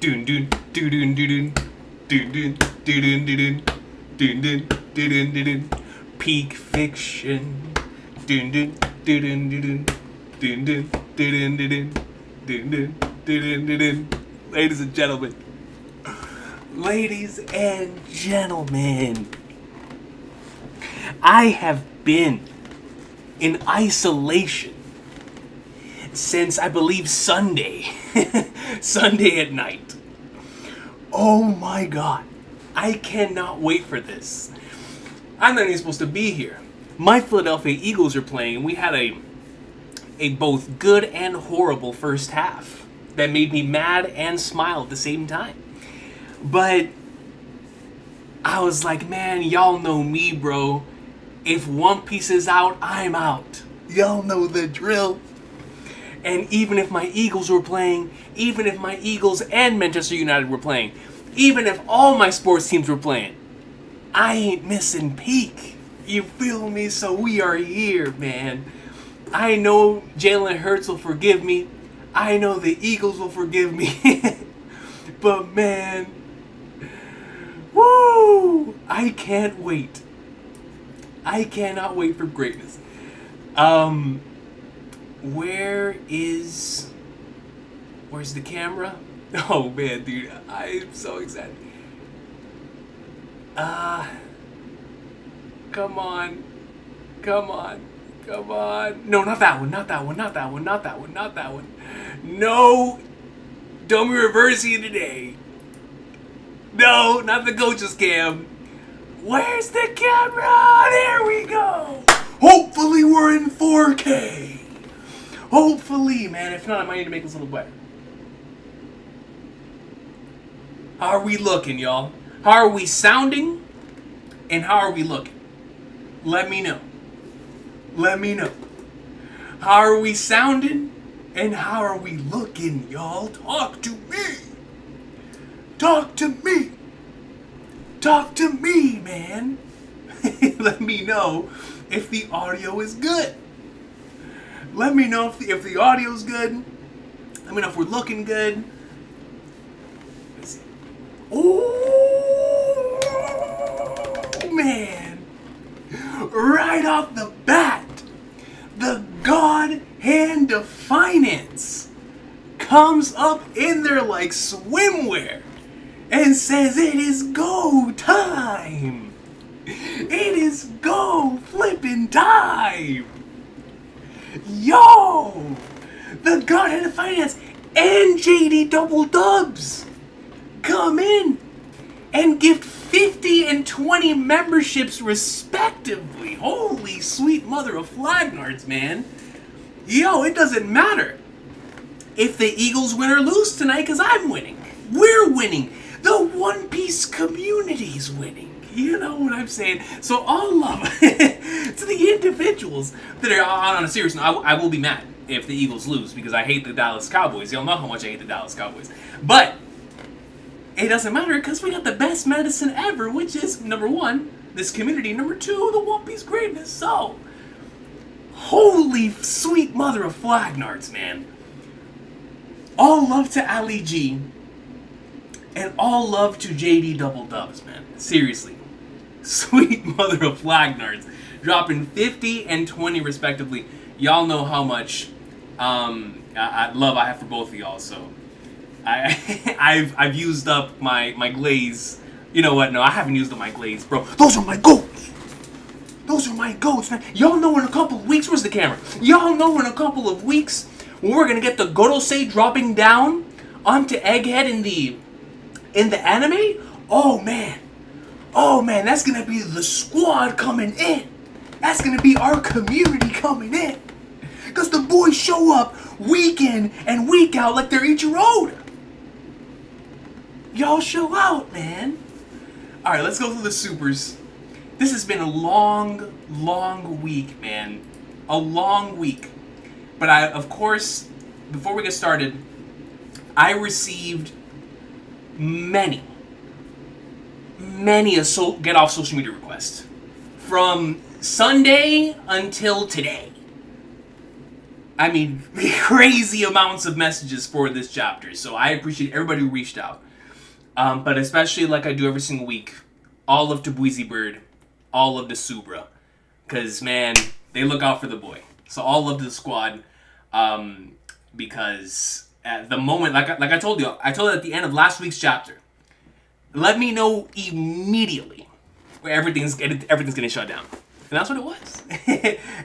Dun dun dun dun dun dun dun dun dun dun dun dun dun. Peak fiction. Dun dun dun dun dun dun dun dun dun dun dun. Ladies and gentlemen. Ladies and gentlemen. I have been in isolation since I believe Sunday. Sunday at night. Oh my god. I cannot wait for this. I'm not even supposed to be here. My Philadelphia Eagles are playing, and we had a both good and horrible first half that made me mad and smile at the same time. But I was like, man, y'all know me, bro. If One Piece is out, I'm out. Y'all know the drill. And even if my Eagles were playing, even if my Eagles and Manchester United were playing, even if all my sports teams were playing, I ain't missing peak. You feel me? So we are here, man. I know Jalen Hurts will forgive me. I know the Eagles will forgive me. But man, woo! I can't wait. I cannot wait for greatness. Where's the camera? Oh man, dude, I'm so excited. Come on. No, not that one. No, don't be reversing today. No, not the coach's cam. Where's the camera? There we go. Hopefully we're in 4K. Hopefully, man. If not, I might need to make this a little better. How are we looking, y'all? How are we sounding? And how are we looking? Let me know. How are we sounding? And how are we looking, y'all? Talk to me. Talk to me, man. Let me know if the audio is good. Let me know if the audio's good. Let me know if we're looking good. Let's see. Oh, man. Right off the bat, the God hand of finance comes up in there like swimwear and says it is go time. It is go flipping time. Yo! The God hand of finance and JD Double Dubs come in and gift 50 and 20 memberships respectively. Holy sweet mother of flagnards, man. Yo, it doesn't matter if the Eagles win or lose tonight because I'm winning. We're winning. The One Piece community's winning. You know what I'm saying? So all love to the individuals that are on a serious note. I will be mad if the Eagles lose because I hate the Dallas Cowboys. Y'all know how much I hate the Dallas Cowboys. But it doesn't matter because we got the best medicine ever, which is, number one, this community. Number two, the One Piece greatness. So, holy sweet mother of flagnards, man. All love to Ali G. And all love to JD Double Dubs, man. Seriously. Sweet mother of flagnards. Dropping 50 and 20 respectively. Y'all know how much love I have for both of y'all, so I've used up my glaze. You know what? No, I haven't used up my glaze, bro. Those are my goats. Man. Y'all know in a couple of weeks, where's the camera? Y'all know in a couple of weeks when we're gonna get the Gorosei dropping down onto Egghead in the anime? Oh man, that's gonna be the squad coming in. That's gonna be our community coming in. Cause the boys show up week in and week out like they're Ichiro. Y'all show out, man. Alright, let's go through the supers. This has been a long week, man. A long week. But of course, before we get started, I received many get off social media requests from Sunday until today. I mean, crazy amounts of messages for this chapter. So I appreciate everybody who reached out. But especially like I do every single week, all love to Bweezy Bird, all love to Subra. Because, man, they look out for the boy. So all love to the squad. Because at the moment, like I told you, I told you at the end of last week's chapter, let me know immediately where everything's getting shut down. And that's what it was.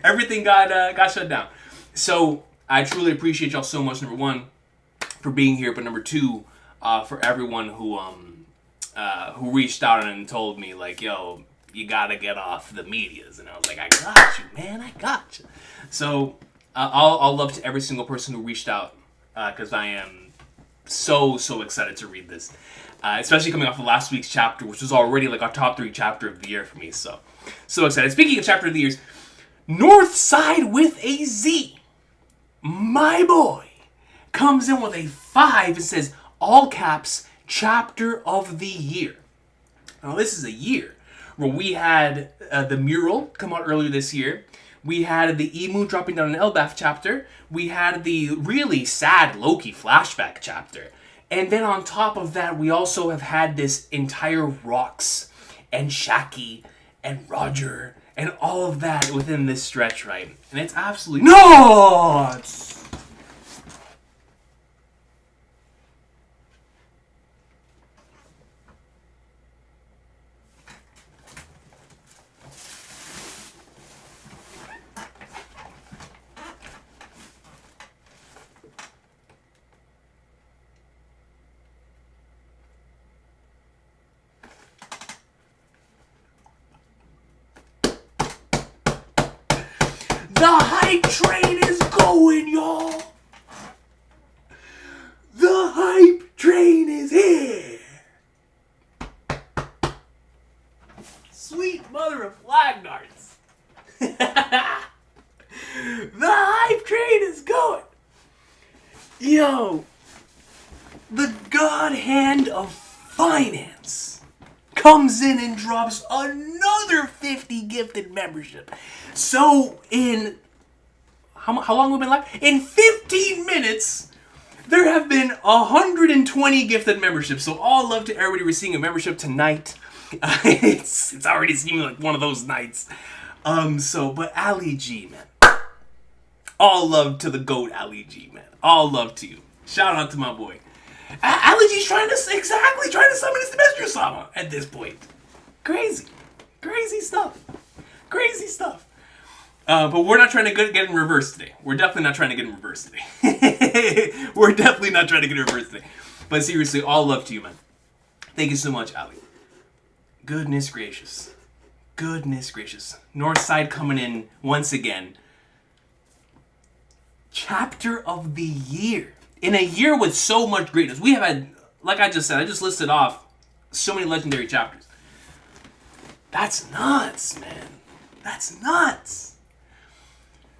Everything got shut down. So I truly appreciate y'all so much, number one, for being here, but number two, for everyone who reached out and told me, like, yo, you gotta get off the medias. And I was like, I got you, man, I got you. So I'll love to every single person who reached out, because I am so excited to read this. Especially coming off of last week's chapter, which was already like our top 3 chapter of the year for me. So excited. Speaking of chapter of the years, Northside with a Z, my boy, comes in with a 5 and says, all caps, chapter of the year. Now this is a year where we had the mural come out earlier this year. We had the Emu dropping down an Elbaf chapter. We had the really sad Loki flashback chapter. And then on top of that, we also have had this entire Rox and Shaki and Roger and all of that within this stretch, right? And it's absolutely nuts! The hype train is going, y'all! The hype train is here! Sweet mother of flag darts! The hype train is going! Yo! The God Hand of Finance comes in and drops another 50 gifted membership. So in how long have we been live? In 15 minutes, there have been 120 gifted memberships. So all love to everybody receiving a membership tonight. It's already seeming like one of those nights. But Ali G, man. All love to the GOAT Ali G, man. All love to you. Shout out to my boy. Ali G's trying to summon his Demetrius Sama at this point. Crazy stuff. But we're not trying to get in reverse today. We're definitely not trying to get in reverse today. But seriously, all love to you, man. Thank you so much, Ali. Goodness gracious. Northside coming in once again. Chapter of the year. In a year with so much greatness. We have had, like I just said, I just listed off so many legendary chapters. That's nuts, man. That's nuts.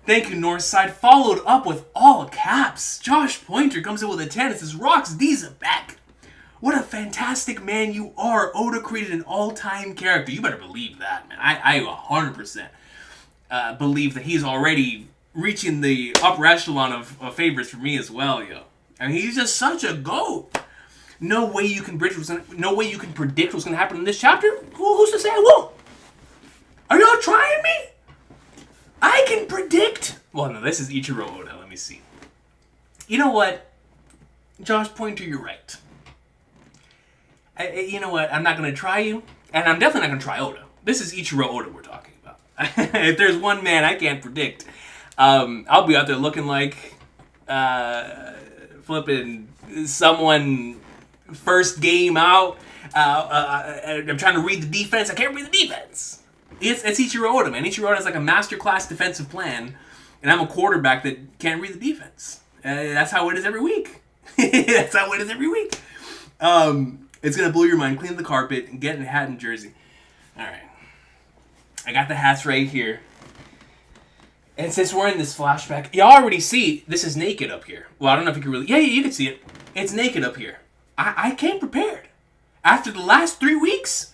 Thank you, Northside. Followed up with all caps. Josh Pointer comes in with a 10 and says, Rocks Diza back. What a fantastic man you are. Oda created an all-time character. You better believe that, man. I 100% believe that he's already reaching the upper echelon of favorites for me as well, yo. I mean, he's just such a GOAT. No way you can predict what's gonna happen in this chapter. Who's to say I won't? Are y'all trying me? I can predict. Well, no, this is Ichiro Oda. Let me see. You know what, Josh Pointer, you're right. You know what? I'm not gonna try you, and I'm definitely not gonna try Oda. This is Ichiro Oda we're talking about. If there's one man I can't predict, I'll be out there looking like flipping someone first game out. I'm trying to read the defense. I can't read the defense. It's Ichiro Oda, man. Ichiro Oda has like a masterclass defensive plan, and I'm a quarterback that can't read the defense. That's how it is every week. It's gonna blow your mind. Clean the carpet and get a hat and jersey. All right, I got the hats right here. And since we're in this flashback, you already see this is naked up here. Well, I don't know if you can really... Yeah, you can see it. It's naked up here. I came prepared. After the last 3 weeks...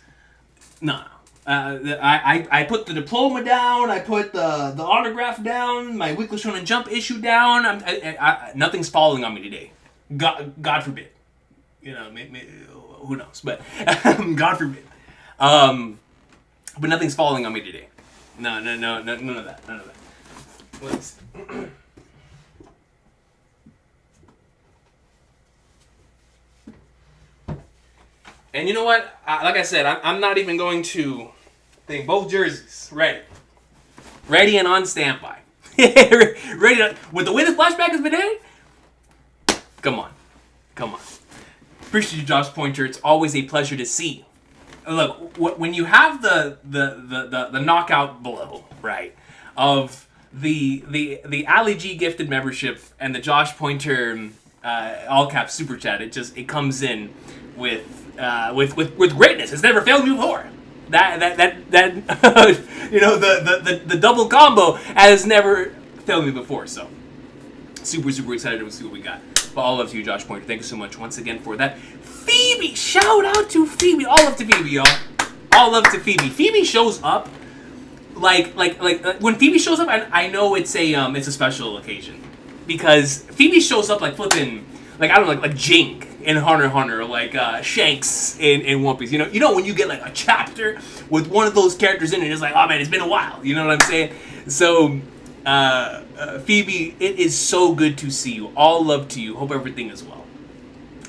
No. I put the diploma down. I put the autograph down. My weekly Shonen Jump issue down. Nothing's falling on me today. God forbid. You know, who knows? But God forbid. But nothing's falling on me today. No, none of that. Let's. And you know what? Like I said, I'm not even going to think. Both jerseys ready and on standby. Ready with the way the flashback has been hitting. Come on. Appreciate you, Josh Pointer. It's always a pleasure to see. Look, when you have the knockout blow, right, of the Ali G gifted membership and the Josh Pointer all caps super chat, it comes in with greatness. It's never failed me before. That you know, the double combo has never failed me before. So super excited to see what we got. But all love to you, Josh Pointer. Thank you so much once again for that. Phoebe, shout out to Phoebe. All love to Phoebe, y'all. All love to Phoebe. Phoebe shows up like when Phoebe shows up, I know it's a special occasion because Phoebe shows up like flipping, like I don't know, like Jink in Hunter x Hunter, or like Shanks in One Piece. You know when you get like a chapter with one of those characters in it, it's like, oh man, it's been a while. You know what I'm saying? So Phoebe, it is so good to see you. All love to you. Hope everything is well.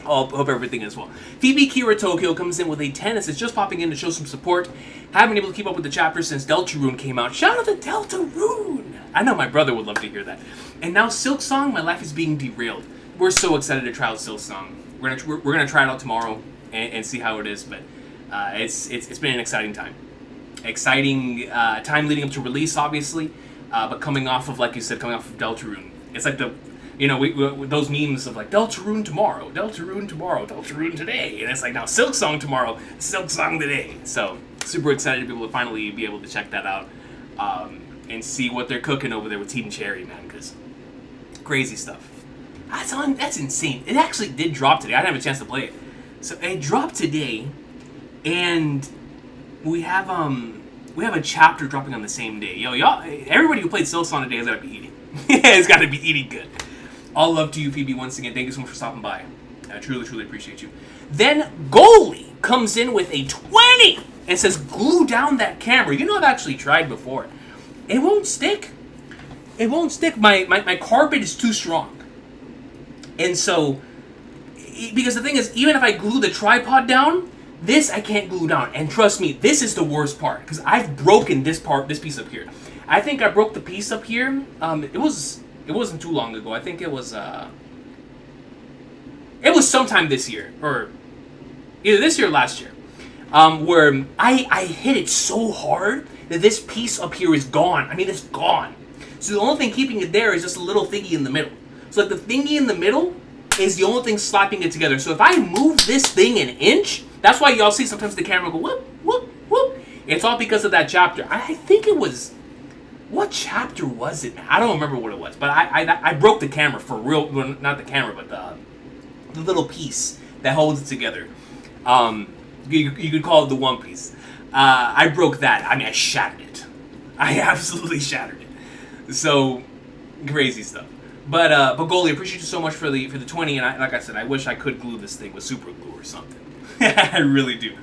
Hope everything is well. Phoebe Kira Tokyo comes in with a 10 and says, just popping in to show some support. Haven't been able to keep up with the chapters since Deltarune came out. Shout out to Deltarune! I know my brother would love to hear that. And now Silk Song, my life is being derailed. We're so excited to try out Silk Song. We're gonna try it out tomorrow and see how it is. But it's been an exciting time. Exciting time leading up to release, obviously. But coming off of, like you said, coming off of Deltarune. It's like we those memes of like Deltarune tomorrow, Deltarune today, and it's like now Silk Song tomorrow, Silk Song today. So super excited to be able to finally be able to check that out and see what they're cooking over there with Team Cherry, man. Because crazy stuff. That's insane. It actually did drop today. I didn't have a chance to play it, so it dropped today, and we have a chapter dropping on the same day. Y'all, everybody who played Silk Song today has got to be eating. It's got to be eating good. All love to you, Phoebe, once again. Thank you so much for stopping by. I truly appreciate you. Then Goalie comes in with a 20 and says, glue down that camera. You know, I've actually tried before. It won't stick. It won't stick. My carpet is too strong. And so, because the thing is, even if I glue the tripod down, this I can't glue down. And trust me, this is the worst part. Because I've broken this piece up here. I think I broke the piece up here. It wasn't too long ago. I think it was sometime this year, or either this year or last year, where I hit it so hard that this piece up here is gone. I mean, it's gone. So the only thing keeping it there is just a little thingy in the middle. So like the thingy in the middle is the only thing slapping it together. So if I move this thing an inch, that's why y'all see sometimes the camera go whoop, whoop, whoop. It's all because of that chapter. I think it was... What chapter was it, man? I don't remember what it was, but I broke the camera for real. Well, not the camera, but the little piece that holds it together. You could call it the one piece. I broke that. I mean, I shattered it. I absolutely shattered it. So crazy stuff. But Goalie, appreciate you so much for the 20. And like I said, I wish I could glue this thing with super glue or something. I really do.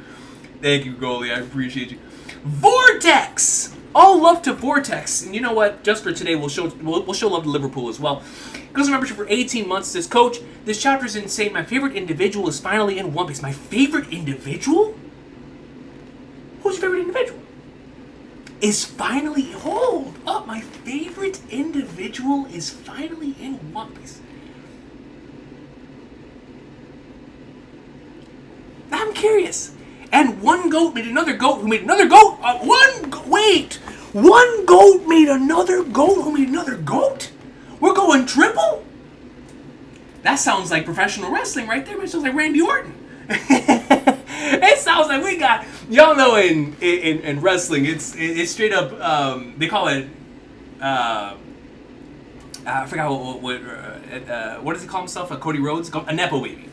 Thank you, Goalie. I appreciate you. Vortex. All love to Vortex, and you know what? Just for today, we'll show love to Liverpool as well. Goes to membership for 18 months. Says, Coach, this chapter is insane. My favorite individual is finally in One Piece. My favorite individual? Who's your favorite individual? Is finally... Hold up. My favorite individual is finally in One Piece. I'm curious. And one goat made another goat who made another goat. One goat made another goat who made another goat? We're going triple? That sounds like professional wrestling right there. It sounds like Randy Orton. It sounds like we got... Y'all know in wrestling, it's straight up... they call it... I forgot what does he call himself? Cody Rhodes? A Nepo baby.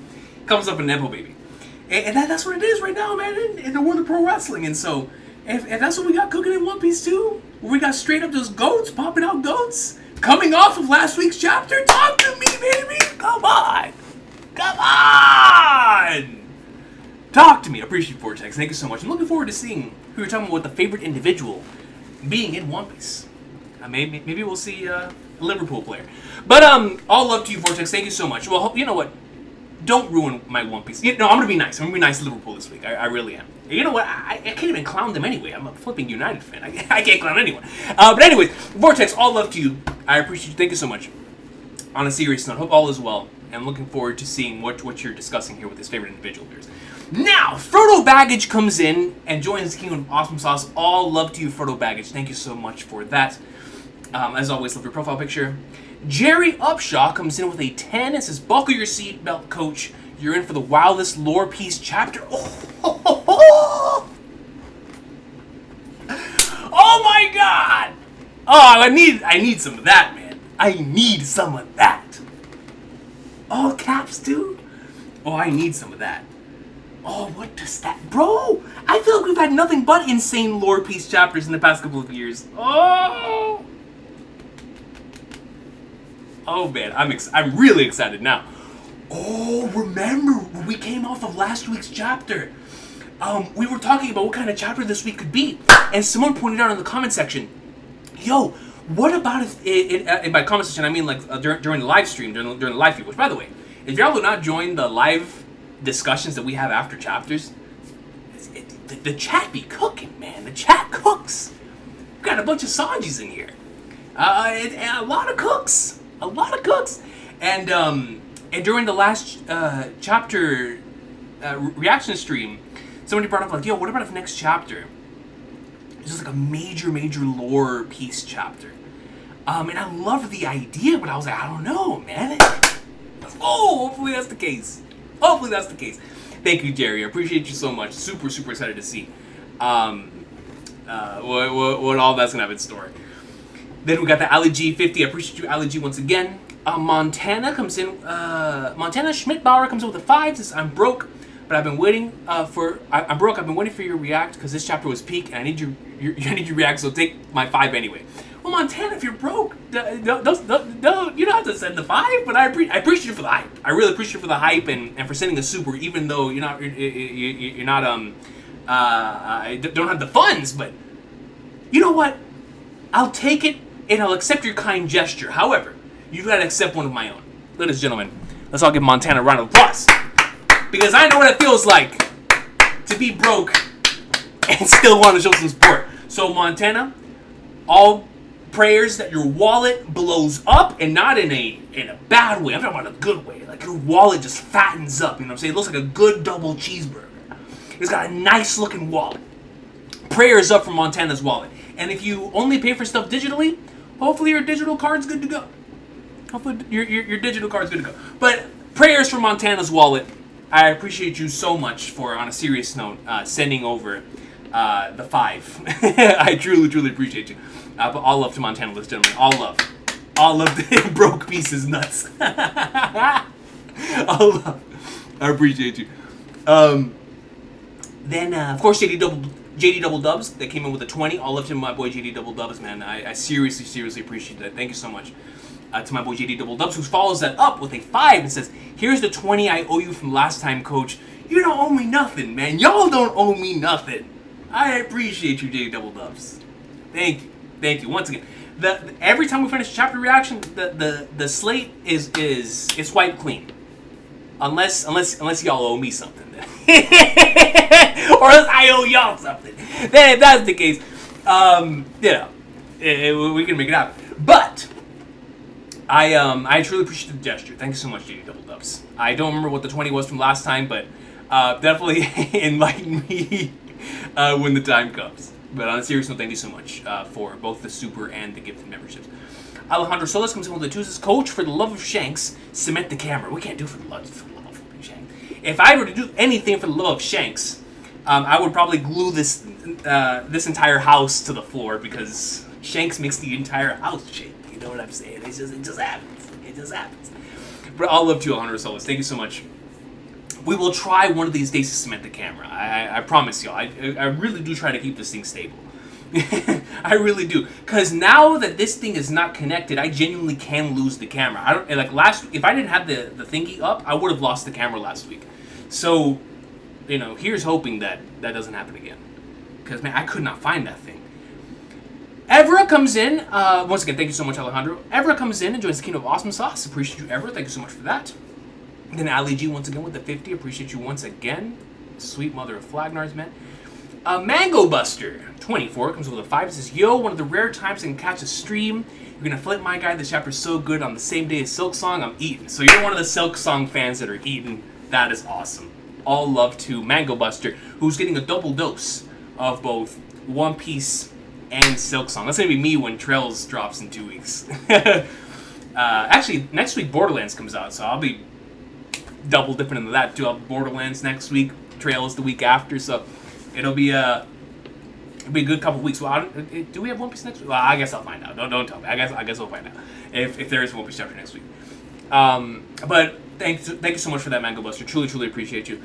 Comes up a Nepo baby. And that's what it is right now, man, in the world of pro wrestling. And so if that's what we got cooking in One Piece too, where we got straight up just goats, popping out goats, coming off of last week's chapter, talk to me, baby! Come on! Come on! Talk to me. I appreciate Vortex. Thank you so much. I'm looking forward to seeing who you're talking about with the favorite individual being in One Piece. Maybe we'll see a Liverpool player. But all love to you, Vortex. Thank you so much. Well, you know what? Don't ruin my One Piece. No, I'm gonna be nice. I'm gonna be nice to Liverpool this week. I really am. You know what? I can't even clown them anyway. I'm a flipping United fan. I can't clown anyone. But anyways, Vortex, all love to you. I appreciate you. Thank you so much. On a serious note, hope all is well. And I'm looking forward to seeing what you're discussing here with his favorite individual of yours. Now, Frodo Baggage comes in and joins the Kingdom of Awesome Sauce. All love to you, Frodo Baggage. Thank you so much for that. As always, love your profile picture. Jerry Upshaw comes in with a 10 and says, buckle your seatbelt, coach. You're in for the wildest lore piece chapter. Oh my god! Oh, I need some of that, man. I need some of that. All caps, dude. Oh, I need some of that. Oh, what does that... Bro, I feel like we've had nothing but insane lore piece chapters in the past couple of years. Oh! Oh, man, I'm really excited now. Oh, remember when we came off of last week's chapter? We were talking about what kind of chapter this week could be. And someone pointed out in the comment section, yo, what about if... In by comment section, I mean like during the live stream, during the live feed. Which, by the way, if y'all do not join the live discussions that we have after chapters, the chat be cooking, man. The chat cooks. We got a bunch of Sanjis in here. And a lot of cooks. A lot of cooks. And during the last chapter reaction stream, somebody brought up like, yo, what about if next chapter is just like a major lore piece chapter? And I loved the idea, but I was like, I don't know, man. Oh, hopefully that's the case. Hopefully that's the case. Thank you, Jerry. I appreciate you so much. Super excited to see what all that's gonna have in store. Then we got the Ali G 50. I appreciate you, Ali G, once again. Montana comes in. Montana Schmidt-Bauer comes in with a 5. Says, I'm broke, but I've been waiting for. I'm broke. I've been waiting for your react because this chapter was peak, and I need your react. So take my 5 anyway. Well, Montana, if you're broke, don't you don't have to send the 5. But I appreciate you for the hype. I really appreciate you for the hype and for sending a super, even though you're not don't have the funds. But you know what? I'll take it and I'll accept your kind gesture. However, you've got to accept one of my own. Ladies and gentlemen, let's all give Montana a round of applause. Because I know what it feels like to be broke and still want to show some support. So Montana, all prayers that your wallet blows up, and not in a bad way. I'm talking about a good way. Like your wallet just fattens up. You know what I'm saying? It looks like a good double cheeseburger. It's got a nice looking wallet. Prayers up for Montana's wallet. And if you only pay for stuff digitally, hopefully your digital card's good to go. Hopefully your digital card's good to go. But prayers for Montana's wallet. I appreciate you so much for, on a serious note, sending over the 5. I truly appreciate you. But all love to Montana, ladies and gentlemen. All love. All love to broke pieces nuts. All love. I appreciate you. Then, of course, JD Double Dubs, that came in with a 20. All love to my boy JD Double Dubs, man. I seriously appreciate that. Thank you so much. To my boy JD Double Dubs, who follows that up with a 5 and says, here's the 20 I owe you from last time, coach. You don't owe me nothing, man. Y'all don't owe me nothing. I appreciate you, JD Double Dubs. Thank you. Thank you. Once again, every time we finish a chapter reaction, the slate is wiped clean. Unless y'all owe me something. Or else I owe y'all something. Then if that's the case, we can make it happen. But I truly appreciate the gesture. Thank you so much, JD Double Dubs. I don't remember what the 20 was from last time, but definitely enlighten me when the time comes. But on a serious note, thank you so much for both the super and the gifted memberships. Alejandro Solis comes in with the 2. Says, coach, for the love of Shanks, cement the camera. We can't do it for the love of Shanks. If I were to do anything for the love of Shanks, I would probably glue this entire house to the floor because Shanks makes the entire house shake. You know what I'm saying? It just happens. It just happens. But all love to you, Alejandro Solis. Thank you so much We will try one of these days to cement the camera. I promise y'all. I really do try to keep this thing stable. I really do, because now that this thing is not connected, I genuinely can lose the camera. I don't like if I didn't have the thingy up, I would have lost the camera last week. So, here's hoping that doesn't happen again, because man, I could not find that thing. Evra comes in. Once again, thank you so much, Alejandro. Evra comes in and joins the Kingdom of Awesome Sauce. Appreciate you, Evra. Thank you so much for that. Then Ali G once again with the 50. Appreciate you once again. Sweet mother of Flagnars, man. Mango Buster 24 comes with a 5. It says, yo, one of the rare times I can catch a stream. You're gonna flip my guy. The chapter's so good. On the same day as Silk Song, I'm eating. So you're one of the Silk Song fans that are eating. That is awesome. All love to Mango Buster, who's getting a double dose of both One Piece and Silk Song. That's gonna be me when Trails drops in 2 weeks. Actually, next week Borderlands comes out, so I'll be double dipping into that too. I'll have Borderlands next week, Trails the week after, so it'll be a good couple weeks. Well, do we have One Piece next week? Well, I guess I'll find out. Don't tell me. I guess we'll find out if there is One Piece chapter next week. But thank you so much for that, Mango Buster. Truly appreciate you.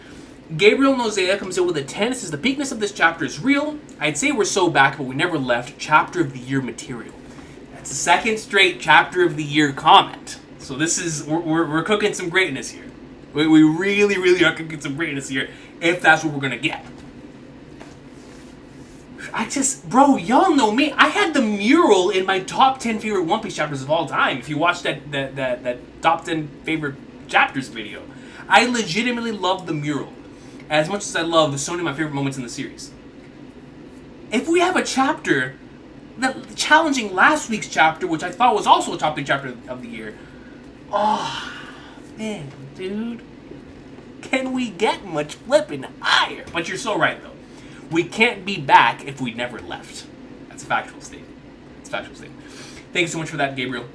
Gabriel Nozea comes in with a 10. It says, the peakness of this chapter is real. I'd say we're so back, but we never left. Chapter of the year material. That's the second straight chapter of the year comment. So this is we're cooking some greatness here. We really are cooking some greatness here, if that's what we're gonna get. Bro, y'all know me. I had the mural in my top 10 favorite One Piece chapters of all time. If you watched that top 10 favorite chapters video, I legitimately love the mural as much as I love so many of my favorite moments in the series. If we have a chapter that challenging last week's chapter, which I thought was also a top 10 chapter of the year, oh man, dude, can we get much flipping higher? But you're so right though. We can't be back if we never left. That's a factual statement. Thank you so much for that, Gabriel.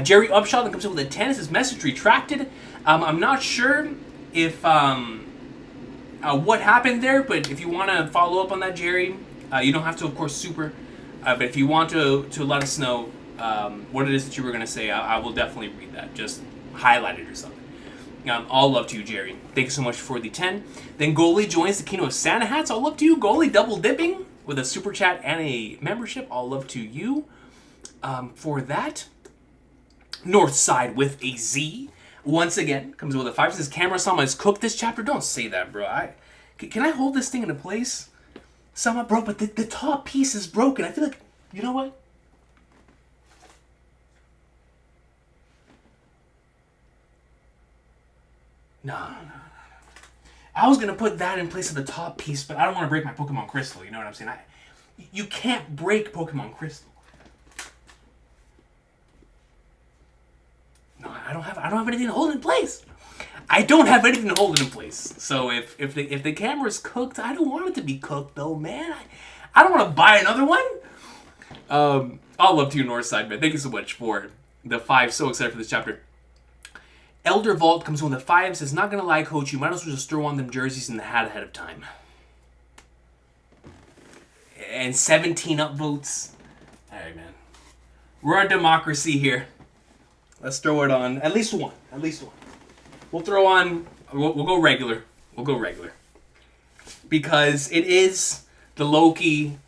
Jerry Upshaw then comes in with a 10. It says, message retracted. I'm not sure if what happened there, but if you want to follow up on that, Jerry, you don't have to, of course, super. But if you want to let us know what it is that you were going to say, I will definitely read that. Just highlight it or something. All love to you, Jerry. Thank you so much for the 10. Then Goalie joins the Kingdom of Santa Hats. All love to you, Goalie. Double dipping with a super chat and a membership. All love to you for that. Northside with a Z. Once again, comes with a 5. Says, Camera-sama has cooked this chapter. Don't say that, bro. Can I hold this thing into place? Sama, bro, but the top piece is broken. I feel like, you know what? No. I was going to put that in place of the top piece, but I don't want to break my Pokemon Crystal. You know what I'm saying? You can't break Pokemon Crystal. No, I don't have anything to hold it in place. I don't have anything to hold it in place. So if the camera's cooked, I don't want it to be cooked though, man. I don't want to buy another one. All love to you, Northside, man. Thank you so much for the 5. So excited for this chapter. Elder Vault comes in with a 5. Says, not gonna lie, Coach, you might as well just throw on them jerseys in the hat ahead of time. And 17 upvotes. Alright, man. We're a democracy here. Let's throw it on. At least one. We'll throw on. We'll go regular. Because it is the Loki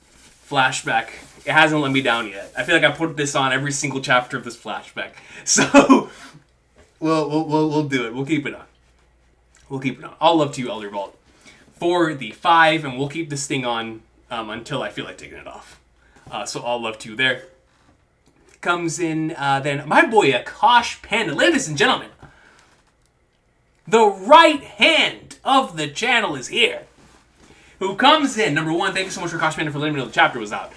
flashback. It hasn't let me down yet. I feel like I put this on every single chapter of this flashback. So we'll do it. We'll keep it on. All love to you, Elder Vault, for the 5, and we'll keep this thing on until I feel like taking it off. So all love to you there. Comes in then my boy Akash Panda. Ladies and gentlemen, the right hand of the channel is here. Who comes in? Number 1, thank you so much for Akash Panda for letting me know the chapter was out.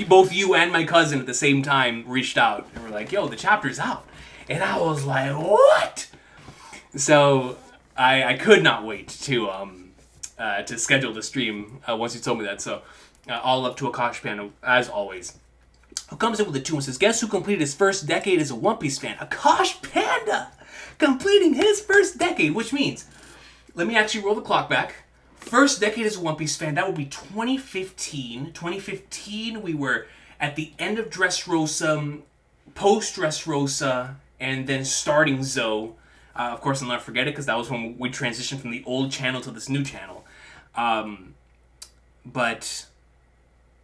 Both you and my cousin at the same time reached out and were like, yo, the chapter's out. And I was like, what? So I could not wait to schedule the stream once you told me that. So all up to Akash Panda, as always. Who comes in with a 2 and says, guess who completed his first decade as a One Piece fan? Akash Panda! Completing his first decade, which means, let me actually roll the clock back. First decade as a One Piece fan, that would be 2015. 2015, we were at the end of Dressrosa, post Dressrosa, and then starting Zoe. Of course, I'll never forget it because that was when we transitioned from the old channel to this new channel. But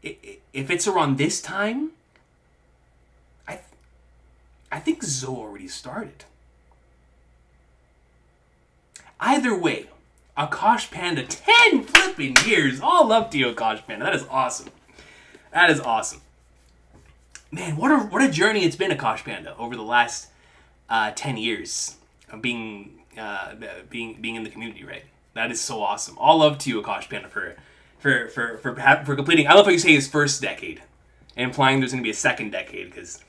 if it's around this time, I think Zoe already started. Either way, Akash Panda, 10 flipping years. All love to you, Akash Panda. That is awesome. That is awesome. Man, what a journey it's been, Akash Panda, over the last 10 years of being in the community, right? That is so awesome. All love to you, Akash Panda, for completing. I love how you say his first decade, implying there's going to be a second decade because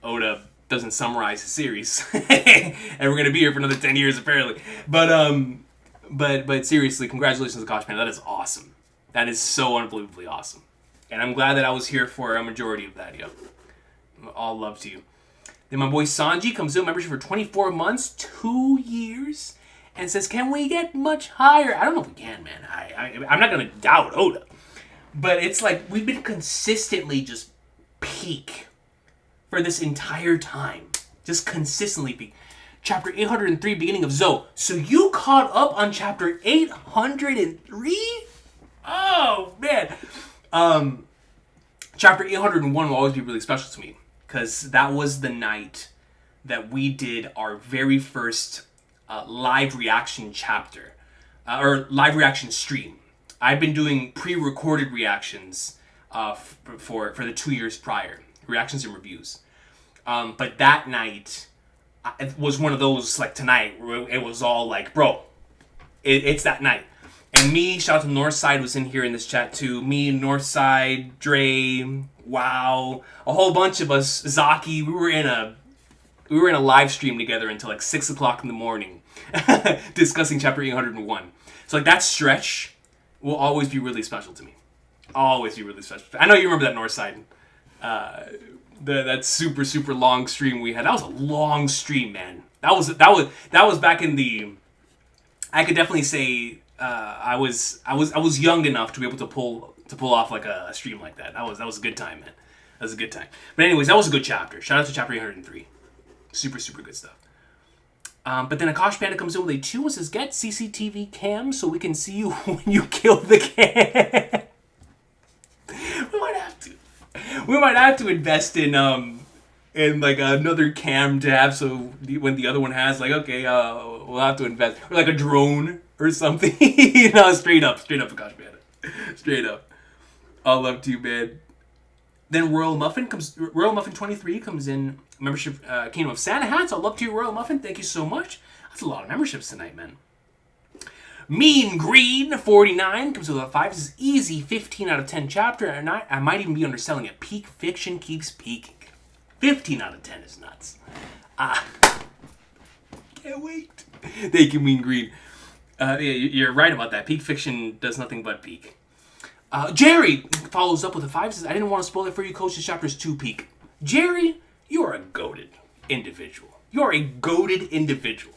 Oda doesn't summarize his series, and we're going to be here for another 10 years apparently. But seriously, congratulations, Akash Panda. That is awesome. That is so unbelievably awesome. And I'm glad that I was here for a majority of that, yo. All love to you. Then my boy Sanji comes in membership for 24 months, 2 years, and says, can we get much higher? I don't know if we can, man. I'm not going to doubt Oda. But it's like we've been consistently just peak for this entire time. Just consistently peak. Chapter 803, beginning of Zoe. So you caught up on chapter 803? Oh, man. Chapter 801 will always be really special to me because that was the night that we did our very first live reaction chapter or live reaction stream. I've been doing pre-recorded reactions for the 2 years prior, reactions and reviews. But that night it was one of those like tonight where it was all like, bro, it's that night. And me, shout out to Northside, was in here in this chat too. Me, Northside, Dre, Wow, a whole bunch of us, Zaki. We were in a live stream together until like 6 o'clock in the morning, discussing chapter 801. So like that stretch will always be really special to me. Always be really special. I know you remember that Northside, that super long stream we had. That was a long stream, man. That was back in the. I could definitely say. I was young enough to be able to pull off like a stream like that. That was a good time, man. That was a good time. But anyways, that was a good chapter. Shout out to chapter 803. Super good stuff. But then Akash Panda comes in with a 2 and says, "Get CCTV cam so we can see you when you kill the cam." We might have to invest in like another cam to have so when the other one has like we'll have to invest or like a drone or something. Straight up Akash Panda. Straight up. All love to you, man. Then Royal Muffin 23 comes in membership Kingdom of Santa hats. I'll love to you, Royal Muffin. Thank you so much. That's a lot of memberships tonight, man. Mean Green 49 comes with a 5. This is easy 15 out of 10 chapter, and I might even be underselling it. Peak fiction keeps peaking. 15 out of 10 is nuts. Can't wait. Thank you, Mean Green. Yeah, you're right about that. Peak fiction does nothing but peak. Jerry follows up with a 5. Says, I didn't want to spoil it for you, Coach. This chapter's 2 peak. Jerry, you're a goated individual. You're a goated individual.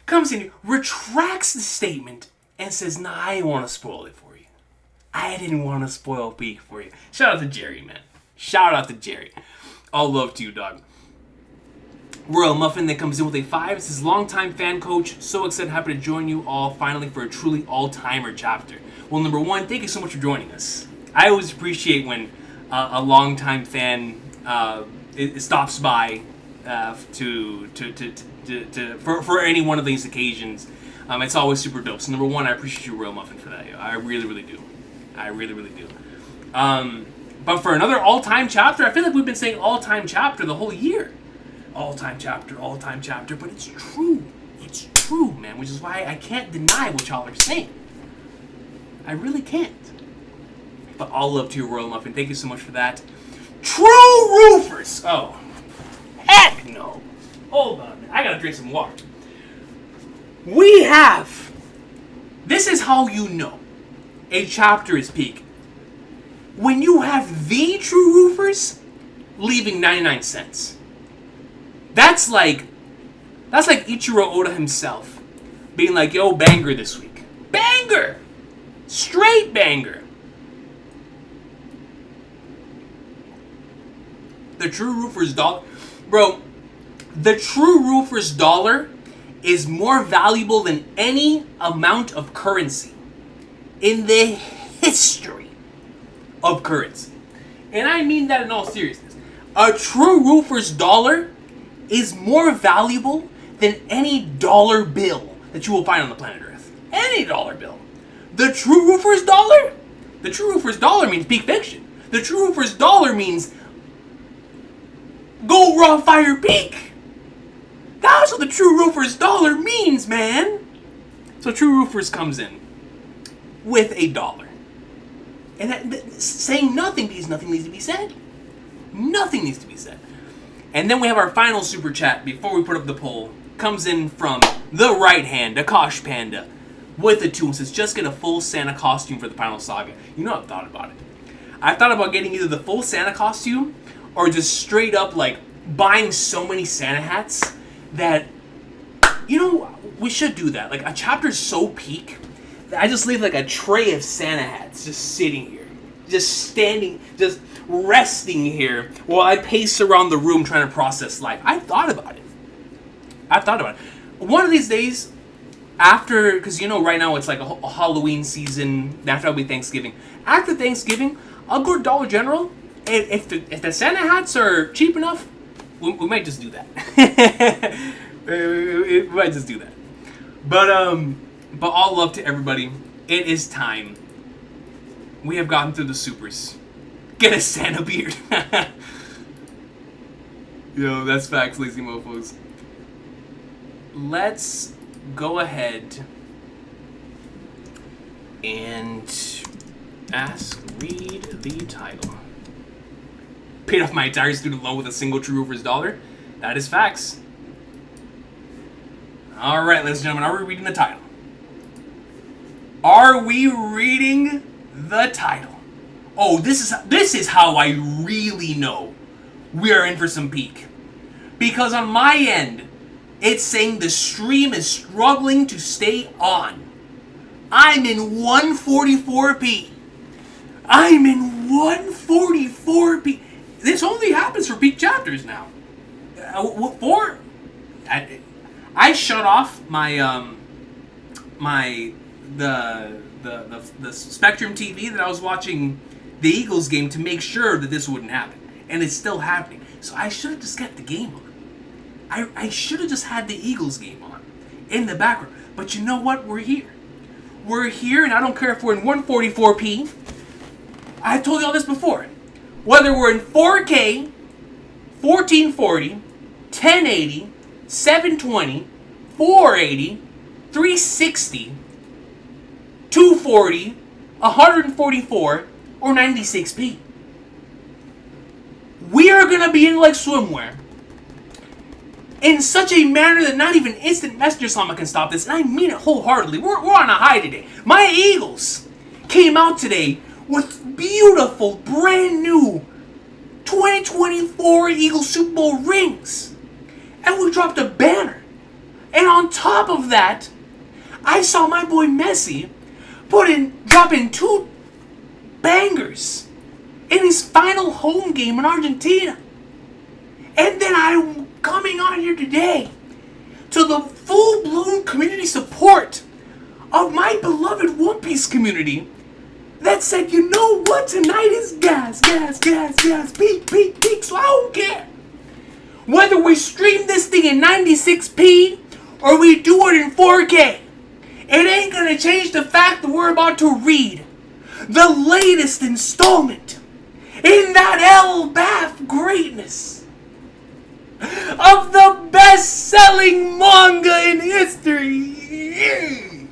Comes in, retracts the statement, and says, nah, I didn't want to spoil it for you. I didn't want to spoil peak for you. Shout out to Jerry, man. Shout out to Jerry. All love to you, dog. Royal Muffin that comes in with a 5. It says, longtime fan, Coach. So excited, happy to join you all finally for a truly all-timer chapter. Well, number 1, thank you so much for joining us. I always appreciate when a longtime fan it stops by for any one of these occasions. It's always super dope. So number 1, I appreciate you, Royal Muffin, for that. I really do. I really do. But for another all-time chapter, I feel like we've been saying all-time chapter the whole year. All-time chapter, but it's true. It's true, man, which is why I can't deny what y'all are saying. I really can't. But all love to you, Royal Muffin. Thank you so much for that. True Roofers! Oh, heck no. Hold on, I gotta drink some water. We have... This is how you know a chapter is peak. When you have the True Roofers leaving 99 cents. That's like Ichiro Oda himself being like, yo, banger this week. Banger! Straight banger. The True Roofers dollar. Bro, the True Roofers dollar is more valuable than any amount of currency in the history of currency. And I mean that in all seriousness. A true roofer's dollar is more valuable than any dollar bill that you will find on the planet Earth. Any dollar bill. The true roofer's dollar? The true roofer's dollar means peak fiction. The true roofer's dollar means go raw fire peak. That's what the true roofer's dollar means, man. So true roofers comes in with $1. And that, saying nothing because nothing needs to be said. Nothing needs to be said. And then we have our final super chat before we put up the poll. Comes in from the right hand, Akash Panda, with a 2 and says, just get a full Santa costume for the final saga. You know, I've thought about it. I've thought about getting either the full Santa costume or just straight up like buying so many Santa hats that, you know, we should do that. Like, a chapter's so peak that I just leave like a tray of Santa hats just sitting here, just standing, just resting here while I pace around the room trying to process life. I've thought about it. One of these days, after, because you know right now it's like a Halloween season, after that'll be Thanksgiving. After Thanksgiving, I'll go to Dollar General, and if the Santa hats are cheap enough, we might just do that. we might just do that. But all love to everybody. It is time. We have gotten through the supers. Get a Santa beard. Yo, that's facts, lazy mofos. Let's go ahead and read the title. Paid off my entire student loan with a single true roofer's dollar. That is facts. Alright, ladies and gentlemen, are we reading the title? Are we reading the title? Oh, this is how I really know we are in for some peak. Because on my end, it's saying the stream is struggling to stay on. I'm in 144p. I'm in 144p. This only happens for peak chapters now. I shut off my the Spectrum TV that I was watching the Eagles game to make sure that this wouldn't happen, and it's still happening. So I should have just kept the game on. I should have just had the Eagles game on in the background. But you know what? We're here. We're here, and I don't care if we're in 144p. I've told you all this before. Whether we're in 4K, 1440, 1080, 720, 480, 360, 240, 144, or 96p. We are going to be in like swimwear in such a manner that not even instant messenger slama can stop this, and I mean it wholeheartedly. We're on a high today. My Eagles came out today with beautiful, brand new 2024 Eagles Super Bowl rings. And we dropped a banner. And on top of that, I saw my boy Messi drop in 2 bangers in his final home game in Argentina. And then I'm coming on here today to the full-blown community support of my beloved One Piece community that said, you know what, tonight is gas, peak, so I don't care. Whether we stream this thing in 96p or we do it in 4K, it ain't gonna change the fact that we're about to read the latest installment in that Elbaf greatness of the best-selling manga in history.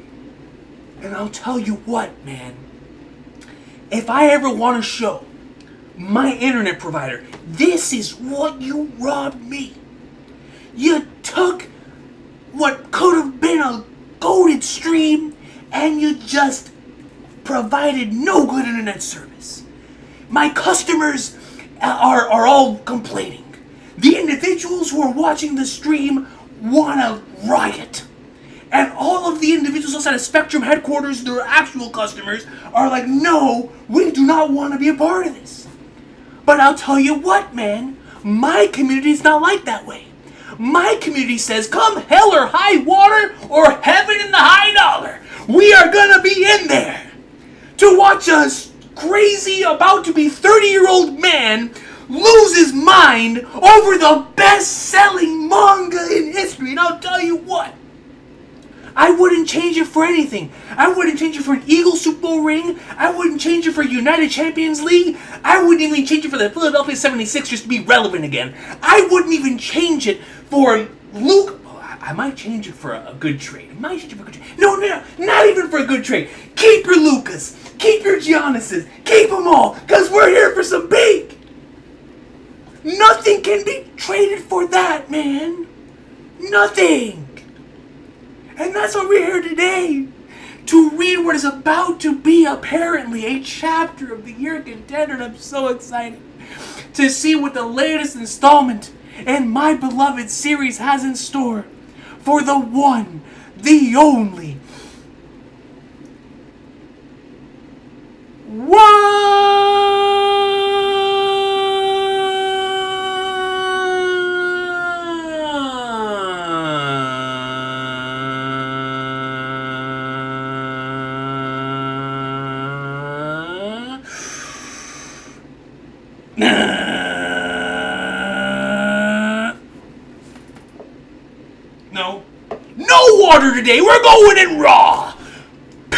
And I'll tell you what, man. If I ever want to show my internet provider, this is what you robbed me. You took what could have been a goated stream and you just provided no good internet service. My customers are all complaining. The individuals who are watching the stream want to riot. And all of the individuals outside of Spectrum headquarters, their actual customers, are like, no, we do not want to be a part of this. But I'll tell you what, man, my community is not like that way. My community says, come hell or high water or heaven in the high dollar, we are gonna be in there to watch a crazy, about to be 30-year-old man lose his mind over the best-selling manga in history. And I'll tell you what, I wouldn't change it for anything. I wouldn't change it for an Eagles Super Bowl ring. I wouldn't change it for United Champions League. I wouldn't even change it for the Philadelphia 76ers to be relevant again. I wouldn't even change it for Luke. I might change it for a good trade. I might change it for a good trade. No, not even for a good trade. Keep your Lucas. Keep your Giannis's. Keep them all, because we're here for some big. Nothing can be traded for that, man. Nothing. And that's why we're here today, to read what is about to be apparently a chapter of the year contender. And I'm so excited to see what the latest installment in my beloved series has in store for the one, the only, No water today. We're going in raw. Peace.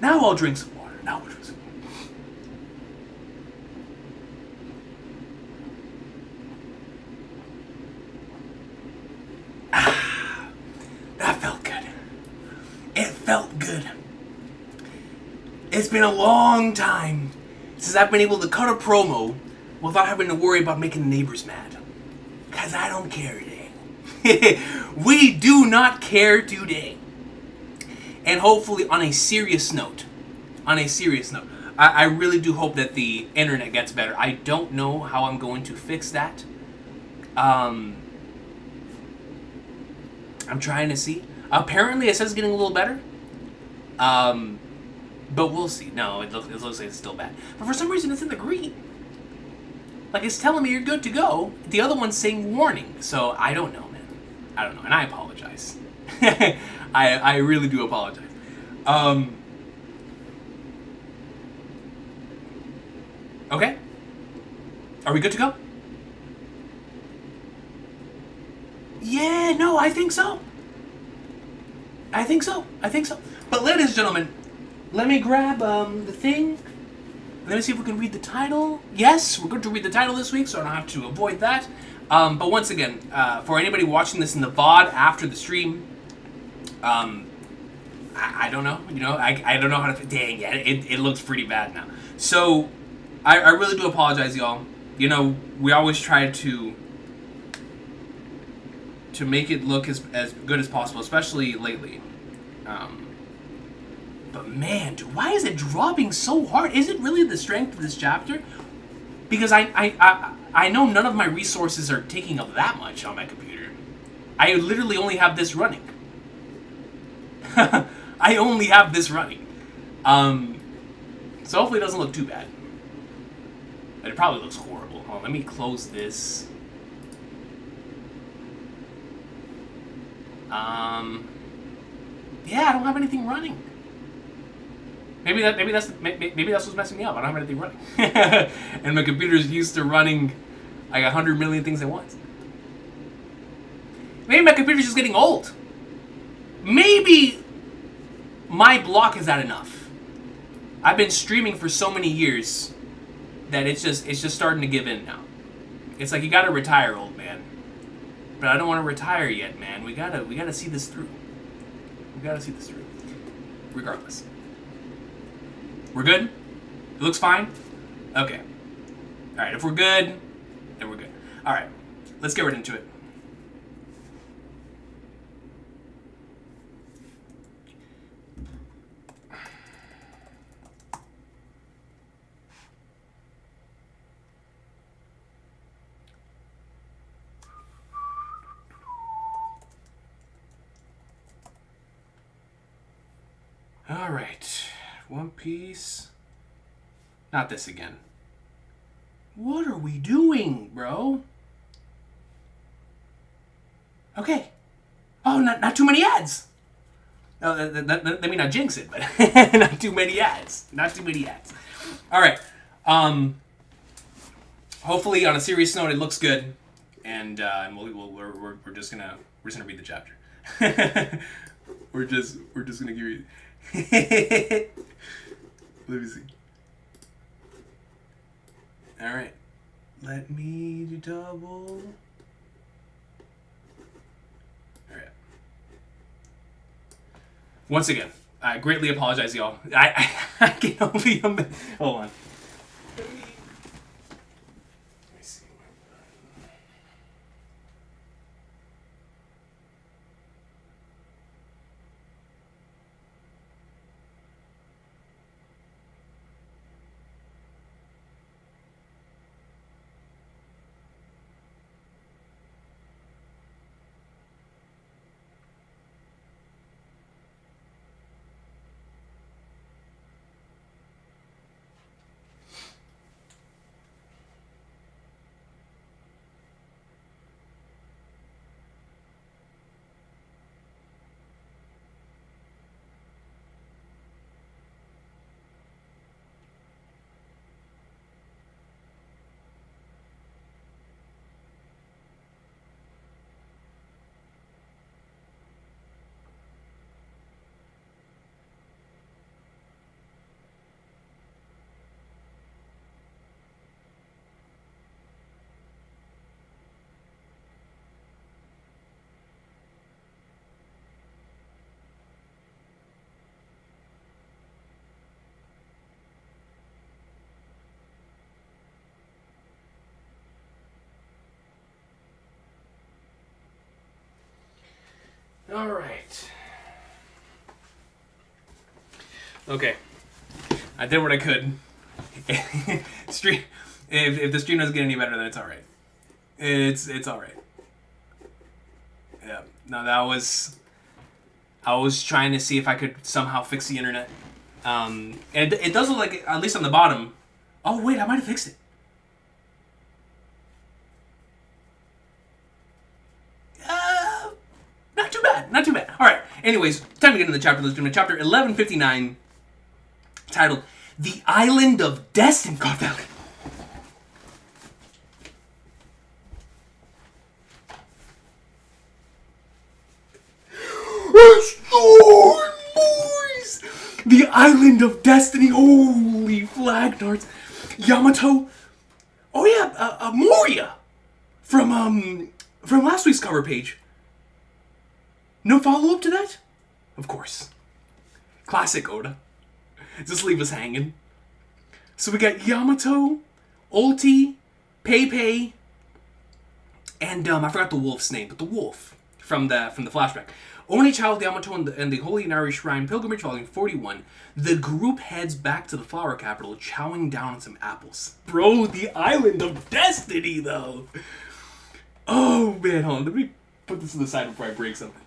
Now I'll drink some water. That felt good. It felt good. It's been a long time since I've been able to cut a promo without having to worry about making the neighbors mad. Because I don't care today. We do not care today. And hopefully on a serious note, I really do hope that the internet gets better. I don't know how I'm going to fix that. I'm trying to see. Apparently it says it's getting a little better. But we'll see. No, it looks like it's still bad. But for some reason, it's in the green. Like, it's telling me you're good to go. The other one's saying warning. So, I don't know, man. I don't know. And I apologize. I really do apologize. Okay. Are we good to go? Yeah, no, I think so. But ladies and gentlemen, let me grab the thing. Let me see if we can read the title. Yes, we're going to read the title this week, so I don't have to avoid that. But once again, for anybody watching this in the VOD after the stream, I don't know. I don't know how to... Dang, yeah, it looks pretty bad now. So, I really do apologize, y'all. We always try to make it look as good as possible, especially lately. But man, dude, why is it dropping so hard? Is it really the strength of this chapter? Because I know none of my resources are taking up that much on my computer. I literally only have this running. I only have this running. So hopefully it doesn't look too bad. But it probably looks horrible. Hold on, let me close this. Yeah, I don't have anything running. Maybe that's what's messing me up. I don't have anything running. And my computer's used to running like 100 million things at once. Maybe my computer's just getting old. Maybe my block is at enough. I've been streaming for so many years that it's just starting to give in now. It's like you gotta retire, old man. But I don't want to retire yet, man. We gotta see this through. Regardless. We're good? It looks fine? Okay. Alright, if we're good, then we're good. Alright, let's get right into it. Alright. One Piece. Not this again. What are we doing, bro? Okay. Oh, not too many ads. No, let me not jinx it, but not too many ads. Not too many ads. All right. Hopefully, on a serious note, it looks good, and we're just gonna read the chapter. we're just gonna give you. Let me see. All right. Let me double. All right. Once again, I greatly apologize, y'all. I can only hold on. All right. Okay. I did what I could. Stream. If the stream doesn't get any better, then it's all right. It's all right. Yeah. No, that was. I was trying to see if I could somehow fix the internet. And it does look like, at least on the bottom. Oh wait, I might have fixed it. Not too bad. All right. Anyways, time to get into the chapter. Let's do it. Chapter 1159, titled "The Island of Destiny." God, that. Storm, boys! The Island of Destiny. Holy flag darts. Yamato. Oh yeah, Moria from last week's cover page. No follow-up to that? Of course. Classic Oda. Just leave us hanging. So we got Yamato, Ulti, Pei, and I forgot the wolf's name, but the wolf from the flashback. Only Child, Yamato, and the Holy Inari Shrine Pilgrimage, Volume 41. The group heads back to the flower capital, chowing down on some apples. Bro, the Island of Destiny, though. Oh, man, hold on. Let me put this to the side before I break something.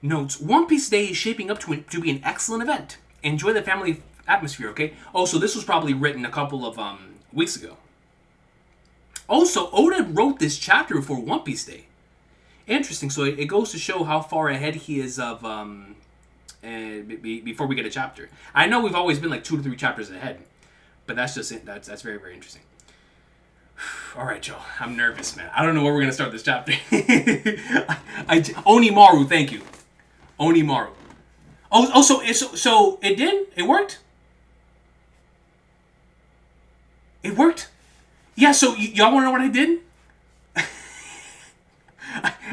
Notes, One Piece Day is shaping up to be an excellent event. Enjoy the family atmosphere, okay? Oh, so this was probably written a couple of weeks ago. Also, Oda wrote this chapter for One Piece Day. Interesting, so it goes to show how far ahead he is of, before we get a chapter. I know we've always been like 2 to 3 chapters ahead, but that's just it. That's very, very interesting. All right, Joe, I'm nervous, man. I don't know where we're going to start this chapter. Onimaru, thank you. Onimaru. Oh, so it did? It worked? It worked? Yeah, so y'all want to know what I did?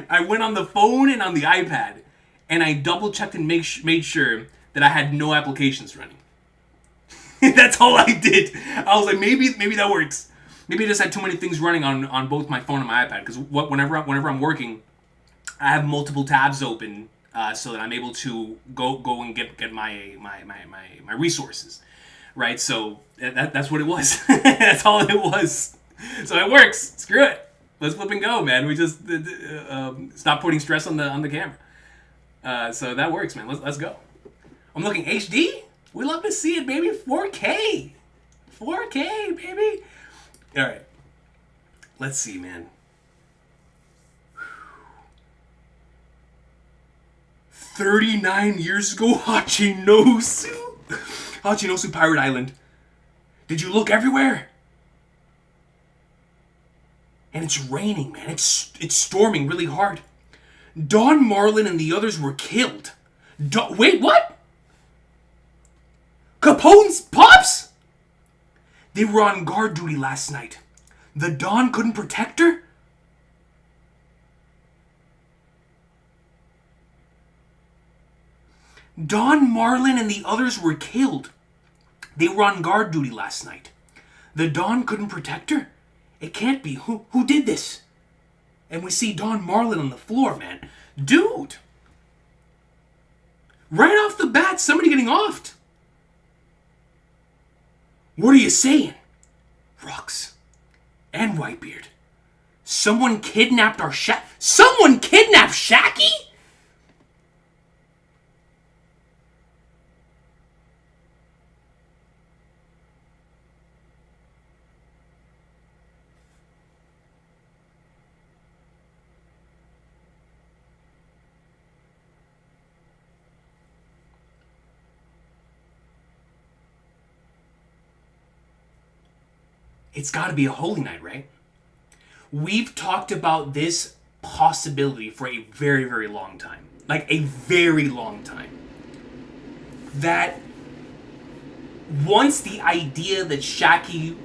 I went on the phone and on the iPad, and I double-checked and made sure that I had no applications running. That's all I did. I was like, maybe that works. Maybe I just had too many things running on both my phone and my iPad, because whenever I'm working, I have multiple tabs open, so that I'm able to go and get my resources, right? So that's what it was. That's all it was. So it works. Screw it. Let's flip and go, man. We just stop putting stress on the camera. So that works, man. Let's go. I'm looking HD. We love to see it, baby. 4K. 4K, baby. All right. Let's see, man. 39 years ago, Hachinosu Pirate Island. Did you look everywhere? And it's raining, man. It's storming really hard. Don Marlin and the others were killed. Wait, what? Capone's pops? They were on guard duty last night. The Don couldn't protect her? Don Marlin and the others were killed. They were on guard duty last night. The Don couldn't protect her? It can't be. Who did this? And we see Don Marlin on the floor, man. Dude! Right off the bat, somebody getting offed. What are you saying? Rux. And Whitebeard. Someone kidnapped our Someone kidnapped Shaggy? It's got to be a holy night, right? We've talked about this possibility for a very, very long time. Like, a very long time. That once the idea that Shaki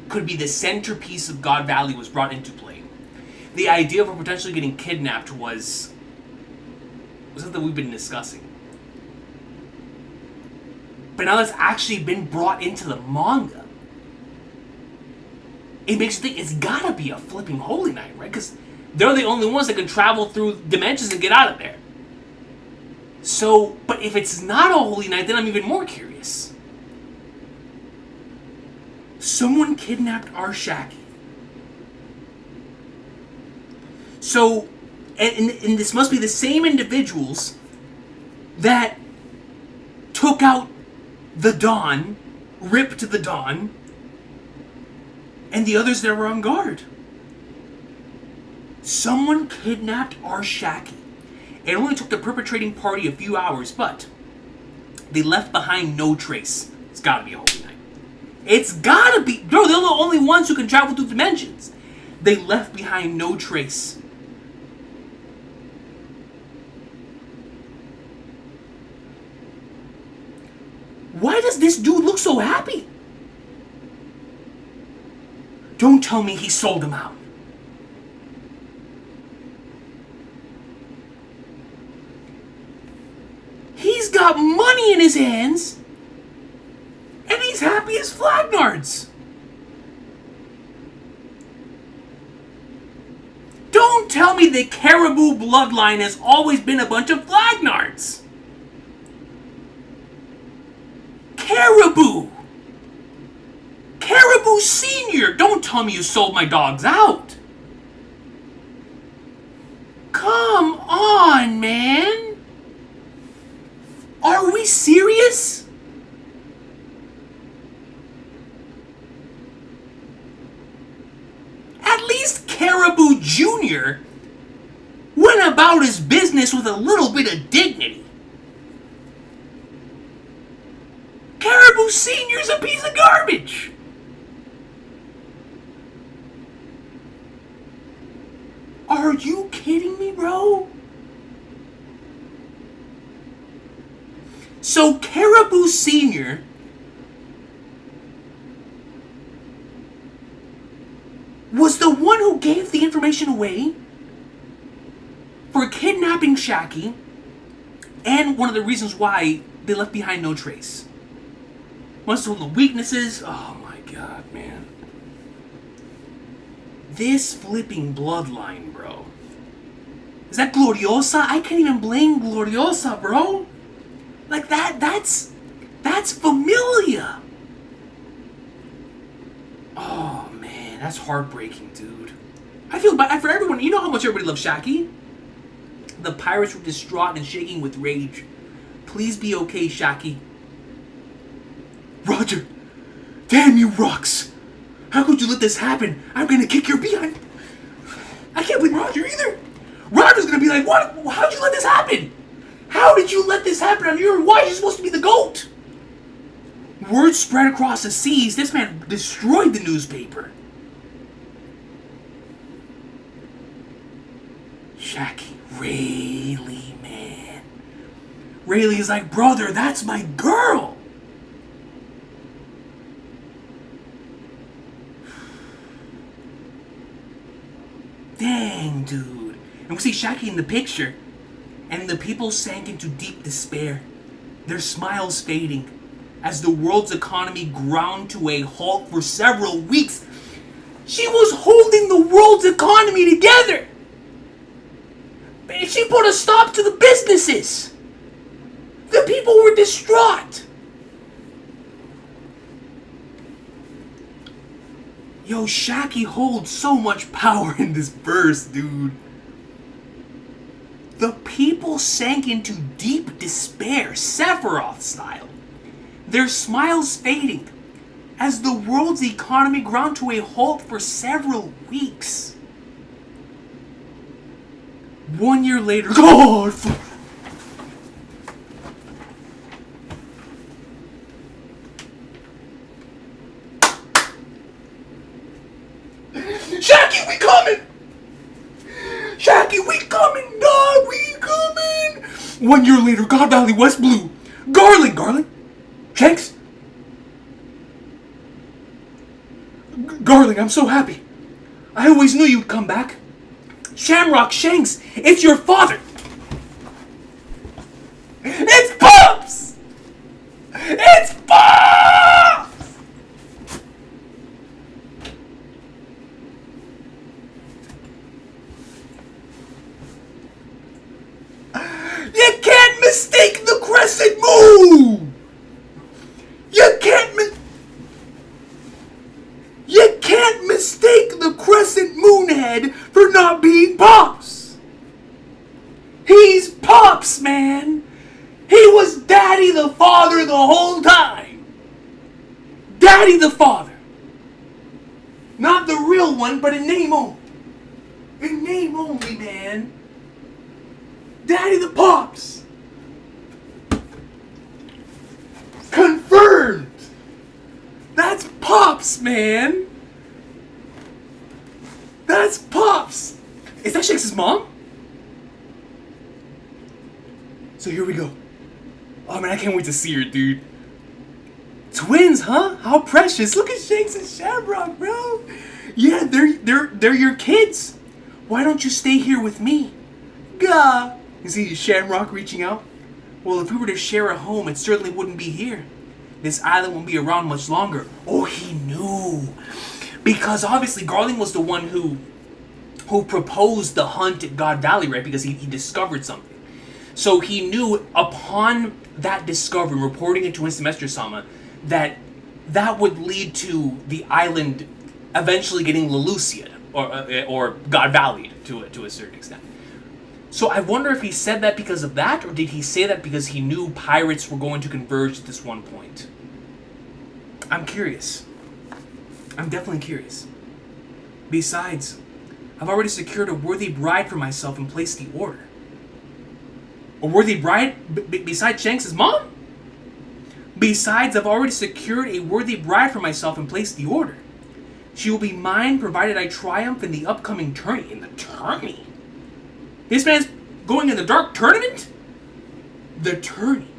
could be the centerpiece of God Valley was brought into play, the idea of her potentially getting kidnapped was something we've been discussing. But now that's actually been brought into the manga. It makes you think it's gotta be a flipping holy night, right? Because they're the only ones that can travel through dimensions and get out of there. So, but if it's not a holy night, then I'm even more curious. Someone kidnapped our Shaggy. So, and this must be the same individuals that took out the Dawn, ripped the Dawn, and the others that were on guard. Someone kidnapped our Shaggy. It only took the perpetrating party a few hours, but they left behind no trace. It's gotta be a holy night. It's gotta be. Bro, they're the only ones who can travel through dimensions. They left behind no trace. Why does this dude look so happy? Don't tell me he sold him out. He's got money in his hands, and he's happy as flagnards. Don't tell me the Caribou bloodline has always been a bunch of flagnards. Caribou! Caribou Senior! Don't tell me you sold my dogs out! Come on, man! Are we serious? At least Caribou Jr. went about his business with a little bit of dignity. Caribou Senior's a piece of garbage! Are you kidding me, bro? So Caribou Senior was the one who gave the information away for kidnapping Shaggy, and one of the reasons why they left behind no trace. Must have known the weaknesses. Oh my god, man. This flipping bloodline, bro. Is that Gloriosa? I can't even blame Gloriosa, bro. Like that's familia. Oh man, that's heartbreaking, dude. I feel bad for everyone. You know how much everybody loves Shaggy. The pirates were distraught and shaking with rage. Please be okay, Shaki. Roger! Damn you, Rocks! How could you let this happen? I'm gonna kick your behind. I can't blame Roger either. Roger's gonna be like, what? How'd you let this happen? How did you let this happen on your watch? You're supposed to be the GOAT. Word spread across the seas. This man destroyed the newspaper. Shaki, Rayleigh, man. Rayleigh is like, brother, that's my girl. Dang, dude. And we see Shaki in the picture, and the people sank into deep despair, their smiles fading, as the world's economy ground to a halt for several weeks. She was holding the world's economy together. She put a stop to the businesses. The people were distraught. Yo, Shaki holds so much power in this verse, dude. The people sank into deep despair, Sephiroth style, their smiles fading, as the world's economy ground to a halt for several weeks. 1 year later, God! Shaki, we coming! Shaki, we coming, dog! We coming! 1 year later, God Valley, West Blue. Garland! Shanks? Garland, I'm so happy. I always knew you'd come back. Shamrock, Shanks, it's your father! It's Pops! It's Pops! You can't mistake the crescent moon! You can't mistake the crescent moon head for not being Pops! He's Pops, man! He was Daddy the Father the whole time! Daddy the Father! Not the real one, but in name only. In name only, man. Daddy the Pops! Confirmed! That's Pops, man! That's Pops! Is that Shanks' mom? So here we go. Oh man, I can't wait to see her, dude. Twins, huh? How precious. Look at Shanks and Shamrock, bro. Yeah, they're your kids. Why don't you stay here with me? Gah. You see Shamrock reaching out? Well, if we were to share a home, it certainly wouldn't be here. This island won't be around much longer. Oh, he knew. Because obviously Garland was the one who proposed the hunt at God Valley, right? Because he discovered something. So he knew upon that discovery, reporting it to his Semester-sama, that would lead to the island eventually getting Lelucia, or God Valley to a certain extent. So I wonder if he said that because of that, or did he say that because he knew pirates were going to converge at this one point? I'm curious. I'm definitely curious. Besides, I've already secured a worthy bride for myself and placed the order. A worthy bride besides Shanks' mom? Besides, I've already secured a worthy bride for myself and placed the order. She will be mine provided I triumph in the upcoming tourney. In the tourney? This man's going in the dark tournament? The tourney.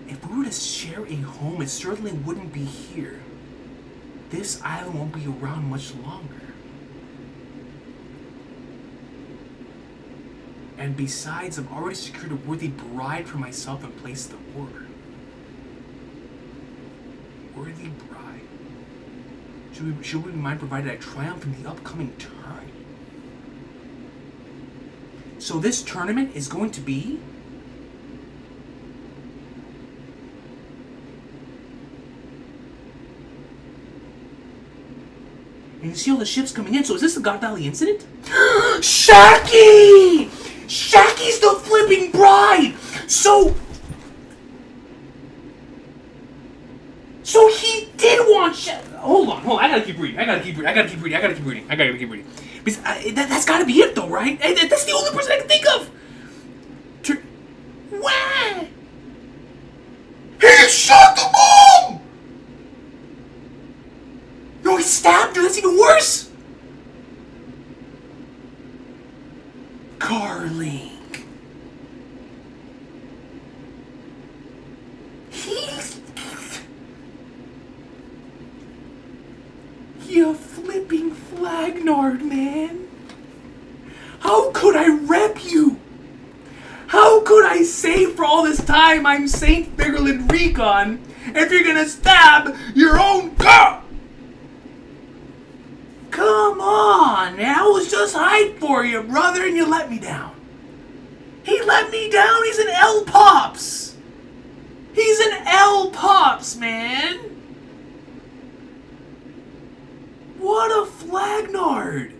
If we were to share a home, it certainly wouldn't be here. This island won't be around much longer. And besides, I've already secured a worthy bride for myself and placed the order. Worthy bride. Should we be mine provided I triumph in the upcoming tourney? So this tournament is going to be And you see all the ships coming in. So is this the God Valley incident? Shaki! Shaki's the flipping bride! So he did want Hold on. I gotta keep reading. Because that's gotta be it though, right? That's the only person I can think of! Wah! He shot the mom! No, he stabbed her. That's even worse. Carling. You flipping flagnard, man. How could I rep you? How could I say for all this time I'm Saint Figurland Recon if you're gonna stab your own girl? Come on, man. I was just hyped for you, brother, and you let me down. He let me down. He's an L-Pops. He's an L-Pops, man. What a flagnard.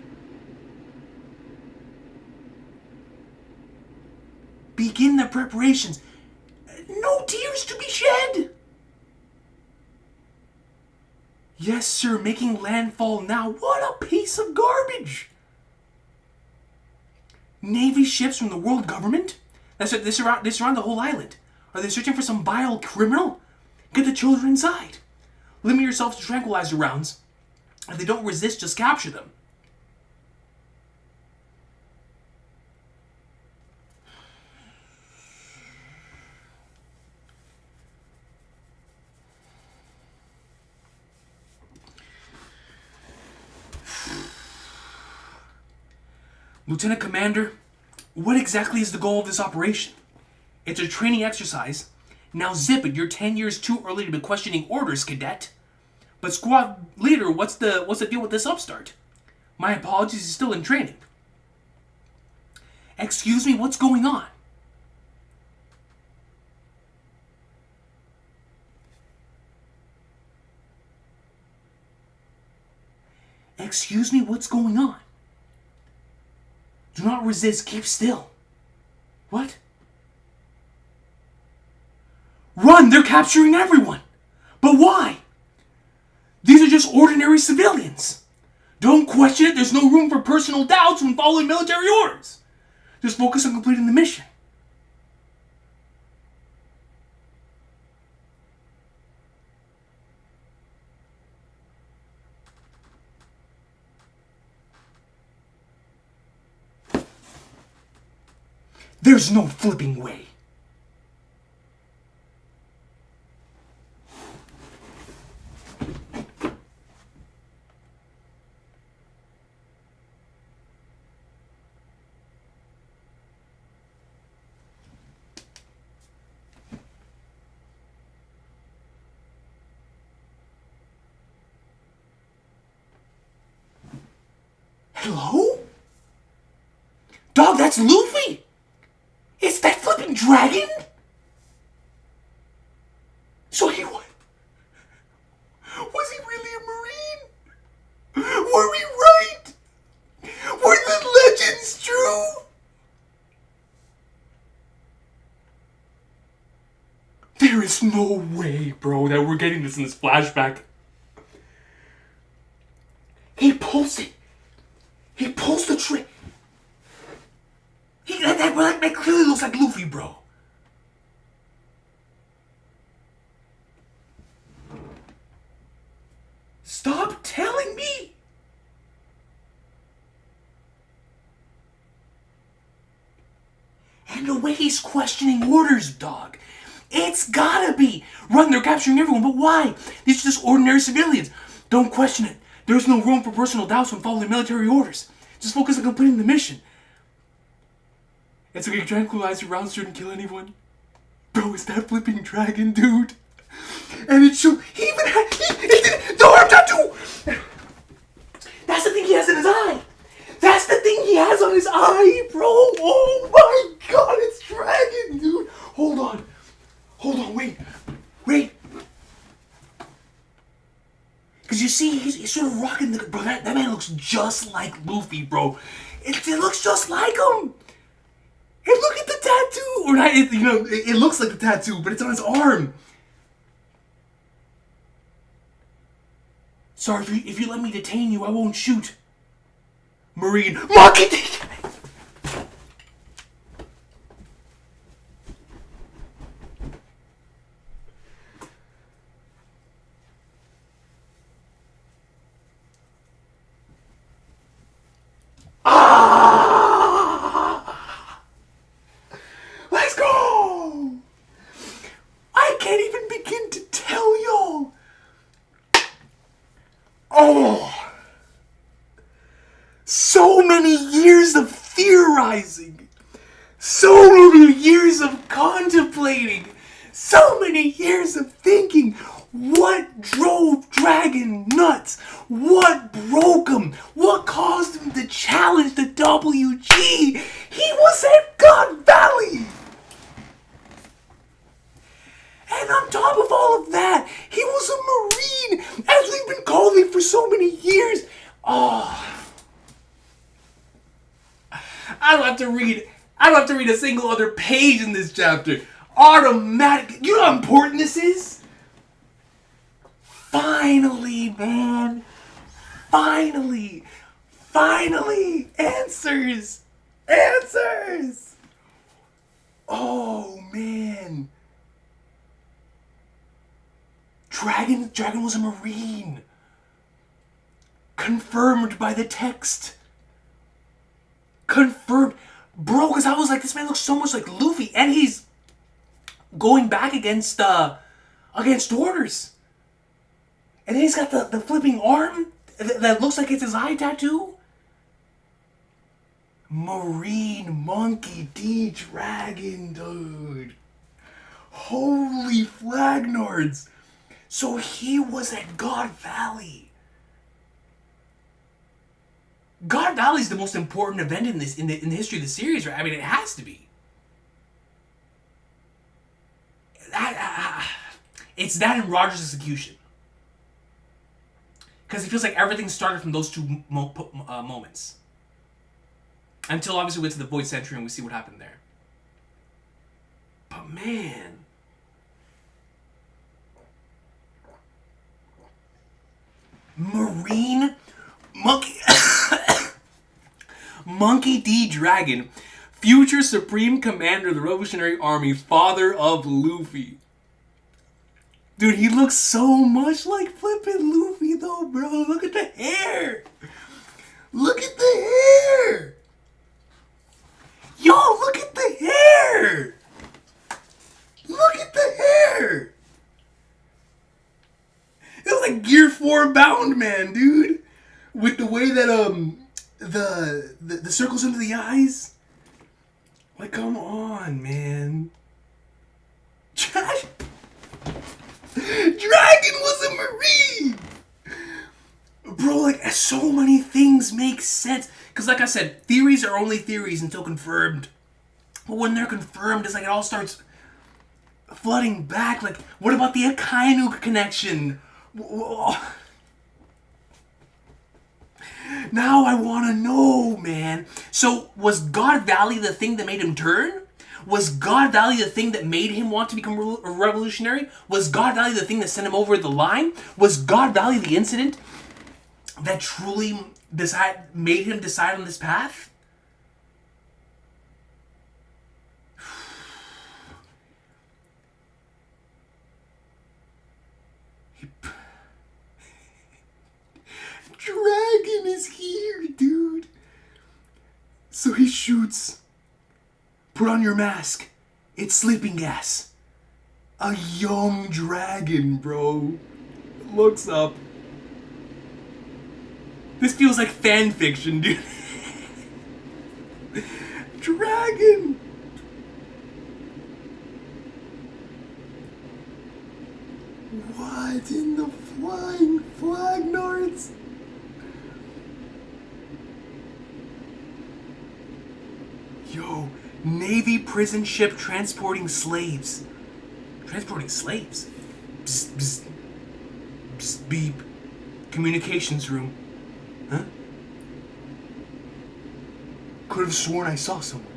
Begin the preparations. No tears to be shed. Yes, sir, making landfall now. What a piece of garbage. Navy ships from the world government? They surround the whole island. Are they searching for some vile criminal? Get the children inside. Limit yourself to tranquilizer rounds. If they don't resist, just capture them. Lieutenant Commander, what exactly is the goal of this operation? It's a training exercise. Now zip it, you're 10 years too early to be questioning orders, cadet. But squad leader, what's the deal with this upstart? My apologies, he's still in training. Excuse me, what's going on? Excuse me, what's going on? Do not resist, keep still. What? Run, they're capturing everyone. But why? These are just ordinary civilians. Don't question it, there's no room for personal doubts when following military orders. Just focus on completing the mission. There's no flipping way. Hello? Dog, that's Luffy! It's that flipping dragon? So he was he really a Marine? Were we right? Were the legends true? There is no way, bro, that we're getting this in this flashback. He pulls it. He pulls the trigger. That clearly looks like Luffy, bro. Stop telling me. And the way he's questioning orders, dog. It's gotta be. Run, they're capturing everyone, but why? These are just ordinary civilians. Don't question it. There's no room for personal doubts when following military orders. Just focus on completing the mission. It's okay, tranquilizer rounds shouldn't kill anyone. Bro, it's that flipping dragon, dude. And it should. He even had. The arm tattoo! That's the thing he has in his eye. That's the thing he has on his eye, bro. Oh my god, it's dragon, dude. Hold on, wait. Because Because you see, he's sort of rocking the... Bro, that man looks just like Luffy, bro. It looks just like him. Hey, look at the tattoo. Or not, it looks like the tattoo, but it's on his arm. Sorry, if you let me detain you, I won't shoot. Marine. Monkey D! Let's go! I can't even begin to tell y'all. Oh! So many years of theorizing. So many years of contemplating. So many years of thinking. What drove Dragon nuts? What broke him? What caused him to challenge the WG? He was at God Valley! And on top of all of that, he was a Marine, as we've been calling for so many years. Oh. I don't have to read a single other page in this chapter. Automatic. You know how important this is? Finally, man. Finally. Answers. Oh, man. Dragon was a Marine. Confirmed by the text. Confirmed. Bro, because I was like, this man looks so much like Luffy. And he's going back against orders. And then he's got the flipping arm that looks like it's his eye tattoo. Marine Monkey D. Dragon, dude. Holy flagnards. So he was at God Valley. God Valley is the most important event in the history of the series, right? I mean, it has to be. It's that and Roger's execution. Because it feels like everything started from those two moments. Until obviously we went to the Void Century and we see what happened there. But man... Marine Monkey D. Dragon, future Supreme Commander of the Revolutionary Army, father of Luffy. Dude, he looks so much like flippin' Luffy though, bro. Look at the hair. Look at the hair. Yo, look at the hair. Look at the hair. It was like Gear 4 Bound Man, dude. With the way that the circles under the eyes. Like, come on, man. Dragon was a Marine! Bro, like, so many things make sense. Because like I said, theories are only theories until confirmed. But when they're confirmed, it's like it all starts flooding back. Like, what about the Akainu connection? Now I want to know, man. So, was God Valley the thing that made him turn? Was God Valley the thing that made him want to become a revolutionary? Was God Valley the thing that sent him over the line? Was God Valley the incident that truly made him decide on this path? Dragon is here, dude. So he shoots. Put on your mask. It's sleeping gas. A young dragon, bro. Looks up. This feels like fan fiction, dude. Dragon. What in the flying flagnards? Yo, Navy prison ship transporting slaves. Transporting slaves? Bzz, bzz, bzz, beep. Communications room. Huh? Could have sworn I saw someone.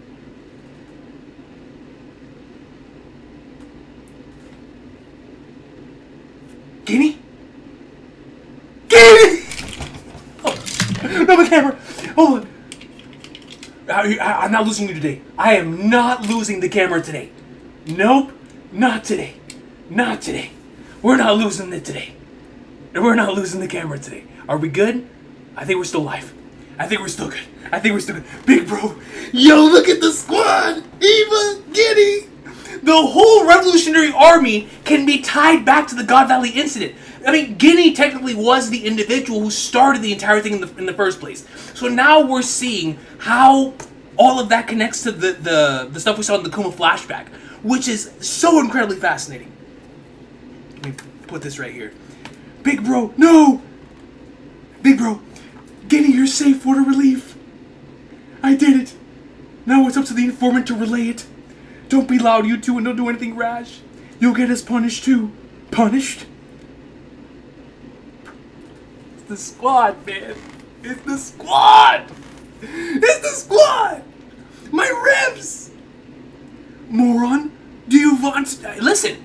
Guinea? Guinea! Oh, no, my camera. Hold on. I'm not losing you today. I am not losing the camera today. Nope. Not today. Not today. We're not losing it today. We're not losing the camera today. Are we good? I think we're still live. I think we're still good. I think we're still good. Big bro. Yo, look at the squad. Eva, Guinea. The whole Revolutionary Army can be tied back to the God Valley incident. I mean, Guinea technically was the individual who started the entire thing in the first place. So now we're seeing how all of that connects to the stuff we saw in the Kuma flashback, which is so incredibly fascinating. Let me put this right here. Big bro, no! Big bro, Guinea, you're safe. What a relief. I did it. Now it's up to the informant to relay it. Don't be loud, you two, and don't do anything rash. You'll get us punished too. Punished? It's the squad, man. It's the squad! It's the squad! My ribs! Moron, do you want... Listen,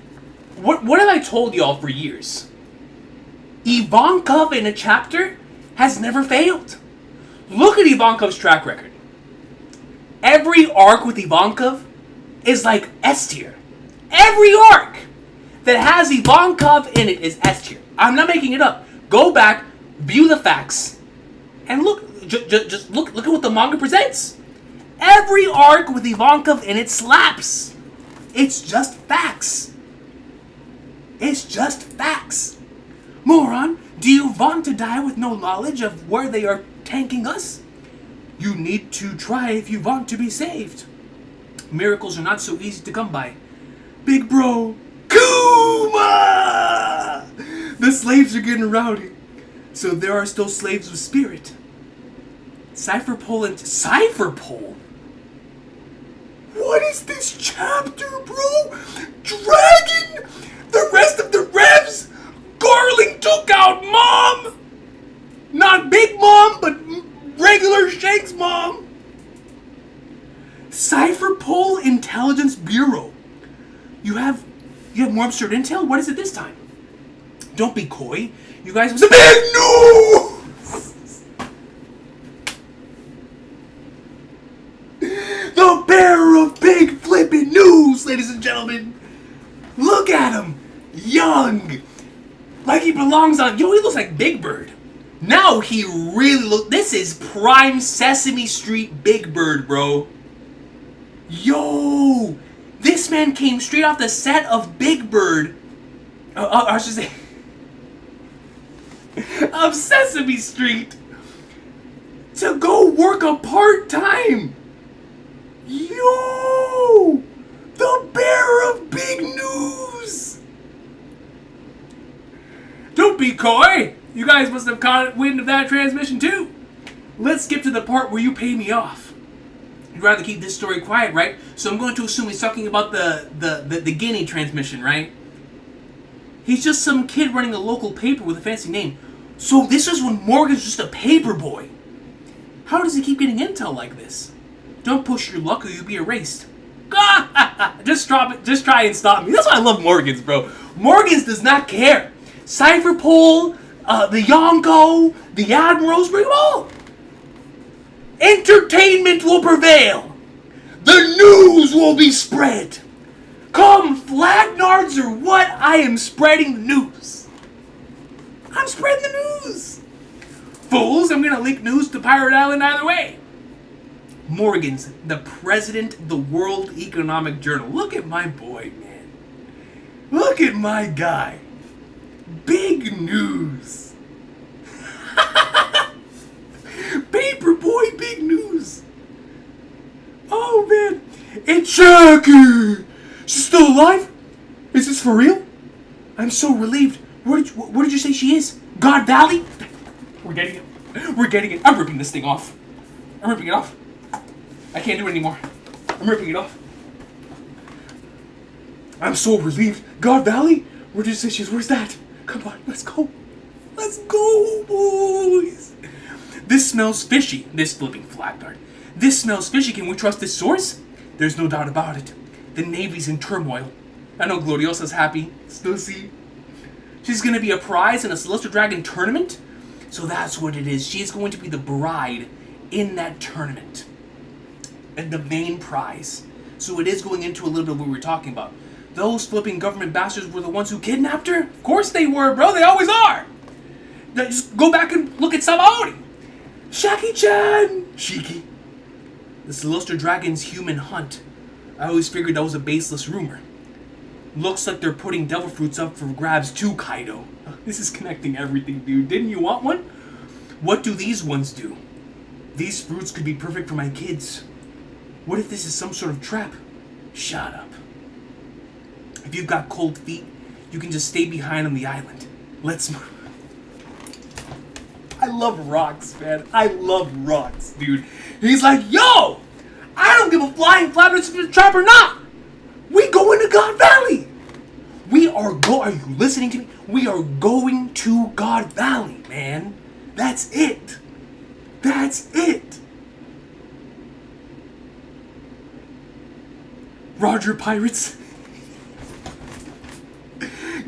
what have I told y'all for years? Ivankov in a chapter has never failed. Look at Ivankov's track record. Every arc with Ivankov is like S tier. Every arc that has Ivankov in it is S tier. I'm not making it up. Go back, view the facts, and look. Just look at what the manga presents. Every arc with Ivankov in it slaps. It's just facts. It's just facts. Moron, do you want to die with no knowledge of where they are tanking us? You need to try if you want to be saved. Miracles are not so easy to come by. Big bro, Kuma! The slaves are getting rowdy. So there are still slaves with spirit. Cypherpole and... Cypherpole? What is this chapter, bro? Dragon! The rest of the revs? Garling took out Mom! Not Big Mom, but regular Shanks Mom. Cypherpole Intelligence Bureau. You have more absurd intel? What is it this time? Don't be coy. You guys have some big news! The bearer of big flippin' news, ladies and gentlemen. Look at him. Young. Like he belongs on... Yo, he looks like Big Bird. Now he really looks... This is prime Sesame Street Big Bird, bro. Yo. This man came straight off the set of Big Bird. I should say... of Sesame Street. To go work a part-time. Yo! The bearer of big news! Don't be coy! You guys must have caught wind of that transmission too. Let's skip to the part where you pay me off. You'd rather keep this story quiet, right? So I'm going to assume he's talking about the Guinea transmission, right? He's just some kid running a local paper with a fancy name. So this is when Morgan's just a paper boy. How does he keep getting intel like this? Don't push your luck or you'll be erased. Just drop it. Just try and stop me. That's why I love Morgans, bro. Morgans does not care. Cypherpole, the Yonko, the Admirals, bring them all. Entertainment will prevail. The news will be spread. Come, flagnards or what? I am spreading the news. I'm spreading the news. Fools, I'm gonna leak news to Pirate Island either way. Morgan's the president of the World Economic Journal. Look at my boy, man. Look at my guy. Big news. Paperboy, big news. Oh, man. It's Jackie. She's still alive? Is this for real? I'm so relieved. Where did you say she is? God Valley? We're getting it. We're getting it. I'm ripping this thing off. I'm ripping it off. I can't do it anymore. I'm ripping it off. I'm so relieved. God Valley? Where did you say she is? Where's that? Come on, let's go. Let's Let's go, boys. This smells fishy. This flipping flag dart. This smells fishy. Can we trust this source? There's no doubt about it. The Navy's in turmoil. I know Gloriosa's happy. Stussy. She's going to be a prize in a Celestial Dragon tournament. So that's what it is. She's going to be the bride in that tournament. And the main prize. So it is going into a little bit of what we were talking about. Those flipping government bastards were the ones who kidnapped her? Of course they were, bro. They always are. Now just go back and look at Sabaody. Shaki-chan. Shiki. The Celestial Dragon's human hunt. I always figured that was a baseless rumor. Looks like they're putting devil fruits up for grabs too, Kaido. This is connecting everything, dude. Didn't you want one? What do these ones do? These fruits could be perfect for my kids. What if this is some sort of trap? Shut up. If you've got cold feet, you can just stay behind on the island. Let's move. I love Rocks, man. I love Rocks, dude. He's like, yo! I don't give a flying flap if it's a trap or not! We going to God Valley! Are you listening to me? We are going to God Valley, man. That's it. That's it. Roger, pirates.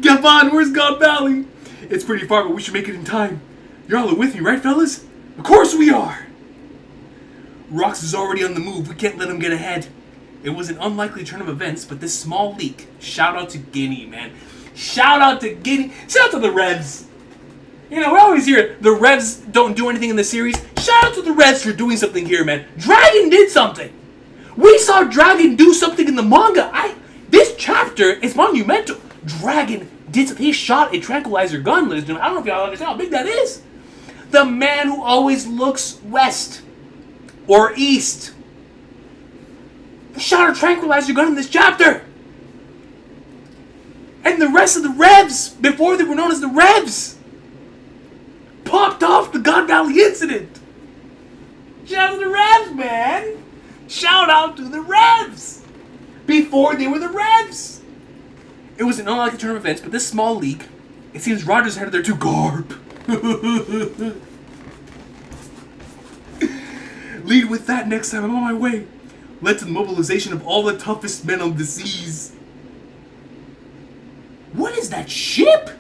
Get on, where's God Valley? It's pretty far, but we should make it in time. Y'all are with me, right, fellas? Of course we are! Rox is already on the move. We can't let him get ahead. It was an unlikely turn of events, but this small leak. Shout out to Guinea, man. Shout out to Guinea. Shout out to the Revs. You know, we always hear the Revs don't do anything in the series. Shout out to the Revs for doing something here, man. Dragon did something. We saw Dragon do something in the manga. This chapter is monumental. Dragon did something. He shot a tranquilizer gun, ladies and gentlemen. I don't know if y'all understand how big that is. The man who always looks west or east shot a tranquilizer gun in this chapter. And the rest of the Revs, before they were known as the Revs, popped off the God Valley incident. Shout out to the Revs, man. Shout out to the Revs. Before they were the Revs. It was an unlikely turn of events, but this small leak, it seems Roger's headed there too. Garp. Lead with that next time. I'm on my way. Led to the mobilization of all the toughest men on the seas. What is that ship?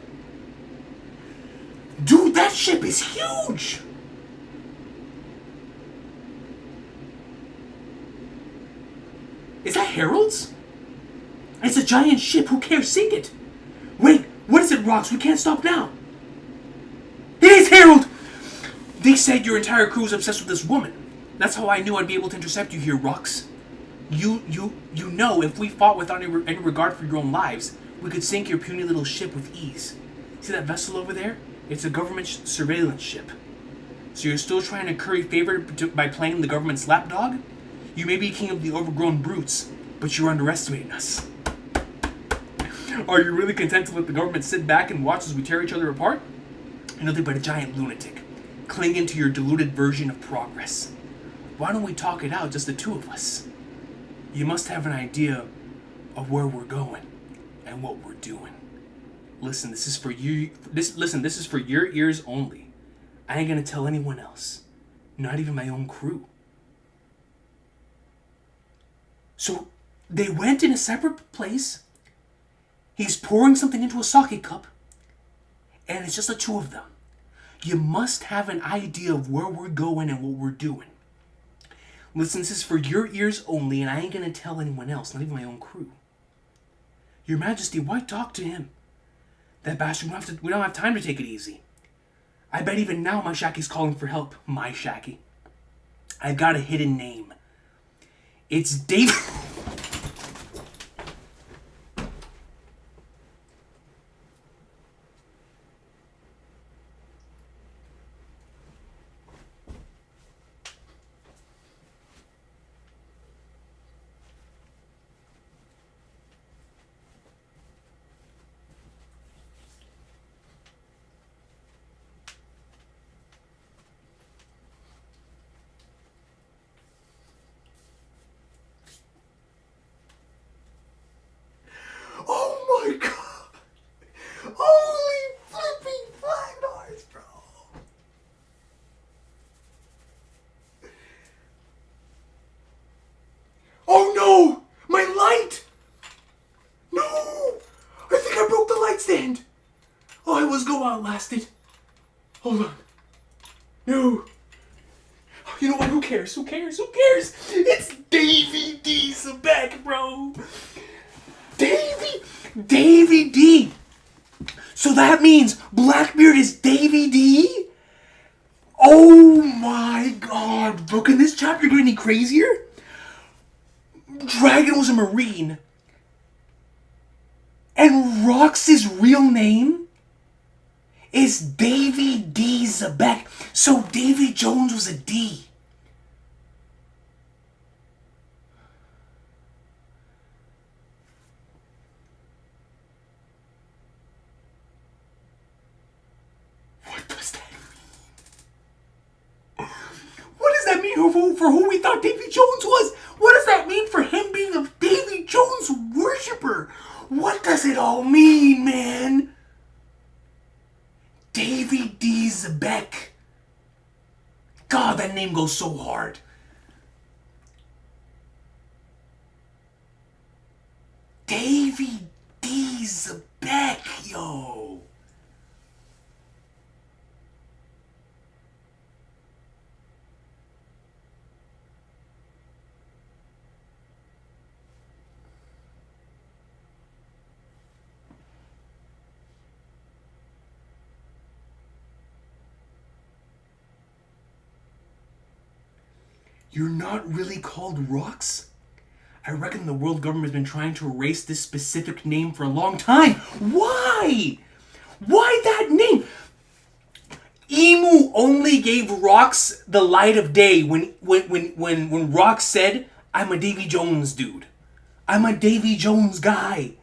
Dude, that ship is huge. Is that Herald's? It's a giant ship. Who cares? Sink it. Wait, what is it, Rox? We can't stop now. It is Herald! They said your entire crew is obsessed with this woman. That's how I knew I'd be able to intercept you here, Rox. You know, if we fought without any regard for your own lives, we could sink your puny little ship with ease. See that vessel over there? It's a government surveillance ship. So you're still trying to curry favor by playing the government's lapdog? You may be king of the overgrown brutes, but you're underestimating us. Are you really content to let the government sit back and watch as we tear each other apart? You're nothing but a giant lunatic, clinging to your deluded version of progress. Why don't we talk it out, just the two of us? You must have an idea of where we're going and what we're doing. Listen, this is for you. This is for your ears only. I ain't gonna tell anyone else, not even my own crew. So they went in a separate place. He's pouring something into a sake cup, and it's just the two of them. You must have an idea of where we're going and what we're doing. Listen, this is for your ears only, and I ain't gonna tell anyone else, not even my own crew. Your Majesty, why talk to him? That bastard, we don't have time to take it easy. I bet even now my Shaki's calling for help. My Shaki. I've got a hidden name. It's David. blasted. Hold on. No. You know what? Who cares? Who cares? Who cares? It's Davy D's back, bro. Davy D. So that means Blackbeard is Davy D? Oh my god, bro. Can this chapter get any crazier? Dragon was a Marine. And Rox's real name is Davy D. Zebek. So Davy Jones was a D. What does that mean? What does that mean for who we thought Davy Jones was? What does that mean for him being a Davy Jones worshiper? What does it all mean, man? Davy D. Zebek. God, that name goes so hard. Davy D. Zebek, yo. You're not really called Rox? I reckon the world government's been trying to erase this specific name for a long time. Why? Why that name? Emu only gave Rox the light of day when Rox said, I'm a Davy Jones dude. I'm a Davy Jones guy.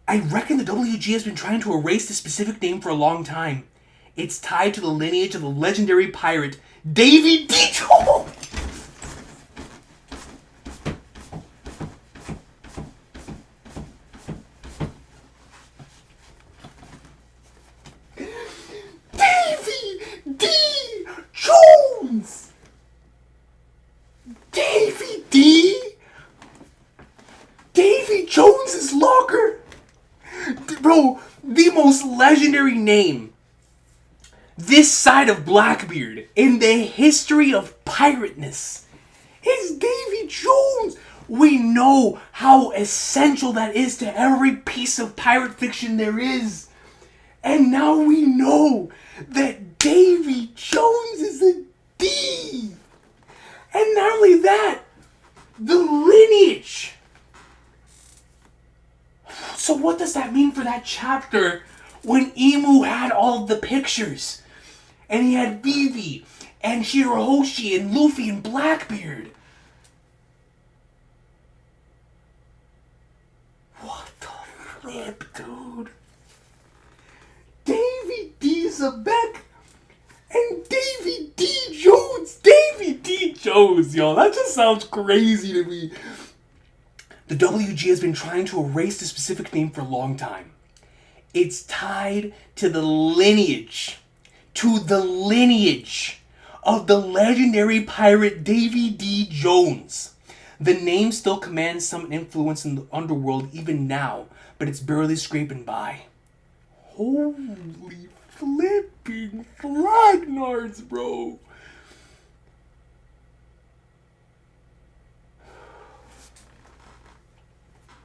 I reckon the WG has been trying to erase this specific name for a long time. It's tied to the lineage of the legendary pirate Davy D. Jones. Davy D. Jones. Davy D. Davy Jones's locker. Bro, the most legendary name this side of Blackbeard in the history of pirateness is Davy Jones. We know how essential that is to every piece of pirate fiction there is. And now we know that Davy Jones is a D. And not only that, the lineage. So what does that mean for that chapter when Emu had all the pictures? And he had Vivi and Shirahoshi and Luffy and Blackbeard. What the flip, dude? Davy D. Zebek and Davy D. Jones. Davy D. Jones, yo. That just sounds crazy to me. The WG has been trying to erase the specific name for a long time. It's tied to the lineage of the legendary pirate Davy D. Jones. The name still commands some influence in the underworld even now, but it's barely scraping by. Holy flipping flagnards, bro.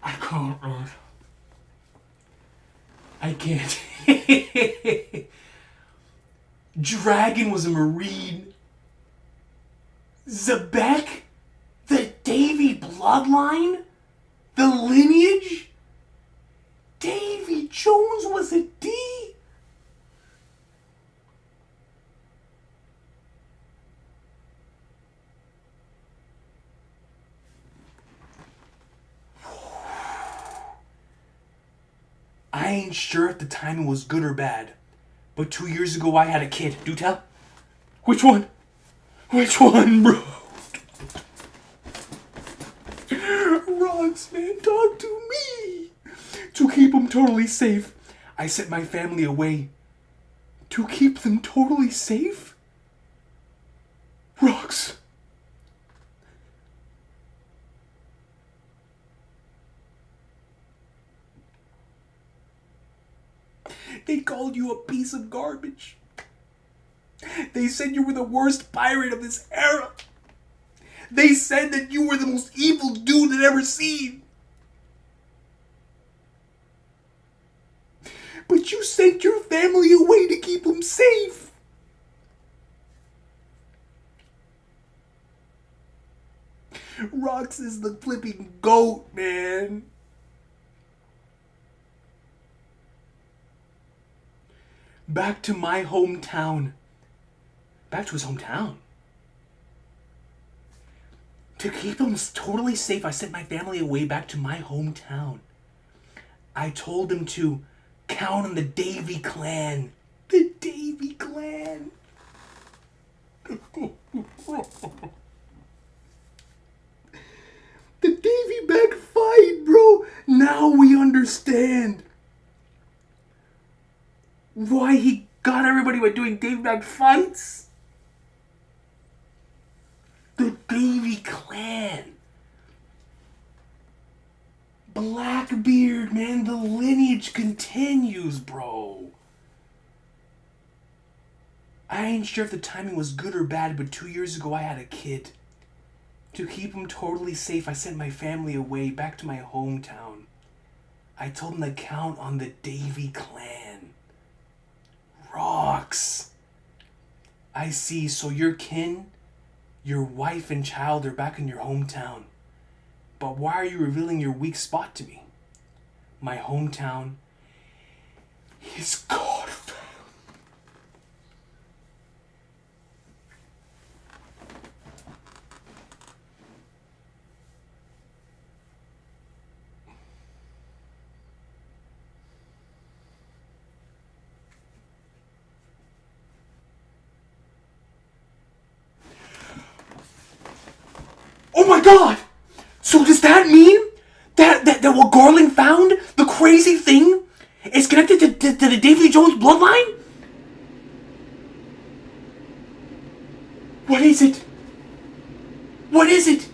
I can't, Rod. I can't. Dragon was a Marine. Zebek? The Davy bloodline? The lineage? Davy Jones was a D? I ain't sure if the timing was good or bad, but 2 years ago I had a kid. Do tell? Which one? Which one, bro? Rox, man, talk to me. To keep them totally safe, I sent my family away. To keep them totally safe? Rox. They call called you a piece of garbage. They said you were the worst pirate of this era. They said that you were the most evil dude they'd ever seen. But you sent your family away to keep them safe. Rox is the flipping GOAT, man. Back to my hometown. Back to his hometown. To keep him totally safe, I sent my family away back to my hometown. I told them to count on the Davy clan. The Davy clan. The Davy back fight, bro. Now we understand why he got everybody by doing Davy back fights. The Davy clan. Blackbeard, man, the lineage continues, bro. I ain't sure if the timing was good or bad, but 2 years ago I had a kid. To keep him totally safe, I sent my family away back to my hometown. I told them to count on the Davy clan. Rocks. I see, so your kin, your wife and child are back in your hometown. But why are you revealing your weak spot to me? My hometown is God. Oh my God! So does that mean that what Garland found, the crazy thing, is connected to the Davy Jones bloodline? What is it? What is it?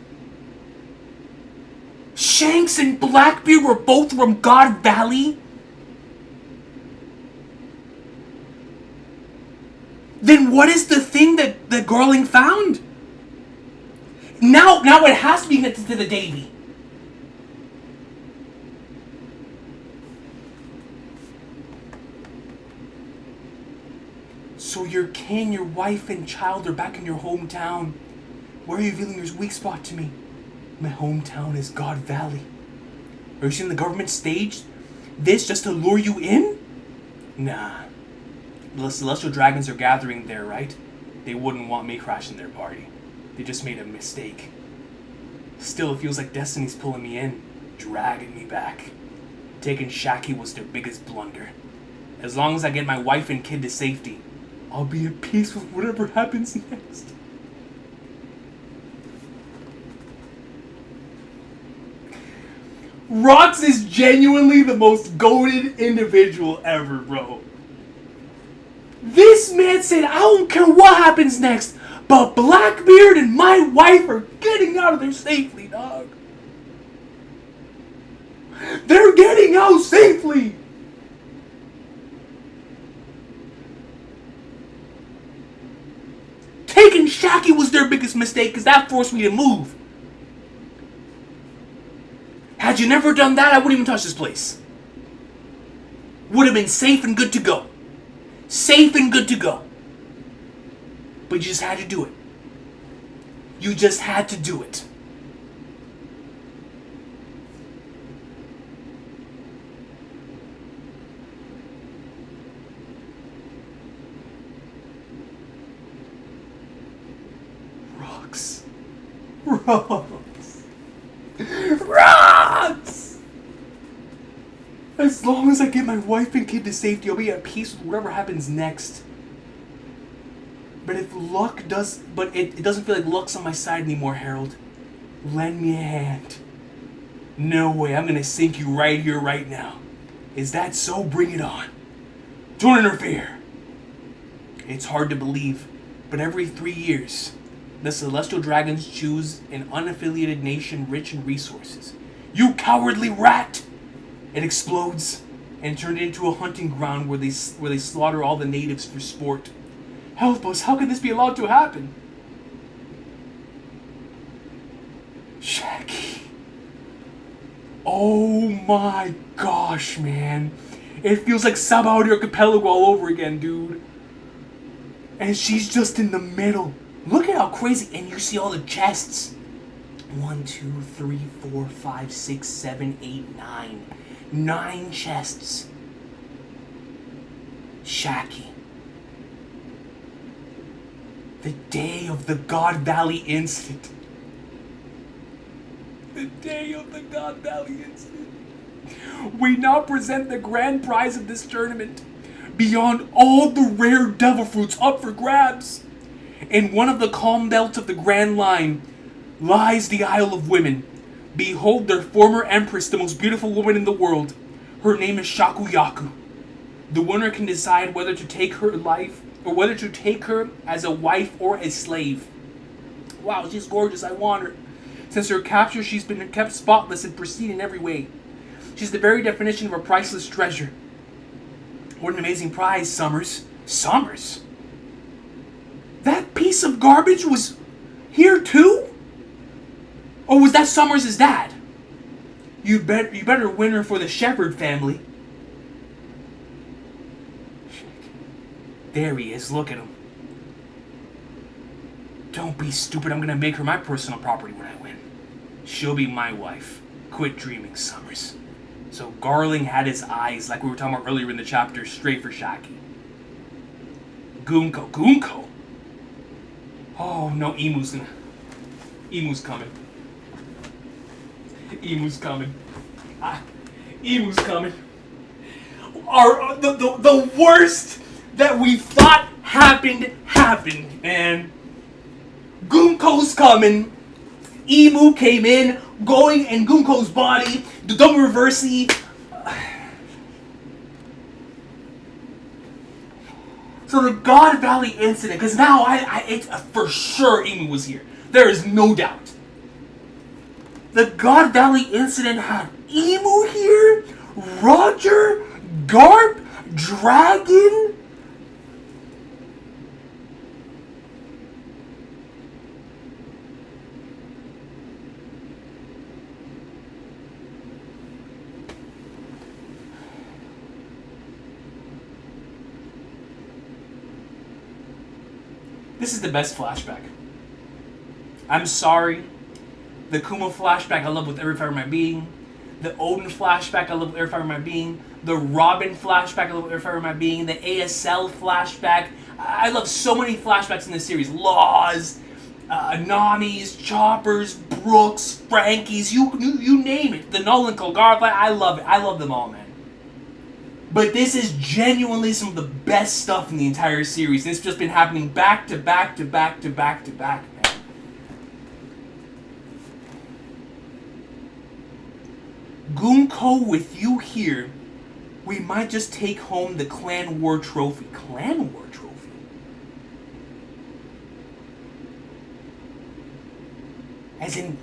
Shanks and Blackbeard were both from God Valley? Then what is the thing that Garland found? Now it has to be connected to the Davy. So your kin, your wife, and child are back in your hometown. Why are you revealing your weak spot to me? My hometown is God Valley. Are you seeing the government staged this just to lure you in? Nah. The Celestial Dragons are gathering there, right? They wouldn't want me crashing their party. They just made a mistake. Still, it feels like destiny's pulling me in, dragging me back. Taking Shaki was their biggest blunder. As long as I get my wife and kid to safety, I'll be at peace with whatever happens next. Rox is genuinely the most goated individual ever, bro. This man said, I don't care what happens next, but Blackbeard and my wife are getting out of there safely, dog. They're getting out safely. Taking Shaki was their biggest mistake because that forced me to move. Had you never done that, I wouldn't even touch this place. Would have been safe and good to go. Safe and good to go. But you just had to do it. You just had to do it. Rocks. Rocks. Rocks! As long as I get my wife and kid to safety, I'll be at peace with whatever happens next. But if luck does... But it doesn't feel like luck's on my side anymore, Harold. Lend me a hand. No way, I'm gonna sink you right here, right now. Is that so? Bring it on. Don't interfere. It's hard to believe, but every 3 years, the Celestial Dragons choose an unaffiliated nation rich in resources. You cowardly rat! It explodes, and turned it into a hunting ground where they slaughter all the natives for sport. Help us! How can this be allowed to happen? Shaggy. Oh my gosh, man. It feels like Sabah Archipelago all over again, dude. And she's just in the middle. Look at how crazy. And you see all the chests. 1, 2, 3, 4, 5, 6, 7, 8, 9. 9 chests. Shaggy. The day of the God Valley incident. The day of the God Valley incident. We now present the grand prize of this tournament. Beyond all the rare devil fruits up for grabs. In one of the calm belts of the Grand Line lies the Isle of Women. Behold their former empress, the most beautiful woman in the world. Her name is Shakuyaku. The winner can decide whether to take her life or whether to take her as a wife or a slave. Wow, she's gorgeous. I want her. Since her capture, she's been kept spotless and pristine in every way. She's the very definition of a priceless treasure. What an amazing prize, Summers. Summers? That piece of garbage was here too? Or was that Summers' dad? You better win her for the Shepherd family. There he is. Look at him. Don't be stupid. I'm going to make her my personal property when I win. She'll be my wife. Quit dreaming, Summers. So Garling had his eyes, like we were talking about earlier in the chapter, straight for Shaggy. Gunko? Oh no, Emu's coming. Emu's coming. Emu's coming. The worst that we thought happened, man. Gunko's coming. Emu came in, going in Gunko's body, the double reversey. So the God Valley incident, because now it's for sure Emu was here. There is no doubt. The God Valley incident had Emu here, Roger, Garp, Dragon. This is the best flashback. I'm sorry. The Kuma flashback I love with every fiber of my being. The Odin flashback I love with every fiber of my being. The Robin flashback I love with every fiber of my being. The ASL flashback. I love so many flashbacks in this series. Laws, Nami's, Choppers, Brooks, Frankie's, you name it. The Nolan Colgar, I love it. I love them all, man. But this is genuinely some of the best stuff in the entire series. It's just been happening back to back to back to back to back, man. Gunko, with you here, we might just take home the Clan War Trophy. Clan War Trophy? As in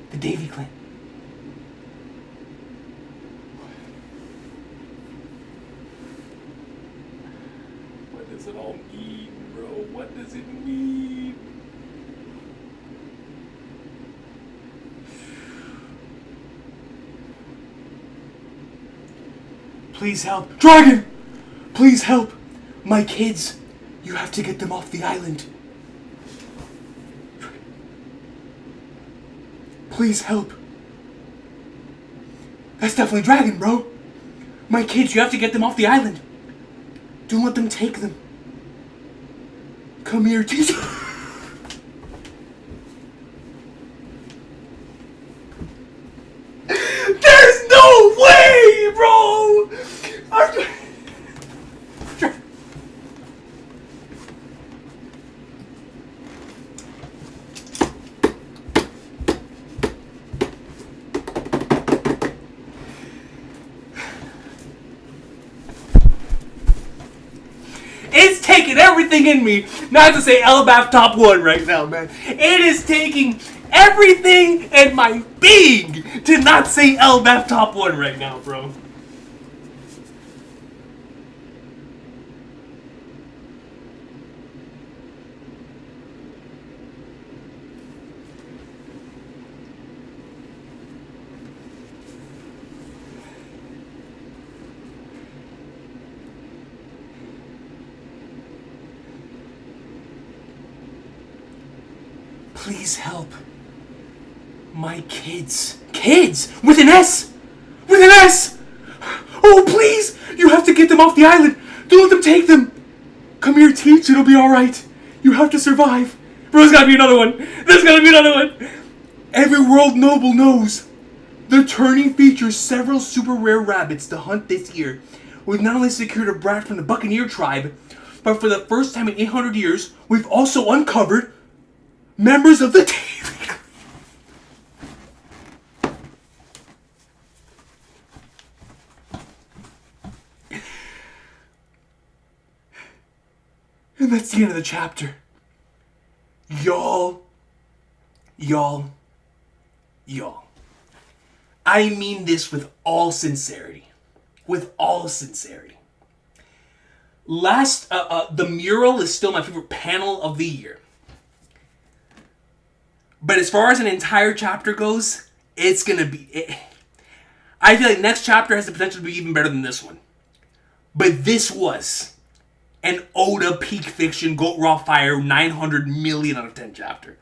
the Davy clan. What does it all mean, bro? What does it mean? Please help. Dragon! Please help. My kids. You have to get them off the island. Please help. That's definitely Dragon, bro. My kids, you have to get them off the island. Don't let them take them. Come here, teacher. There's no way, bro! It's taking everything in me, not to say Elbaf top 1 right now, man. It is taking everything in my being Did not say LBF top 1 right now, bro. Please help my kids. Kids! With an S! With an S! Oh, please! You have to get them off the island! Don't let them take them! Come here, Teach, it'll be alright. You have to survive. Bro, there's gotta be another one. There's gotta be another one. Every world noble knows the tourney features several super rare rabbits to hunt this year. We've not only secured a brat from the Buccaneer tribe, but for the first time in 800 years, we've also uncovered members of the team. And that's the end of the chapter. Y'all. I mean this with all sincerity. With all sincerity. The mural is still my favorite panel of the year. But as far as an entire chapter goes, it's gonna be... I feel like next chapter has the potential to be even better than this one. But this was an Oda peak fiction, Goat Raw Fire, 900 million out of 10 chapter.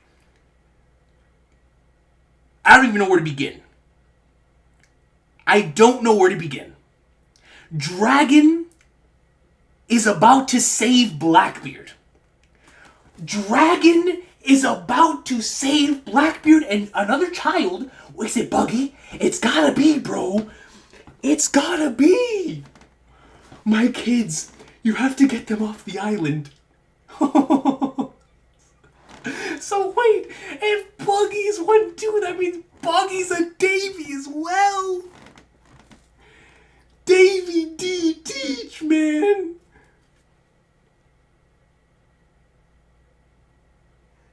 I don't even know where to begin. I don't know where to begin. Dragon is about to save Blackbeard. Dragon is about to save Blackbeard and another child. Is it Buggy? It's gotta be, bro. It's gotta be. My kids, you have to get them off the island. So wait, if Buggy's 1-2, that means Buggy's a Davy as well. Davy D. Teach, man.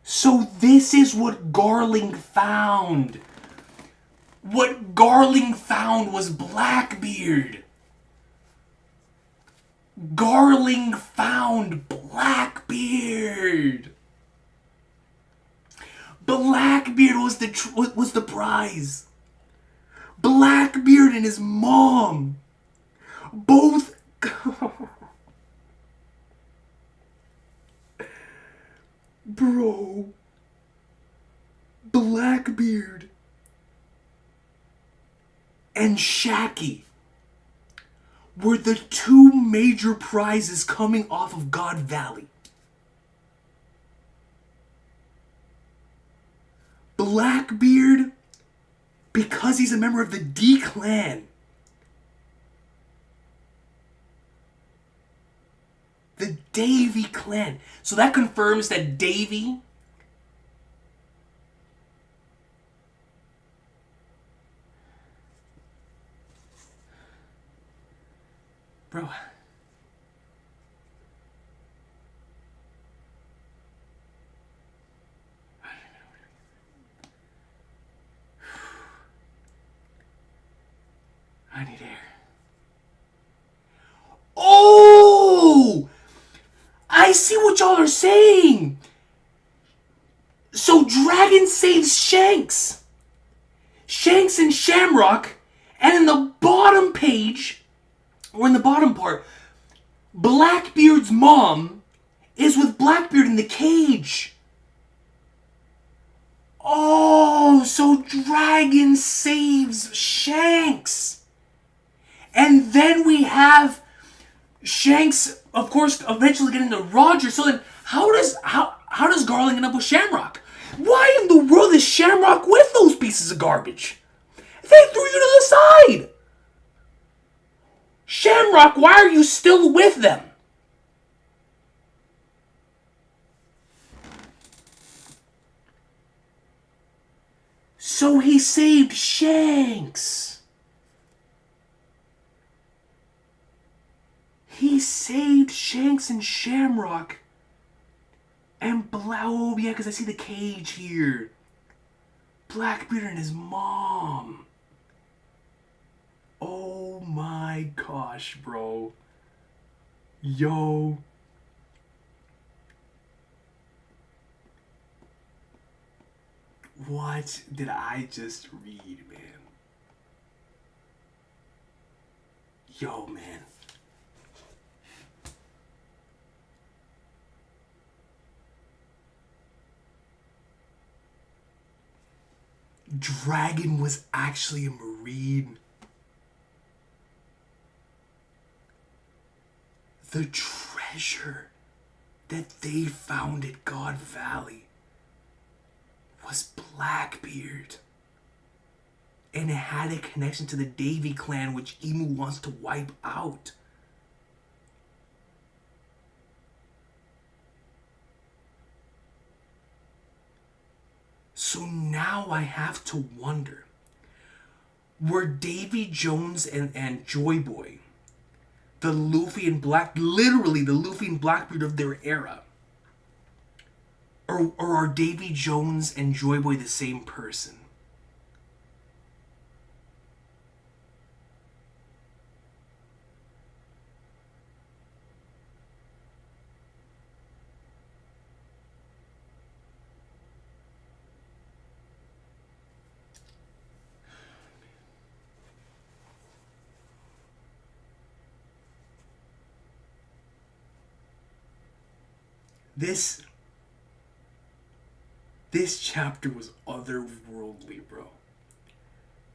So this is what Garling found. What Garling found was Blackbeard. Garling found Blackbeard. Blackbeard was the prize. Blackbeard and his mom. Both... Bro. Blackbeard and Shacky were the two major prizes coming off of God Valley. Blackbeard, because he's a member of the D clan. The Davy clan. So that confirms that Davy bro. I need air. Oh! I see what y'all are saying. So Dragon saves Shanks. Shanks and Shamrock. And in the bottom page, or in the bottom part, Blackbeard's mom is with Blackbeard in the cage. Oh, so Dragon saves Shanks. And then we have Shanks, of course, eventually getting to Roger. So then, how does Garling end up with Shamrock? Why in the world is Shamrock with those pieces of garbage? They threw you to the side. Shamrock, why are you still with them? So he saved Shanks. He saved Shanks and Shamrock. And oh yeah, because I see the cage here. Blackbeard and his mom. my gosh, bro. Yo. What did I just read, man? Yo, man. Dragon was actually a Marine. The treasure that they found at God Valley was Blackbeard. And it had a connection to the Davy clan, which Emu wants to wipe out. So now I have to wonder, were Davy Jones and Joy Boy the Luffy and literally the Luffy and Blackbeard of their era? Or are Davy Jones and Joy Boy the same person? This chapter was otherworldly, bro.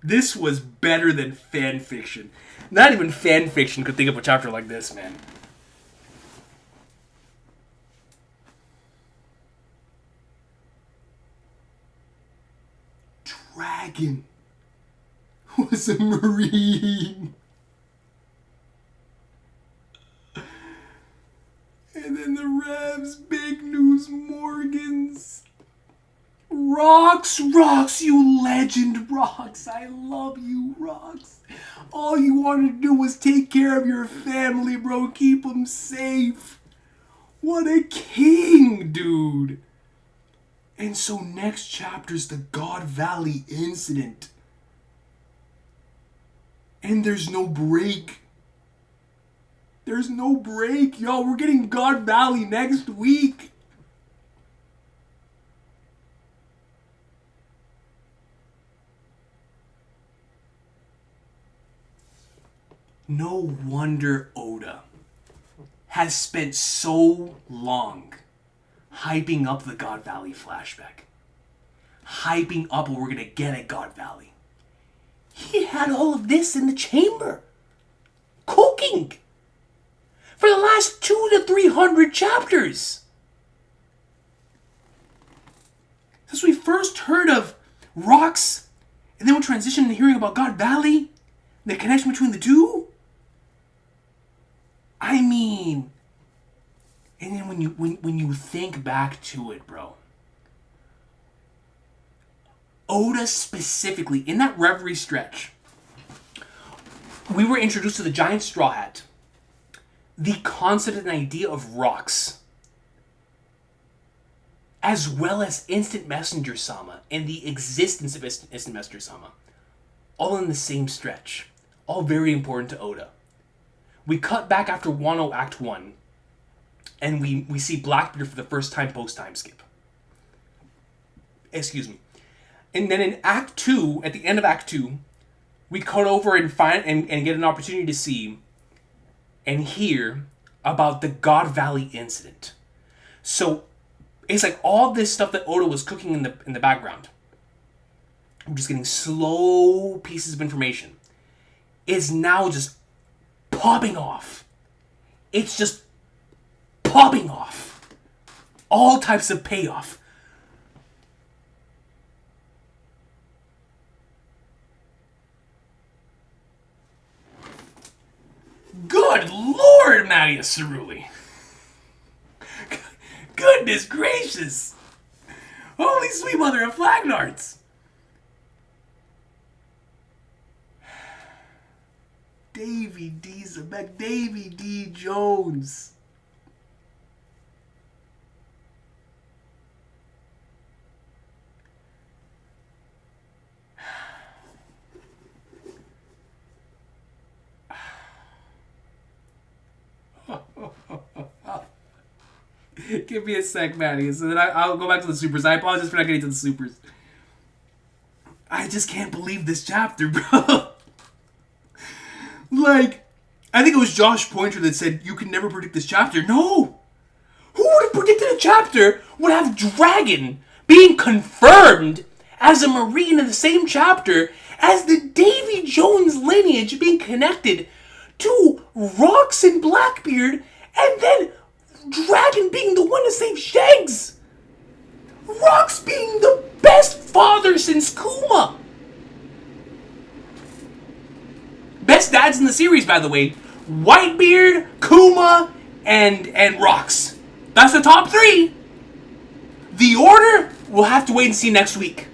This was better than fan fiction. Not even fan fiction could think of a chapter like this, man. Dragon was a Marine. And then the Revs, Big News, Morgans. Rocks, you legend, Rocks. I love you, Rocks. All you wanted to do was take care of your family, bro. Keep them safe. What a king, dude. And so next chapter's the God Valley incident. And there's no break. There's no break, yo. We're getting God Valley next week. No wonder Oda has spent so long hyping up the God Valley flashback. Hyping up what we're going to get at God Valley. He had all of this in the chamber. Cooking. For the last 200 to 300 chapters. Since we first heard of Rocks, and then we transitioned to hearing about God Valley, the connection between the two. I mean, and then when you think back to it, bro, Oda specifically, in that Reverie stretch, we were introduced to the giant straw hat, the concept and idea of Rocks, as well as Instant Messenger Sama and the existence of Instant Messenger Sama, all in the same stretch, all very important to Oda. We cut back after Wano Act 1, and we see Blackbeard for the first time post-time skip. Excuse me. And then in Act 2, at the end of Act 2, we cut over and find and get an opportunity to see and hear about the God Valley incident. So it's like all this stuff that Oda was cooking in the background. I'm just getting slow pieces of information. Is now just popping off. It's just popping off. All types of payoff. Good Lord, Mattia Cerulli. Goodness gracious. Holy sweet mother of Flagnards. Davy D. Zebek, Davy D. Jones. Give me a sec, Maddie. So then I'll go back to the supers. I apologize for not getting to the supers. I just can't believe this chapter, bro. Like, I think it was Josh Pointer that said, you can never predict this chapter. No! Who would have predicted a chapter would have Dragon being confirmed as a Marine in the same chapter as the Davy Jones lineage being connected to Rox and Blackbeard, and then Dragon being the one to save Shanks? Rox being the best father since Kuma. Best dads in the series, by the way. Whitebeard, Kuma, and Rox. That's the top 3. The order, we'll have to wait and see next week.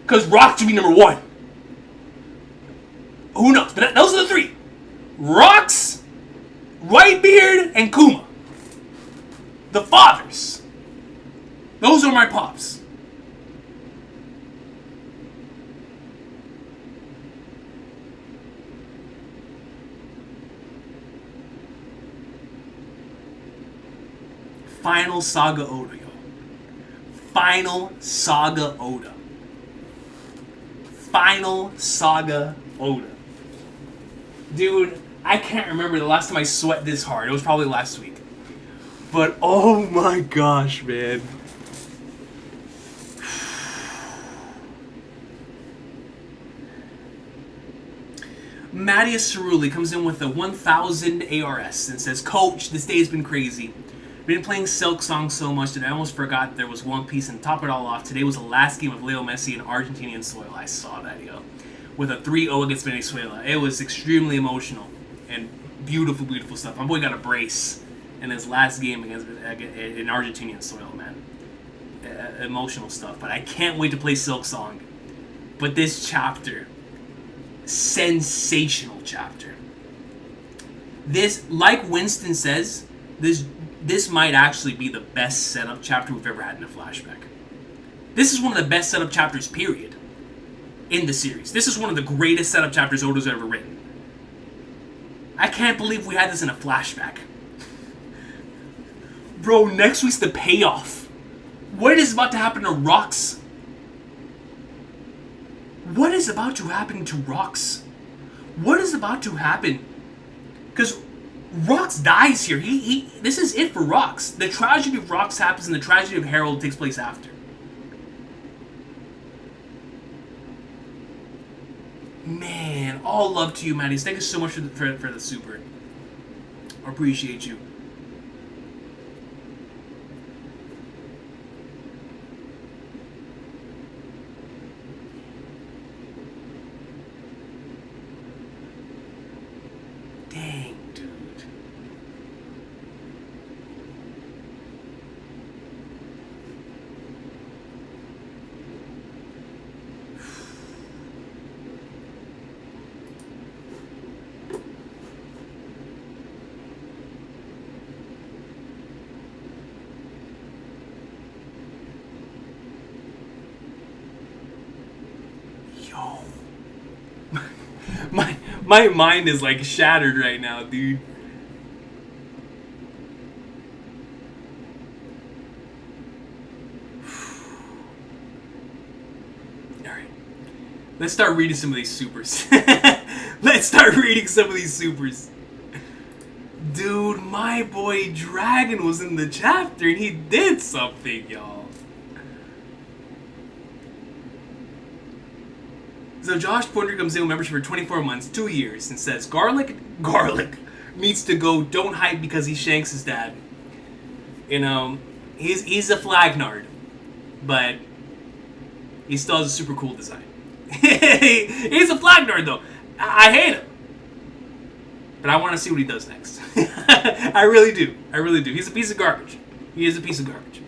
Because Rox will be number 1. Who knows? But those are the 3. Rox, Whitebeard, and Kuma. The fathers. Those are my pops. Final Saga Oda, yo. Final Saga Oda. Final Saga Oda. Dude, I can't remember the last time I sweat this hard. It was probably last week. But oh my gosh, man. Mattias Cerulli comes in with a 1000 ARS and says, Coach, this day has been crazy. Been playing Silk Song so much that I almost forgot there was One Piece, and to top it all off, today was the last game of Leo Messi in Argentinian soil. I saw that, yo. With a 3-0 against Venezuela. It was extremely emotional and beautiful, beautiful stuff. My boy got a brace in his last game against in Argentinian soil, man. Emotional stuff. But I can't wait to play Silk Song. But this chapter, sensational chapter. This, like Winston says, this might actually be the best setup chapter we've ever had in a flashback. This is one of the best setup chapters, period, in the series. This is one of the greatest setup chapters Oda's ever written. I can't believe we had this in a flashback. Bro, next week's the payoff. What is about to happen to Rox? What is about to happen to Rox? What is about to happen? Because Rox dies here. This is it for Rox. The tragedy of Rox happens and the tragedy of Harold takes place after. Man, all love to you, Matties. Thank you so much for the super. I appreciate you. Dang, dude. Yo. My mind is like shattered right now, dude. Alright. Let's start reading some of these supers. Let's start reading some of these supers. Dude, my boy Dragon was in the chapter and he did something, y'all. So Josh Pointer comes in with membership for 24 months, 2 years, and says, Garlic needs to go, don't hype because he shanks his dad. You know, he's a flagnard, but he still has a super cool design. He's a flagnard, though. I hate him. But I want to see what he does next. I really do. I really do. He's a piece of garbage. He is a piece of garbage.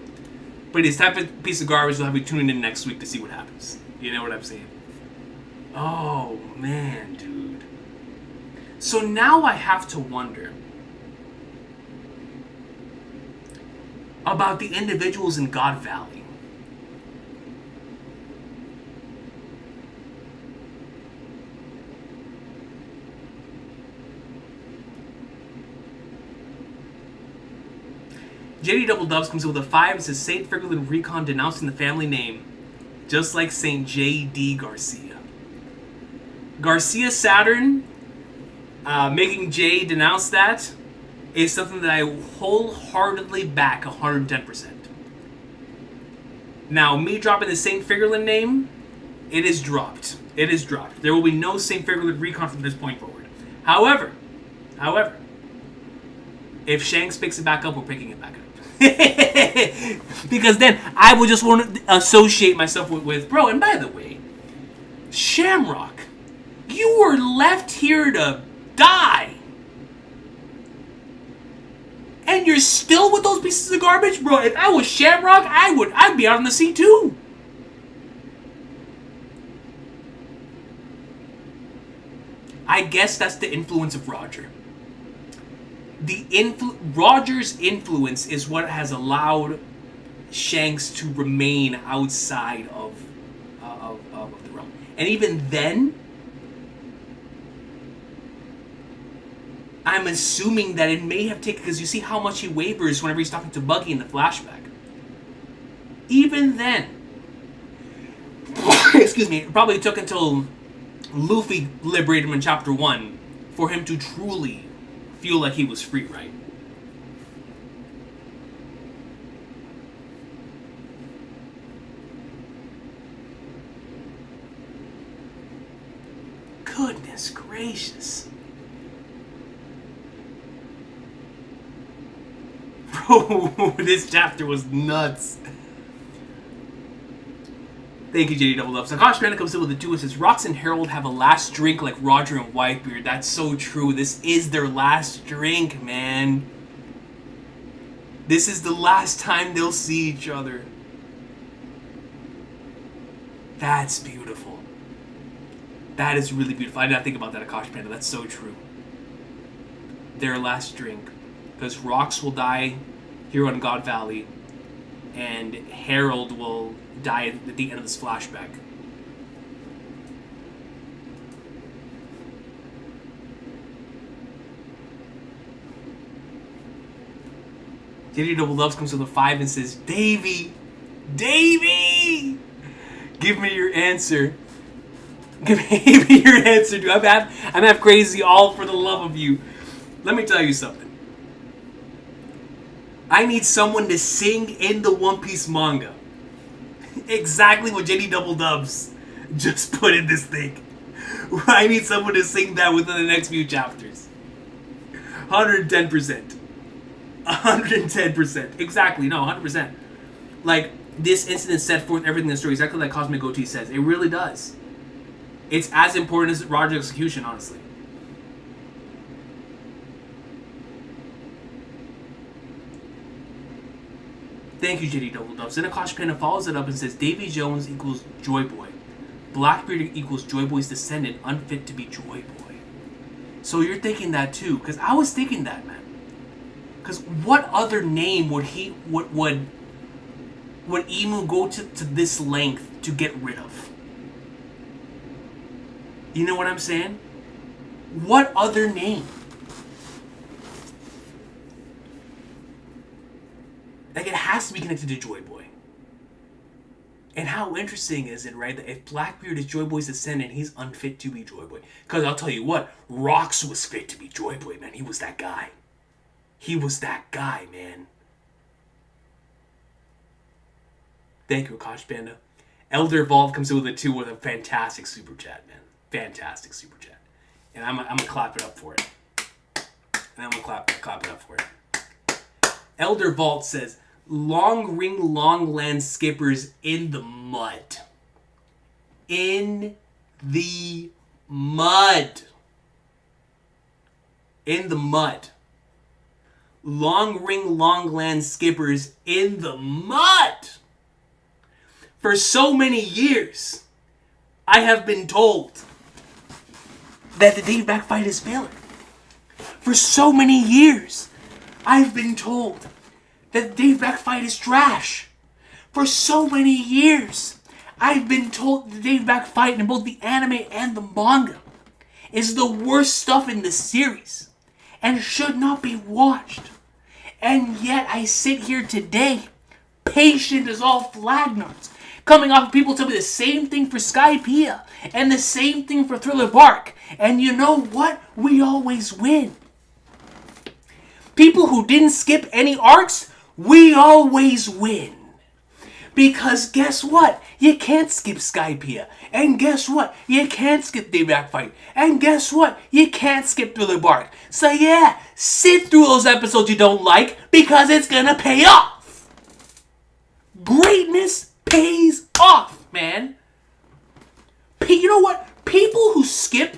But he's the type of piece of garbage we'll have you tuning in next week to see what happens. You know what I'm saying? Oh, man, dude. So now I have to wonder about the individuals in God Valley. JD Double Dubs comes in with a 5 and says St. Frigolin Recon denouncing the family name, just like St. J.D. Garcia. Garcia Saturn making Jay denounce that is something that I wholeheartedly back 110%. Now, me dropping the St. Frigolin name, it is dropped. It is dropped. There will be no St. Frigolin Recon from this point forward. However, if Shanks picks it back up, we're picking it back up. Because then I will just want to associate myself with bro. And by the way, Shamrock, you were left here to die, and you're still with those pieces of garbage, bro. If I was Shamrock, I'd be out on the sea too. I guess that's the influence of Roger. Roger's influence is what has allowed Shanks to remain outside of the realm. And even then, I'm assuming that it may have taken, because you see how much he wavers whenever he's talking to Buggy in the flashback. Even then, excuse me, it probably took until Luffy liberated him in Chapter 1 for him to truly feel like he was free, right? Goodness gracious. Bro, this chapter was nuts. Thank you, JD Double Up. So Akash Panda comes in with the 2 and says, Rox and Harold have a last drink like Roger and Whitebeard. That's so true. This is their last drink, man. This is the last time they'll see each other. That's beautiful. That is really beautiful. I did not think about that, Akash Panda. That's so true. Their last drink. Because Rox will die here on God Valley, and Harold will die at the end of this flashback. JD Double Loves comes with a 5 and says, Davey! Give me your answer. Give me your answer, dude. I'm half crazy all for the love of you. Let me tell you something. I need someone to sing in the One Piece manga. Exactly what JD Double Dubs just put in this thing. I need someone to sing that within the next few chapters. 110%. 110%. Exactly. No, 100%. Like, this incident set forth everything in the story, exactly like Cosmic Goatee says. It really does. It's as important as Roger's execution, honestly. Thank you, JD Double Dubs. Then Akash Panda follows it up and says, Davy Jones equals Joy Boy. Blackbeard equals Joy Boy's descendant, unfit to be Joy Boy. So you're thinking that too, because I was thinking that, man. Because what other name would Emu go to this length to get rid of? You know what I'm saying? What other name? Like, it has to be connected to Joy Boy. And how interesting is it, right? That if Blackbeard is Joy Boy's descendant, he's unfit to be Joy Boy. Because I'll tell you what, Rox was fit to be Joy Boy, man. He was that guy. He was that guy, man. Thank you, Akash Panda. Elder Vault comes in with a 2 with a fantastic super chat, man. Fantastic super chat. And I'm gonna clap it up for it. And I'm gonna clap it up for it. Elder Vault says, Long ring longland skippers in the mud. In the mud. In the mud. Long ring longland skippers in the mud. For so many years, I have been told that the Dave Back fight is failing. For so many years, I've been told that the Dave Back fight is trash. For so many years, I've been told the Dave Back fight in both the anime and the manga is the worst stuff in the series and should not be watched. And yet I sit here today, patient as all flagnards, coming off of people tell me the same thing for Skypiea and the same thing for Thriller Bark. And you know what? We always win. People who didn't skip any arcs, we always win. Because guess what? You can't skip Skypiea. And guess what? You can't skip the back fight. And guess what? You can't skip Thriller Bark. So yeah, sit through those episodes you don't like because it's gonna pay off. Greatness pays off, man. You know what? People who skip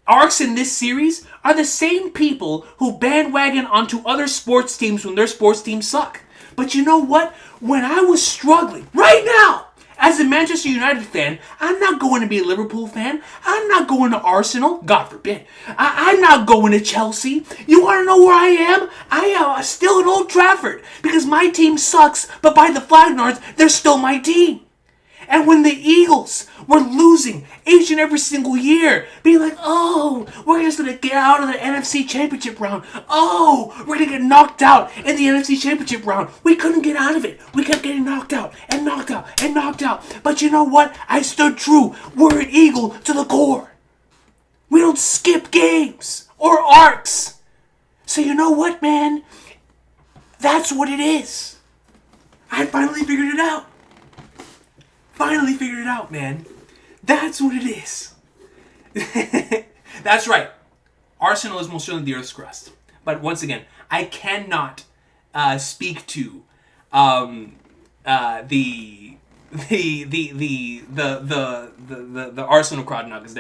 arcs in this series are the same people who bandwagon onto other sports teams when their sports teams suck. But you know what? When I was struggling, right now, as a Manchester United fan, I'm not going to be a Liverpool fan. I'm not going to Arsenal. God forbid. I'm not going to Chelsea. You want to know where I am? I am still at Old Trafford because my team sucks, but by the Flagnards, they're still my team. And when the Eagles were losing each and every single year, being like, oh, we're just going to get out of the NFC Championship round. Oh, we're going to get knocked out in the NFC Championship round. We couldn't get out of it. We kept getting knocked out and knocked out and knocked out. But you know what? I stood true. We're an Eagle to the core. We don't skip games or arcs. So you know what, man? That's what it is. I finally figured it out. Finally figured it out, man. That's what it is. That's right. Arsenal is most certainly the Earth's crust. But once again, I cannot speak to the Arsenal crowd now because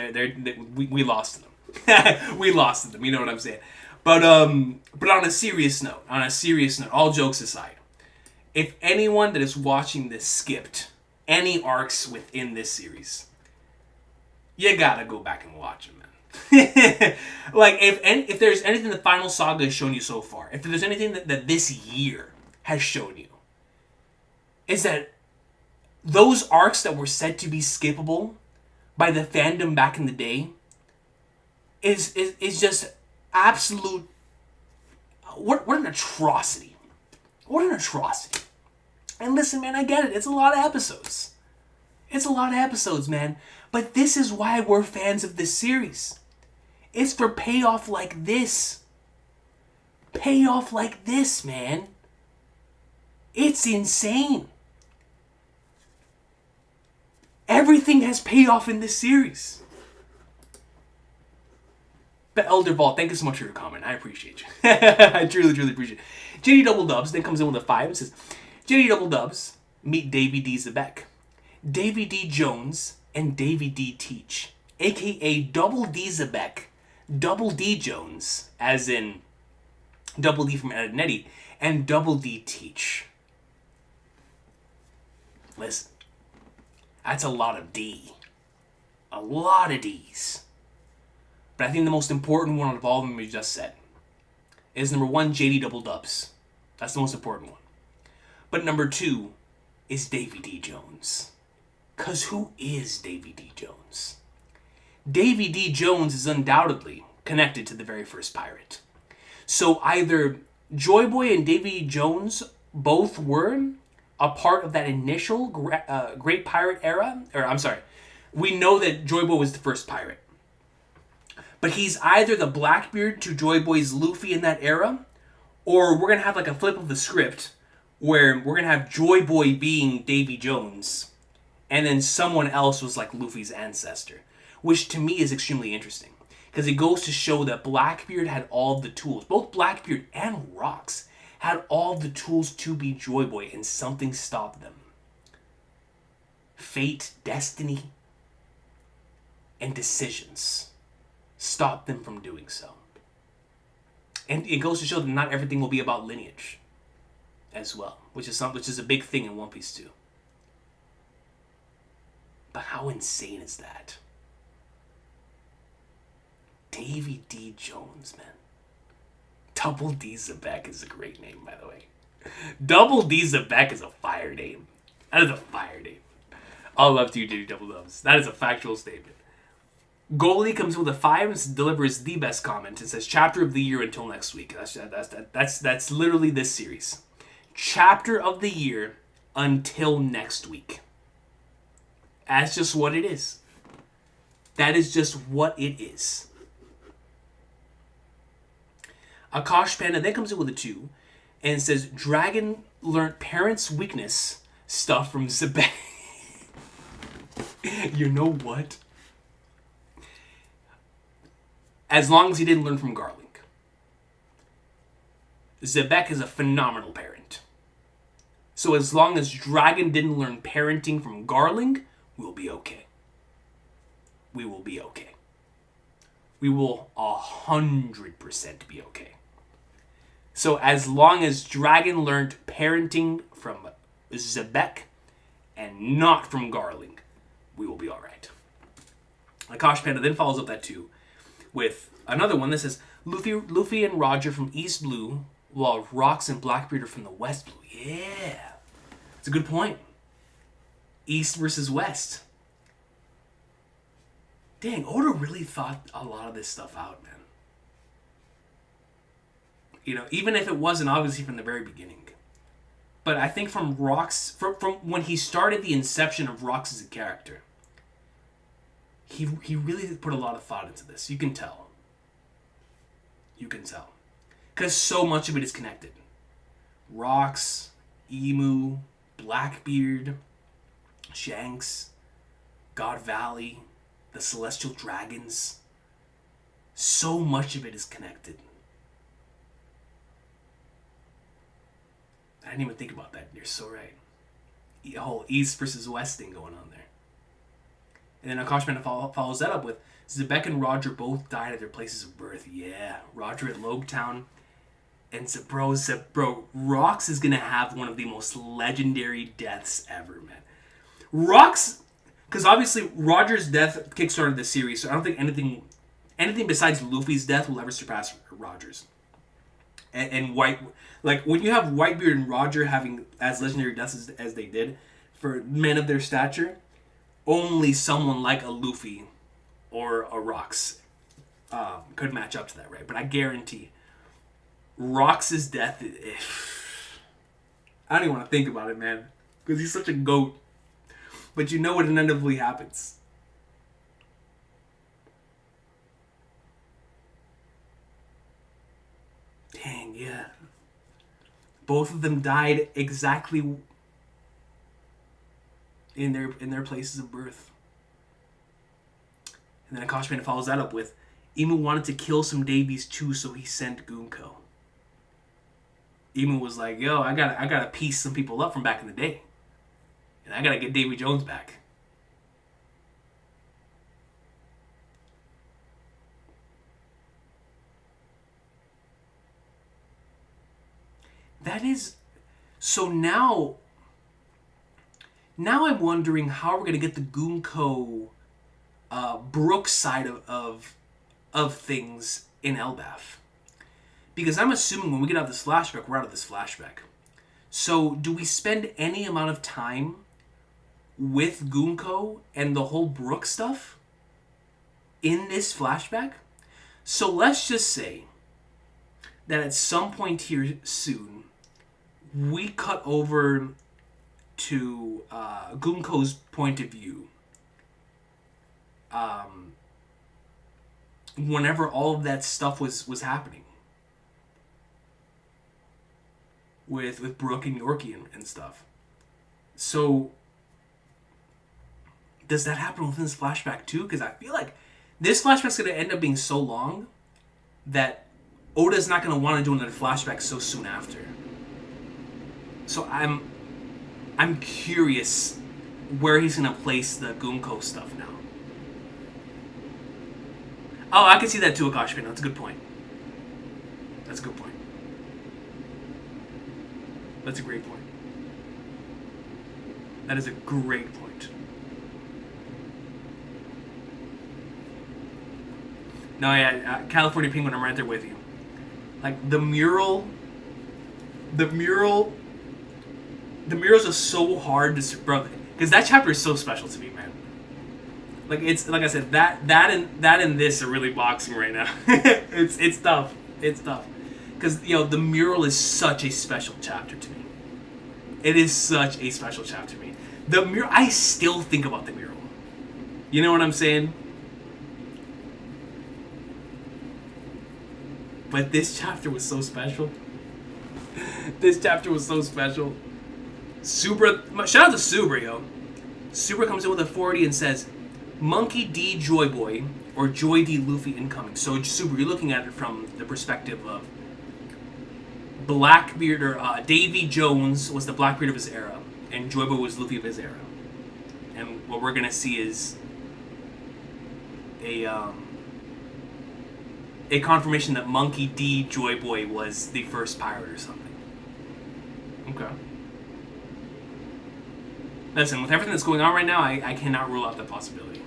we lost to them. We lost to them. You know what I'm saying? But on a serious note, all jokes aside, if anyone that is watching this skipped any arcs within this series, you gotta go back and watch them, man. Like, if there's anything the Final Saga has shown you so far, if there's anything that this year has shown you, is that those arcs that were said to be skippable by the fandom back in the day is just absolute. What an atrocity. What an atrocity. And listen, man, I get it. It's a lot of episodes. It's a lot of episodes, man. But this is why we're fans of this series. It's for payoff like this. Payoff like this, man. It's insane. Everything has payoff in this series. But Elder Vault, thank you so much for your comment. I appreciate you. I truly, truly appreciate it. JD Double Dubs then comes in with a 5 and says, JD Double Dubs, meet Davy D. Zebek. Davy D. Jones and Davy D. Teach, a.k.a. Double D. Zebek, Double D. Jones, as in Double D from Ed and Eddie, and Double D. Teach. Listen, that's a lot of D. A lot of D's. But I think the most important one of all of them we just said is number 1, JD Double Dubs. That's the most important one. But number 2 is Davy D. Jones. Because who is Davy D. Jones? Davy D. Jones is undoubtedly connected to the very first pirate. So either Joy Boy and Davy D. Jones both were a part of that initial Great Pirate era. Or, I'm sorry. We know that Joy Boy was the first pirate. But he's either the Blackbeard to Joy Boy's Luffy in that era, or we're going to have like a flip of the script where we're going to have Joy Boy being Davy Jones, and then someone else was like Luffy's ancestor, which to me is extremely interesting, because it goes to show that Blackbeard had all the tools. Both Blackbeard and Rocks had all the tools to be Joy Boy, and something stopped them. Fate, destiny, and decisions stopped them from doing so. And it goes to show that not everything will be about lineage as well, which is a big thing in One Piece too. But how insane is that? Davy D. Jones, man. Double D. Zebek is a great name, by the way. Double D. Zebek is a fire name. That is a fire name. All love to you, JD Double Dubs. That is a factual statement. Goalie comes with a 5 and delivers the best comment. It says, chapter of the year until next week. That's literally this series. Chapter of the year until next week. That's just what it is. That is just what it is. Akash Panda then comes in with a 2 and says, Dragon learned parents' weakness stuff from Zebek. You know what? As long as he didn't learn from Garling. Zebek is a phenomenal parent. So as long as Dragon didn't learn parenting from Garling, we'll be okay. We will be okay. We will 100% be okay. So as long as Dragon learned parenting from Zebek and not from Garling, we will be alright. Akash Panda then follows up that too with another one that says, Luffy and Roger from East Blue, while Rox and Blackbeard are from the West Blue. Yeah. It's a good point. East versus West. Dang, Oda really thought a lot of this stuff out, man. You know, even if it wasn't obviously from the very beginning. But I think from Rox, from when he started the inception of Rox as a character, he really put a lot of thought into this. You can tell. You can tell. Because so much of it is connected. Rox, Emu, Blackbeard, Shanks, God Valley, the Celestial Dragons. So much of it is connected. I didn't even think about that. You're so right. The whole East versus West thing going on there. And then Akashman follows that up with, Zebek and Roger both died at their places of birth. Yeah, Roger at Logetown. And bro, Rox is going to have one of the most legendary deaths ever, man. Rox, because obviously Roger's death kickstarted the series, so I don't think anything besides Luffy's death will ever surpass Roger's. And White, like when you have Whitebeard and Roger having as legendary deaths as they did, for men of their stature, only someone like a Luffy or a Rox could match up to that, right? But I guarantee Rox's death, I don't even want to think about it, man, because he's such a goat. But you know what inevitably happens. Dang, yeah. Both of them died exactly in their places of birth. And then Akashman follows that up with, Emu wanted to kill some Davies too, so he sent Gunko. Emu was like, yo, I gotta piece some people up from back in the day. And I gotta get Davy Jones back. That is... So now I'm wondering how we're gonna get the Gunko Brooks side of things in Elbaf. Because I'm assuming when we get out of this flashback, we're out of this flashback. So do we spend any amount of time with Gunko and the whole Brooks stuff in this flashback? So let's just say that at some point here soon, we cut over to Gunko's point of view. Whenever all of that stuff was happening. With Brooke and Yorkie and stuff. So, does that happen within this flashback too? Because I feel like this flashback's going to end up being so long that Oda's not going to want to do another flashback so soon after. So I'm curious where he's going to place the Gunko stuff now. Oh, I can see that too, Akashman. That's a good point. That's a good point. That's a great point. That is a great point. No, yeah, California Penguin, I'm right there with you. Like, the murals are so hard to... Bro, because that chapter is so special to me, man. Like it's like I said, that and this are really boxing right now. It's tough. It's tough. Because the mural is such a special chapter to me. It is such a special chapter to me. The mural, I still think about the mural. You know what I'm saying? But this chapter was so special. This chapter was so special. Super, shout out to Subra, yo. Subra comes in with a 40 and says, Monkey D Joy Boy, or Joy D Luffy incoming. So Subra, you're looking at it from the perspective of Blackbeard, or Davy Jones was the Blackbeard of his era, and Joy Boy was Luffy of his era. And what we're gonna see is a confirmation that Monkey D Joy Boy was the first pirate or something. Okay. Listen, with everything that's going on right now, I cannot rule out that possibility.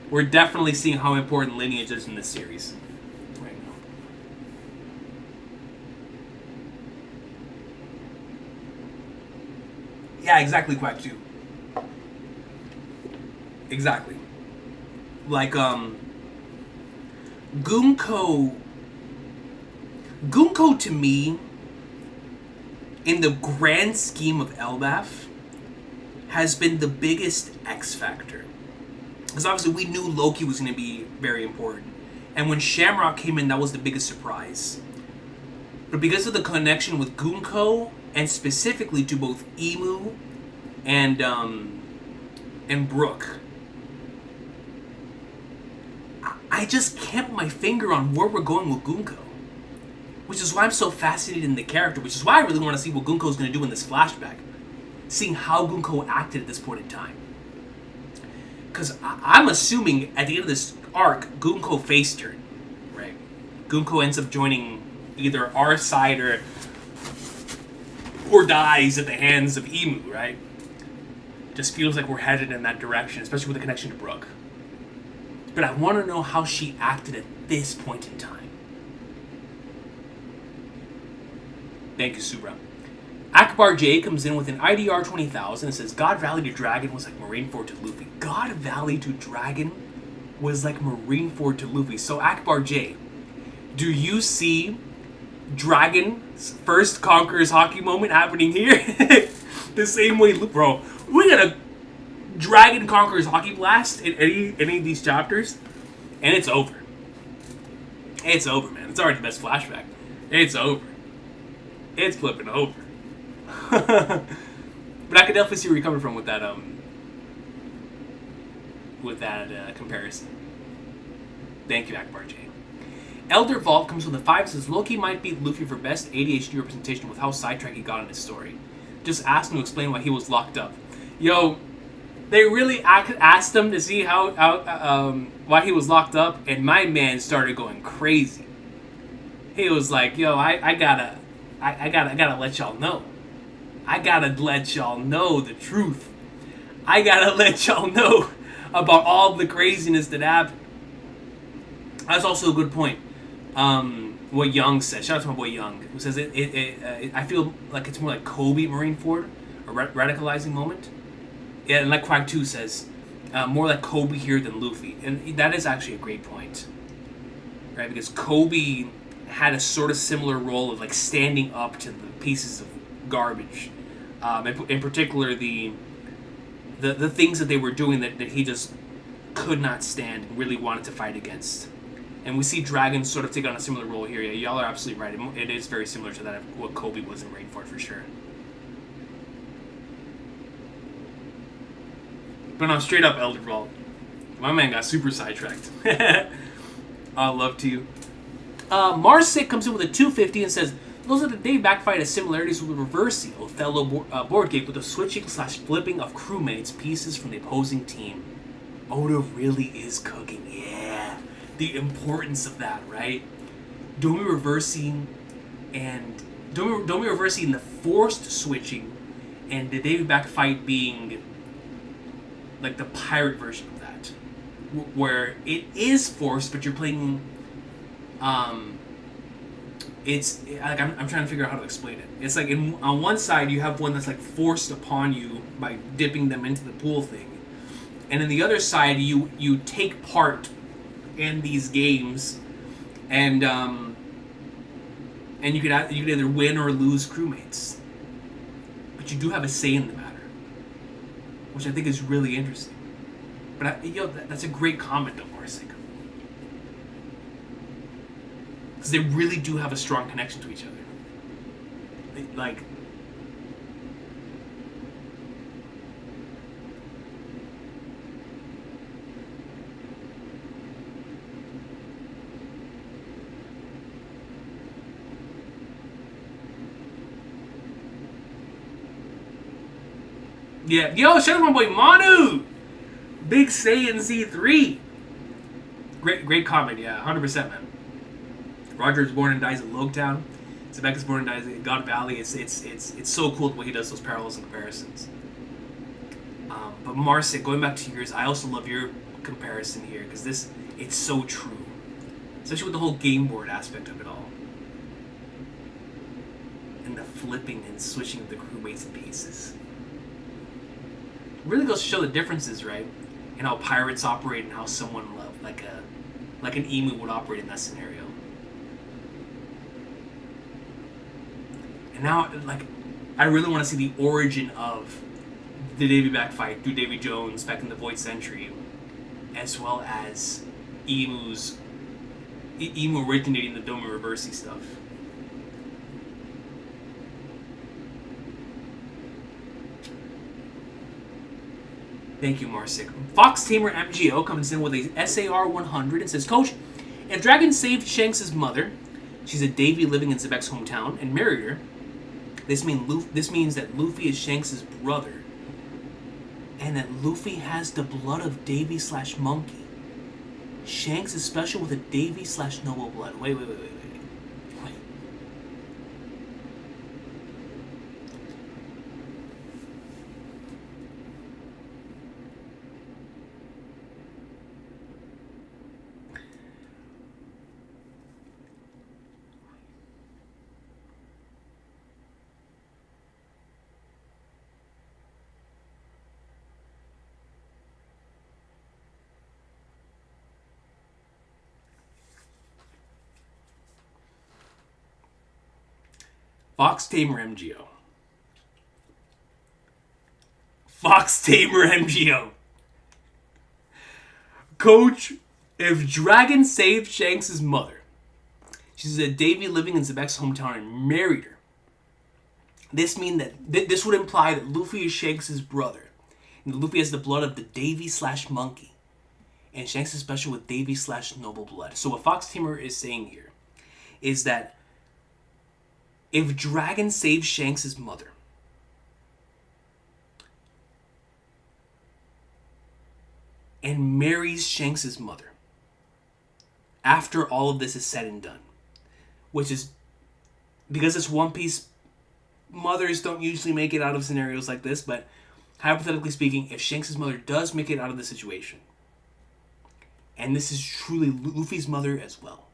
We're definitely seeing how important lineage is in this series right now. Yeah, exactly, Quack 2. Exactly. Like, Gunko to me, in the grand scheme of Elbaf, has been the biggest X factor. Because obviously we knew Loki was going to be very important. And when Shamrock came in, that was the biggest surprise. But because of the connection with Gunko, and specifically to both Emu and Brook, I just can't put my finger on where we're going with Gunko. Which is why I'm so fascinated in the character, which is why I really want to see what Gunko's going to do in this flashback. Seeing how Gunko acted at this point in time. Because I'm assuming at the end of this arc, Gunko face turn, right? Gunko ends up joining either our side or dies at the hands of Emu, right? Just feels like we're headed in that direction, especially with the connection to Brook. But I want to know how she acted at this point in time. Thank you, Subra. Akbar J comes in with an IDR 20,000 and says, God Valley to Dragon was like Marineford to Luffy. God Valley to Dragon was like Marineford to Luffy. So Akbar J, do you see Dragon's first Conqueror's Hockey moment happening here? The same way, bro, we got a Dragon Conqueror's Hockey Blast in any of these chapters, and it's over. It's over, man. It's already the best flashback. It's over. It's flipping over. But I could definitely see where you're coming from with that comparison. Thank you, Akbar J. Elder Vault comes with a 5 and says Loki might beat Luffy for best ADHD representation with how sidetracked he got in his story. Just asked him to explain why he was locked up. Yo, they really asked him to see how why he was locked up, and my man started going crazy. He was like, "Yo, I gotta let y'all know. I gotta let y'all know the truth. I gotta let y'all know about all the craziness that happened." That's also a good point. What Young said. Shout out to my boy Young, who says I feel like it's more like Kobe Marineford, a radicalizing moment. Yeah, and like Quack 2 says, more like Kobe here than Luffy. And that is actually a great point. Right? Because Kobe had a sort of similar role of like standing up to the pieces of garbage. In particular, the things that they were doing that he just could not stand and really wanted to fight against. And we see Dragon sort of take on a similar role here. Yeah, y'all are absolutely right. It is very similar to that of what Kobe was in Rainford for sure. But no, straight up Elder Vault. My man got super sidetracked. Love to you. Marsick comes in with a 250 and says, those are the day back fight has similarities with reversing Othello board game with the switching/flipping of crewmates pieces from the opposing team. Oda really is cooking. Yeah. The importance of that, right? Domi reversing the forced switching, and the day back fight being like the pirate version of that, where it is forced, but you're playing. It's like I'm trying to figure out how to explain it. It's like on one side you have one that's like forced upon you by dipping them into the pool thing, And in the other side, you take part in these games, and you could either win or lose crewmates, but you do have a say in the matter, which I think is really interesting. But that's a great comment, though, Marsick, because they really do have a strong connection to each other. Like. Yeah, yo, shout out my boy Manu! Big Saiyan Z3. Great comment, yeah, 100%, man. Roger is born and dies at Logtown. Sebek is born and dies at God Valley. It's so cool the way he does those parallels and comparisons. But Marsick, going back to yours, I also love your comparison here, because it's so true. Especially with the whole game board aspect of it all. And the flipping and switching of the crewmates and pieces. Really goes to show the differences, right? In how pirates operate and how someone like an emu would operate in that scenario. And now, like, I really want to see the origin of the Davy Back fight through Davy Jones back in the Void Century, as well as emu originating the Domi Reversi stuff. Thank you, Marsick. Fox Tamer MGO comes in with a SAR 100 and says, Coach, if Dragon saved Shanks' mother, she's a Davy living in Zebek's hometown, and married her, this means that Luffy is Shanks' brother, and that Luffy has the blood of Davy/Monkey. Shanks is special with a Davy/Noble blood. Wait. Fox Tamer MGO. Fox Tamer MGO. Coach, if Dragon saved Shanks' mother, she's a Davy living in Zebek's hometown and married her, this would imply that Luffy is Shanks' brother, and Luffy has the blood of the Davy/Monkey, and Shanks is special with Davy/Noble blood. So what Fox Tamer is saying here is that if Dragon saves Shanks' mother, and marries Shanks' mother, after all of this is said and done, which is, because it's One Piece, mothers don't usually make it out of scenarios like this, but hypothetically speaking, if Shanks' mother does make it out of the situation, and this is truly Luffy's mother as well,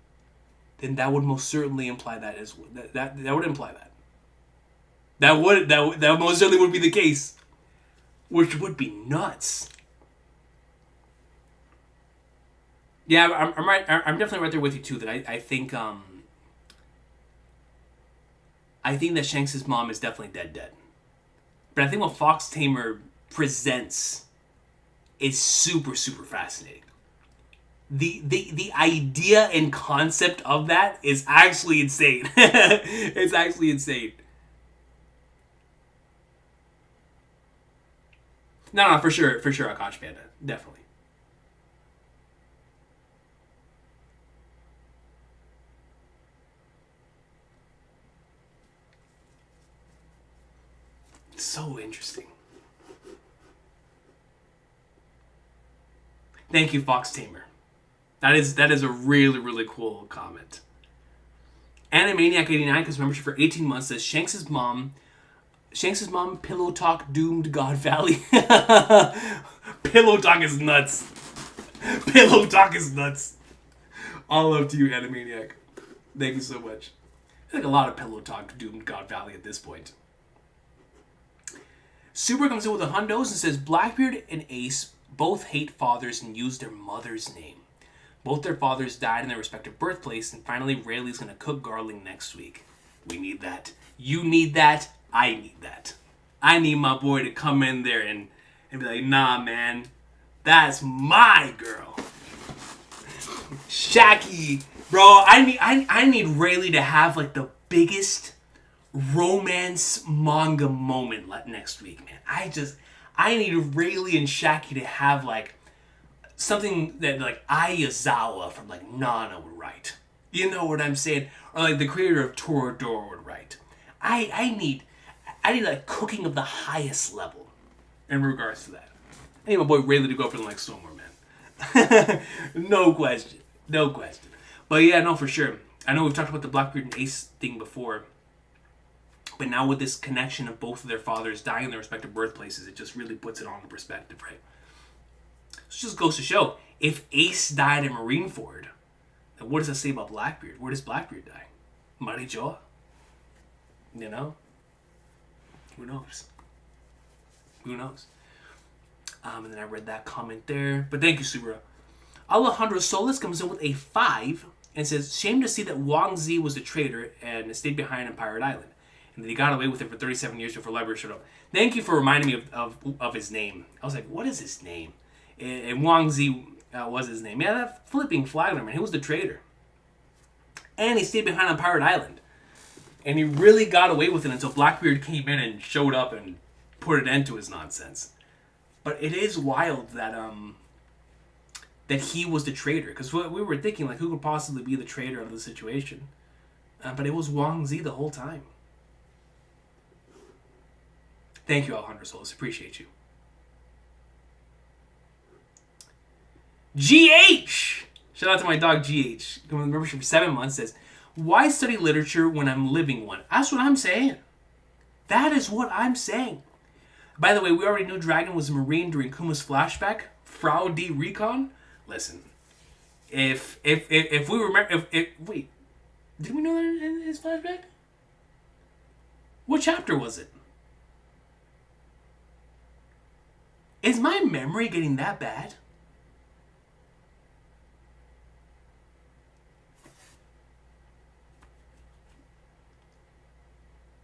then that would most certainly imply that as well. That would imply that. That most certainly would be the case, which would be nuts. Yeah, I'm right. I'm definitely right there with you too. That I think that Shanks' mom is definitely dead. But I think what Fox Tamer presents is super fascinating. The idea and concept of that is actually insane. It's actually insane. No, for sure, Akash Panda, definitely. So interesting. Thank you, Fox Tamer. That is a really cool comment. Animaniac89 because membership for 18 months says Shanks' mom pillow talk doomed God Valley. Pillow talk is nuts. Pillow talk is nuts. All love to you, Animaniac. Thank you so much. I think a lot of pillow talk doomed God Valley at this point. Super comes in with a hundos and says Blackbeard and Ace Both hate fathers and use their mother's name. Both their fathers died in their respective birthplace, and finally Rayleigh's gonna cook garlic next week. We need that. You need that. I need that. I need my boy to come in there and be like, nah, man, that's my girl. Shaggy, bro, I need Rayleigh to have like the biggest romance manga moment next week, man. I need Rayleigh and Shaggy to have like something that like Ayazawa from like Nana would write. You know what I'm saying? Or like the creator of Toradora would write. I need like cooking of the highest level in regards to that. I need my boy Rayleigh to go up and like Somewhere, man. No question. No question. But yeah, no, for sure. I know we've talked about the Blackbeard and Ace thing before. But now with this connection of both of their fathers dying in their respective birthplaces, it just really puts it all into perspective, right? So it just goes to show, if Ace died in Marineford, then what does that say about Blackbeard? Where does Blackbeard die? Marijoa? You know? Who knows? Who knows? And then I read that comment there. But thank you, Subra. Alejandro Solis comes in with a 5 and says, shame to see that Wang Zi was a traitor and stayed behind on Pirate Island. And that he got away with it for 37 years before Library showed up. Thank you for reminding me of his name. I was like, what is his name? And Wang Zi was his name. Yeah, that flipping Flagler, man. He was the traitor. And he stayed behind on Pirate Island. And he really got away with it until Blackbeard came in and showed up and put an end to his nonsense. But it is wild that that he was the traitor. Because we were thinking, like, who could possibly be the traitor of the situation? But it was Wang Zi the whole time. Thank you, Alejandro Solis. Appreciate you. GH! Shout out to my dog GH. Membership for 7 months says, why study literature when I'm living one? That's what I'm saying. That is what I'm saying. By the way, we already knew Dragon was a Marine during Kuma's flashback. Frau D. Recon. Listen, if we remember, wait, did we know that in his flashback? What chapter was it? Is my memory getting that bad?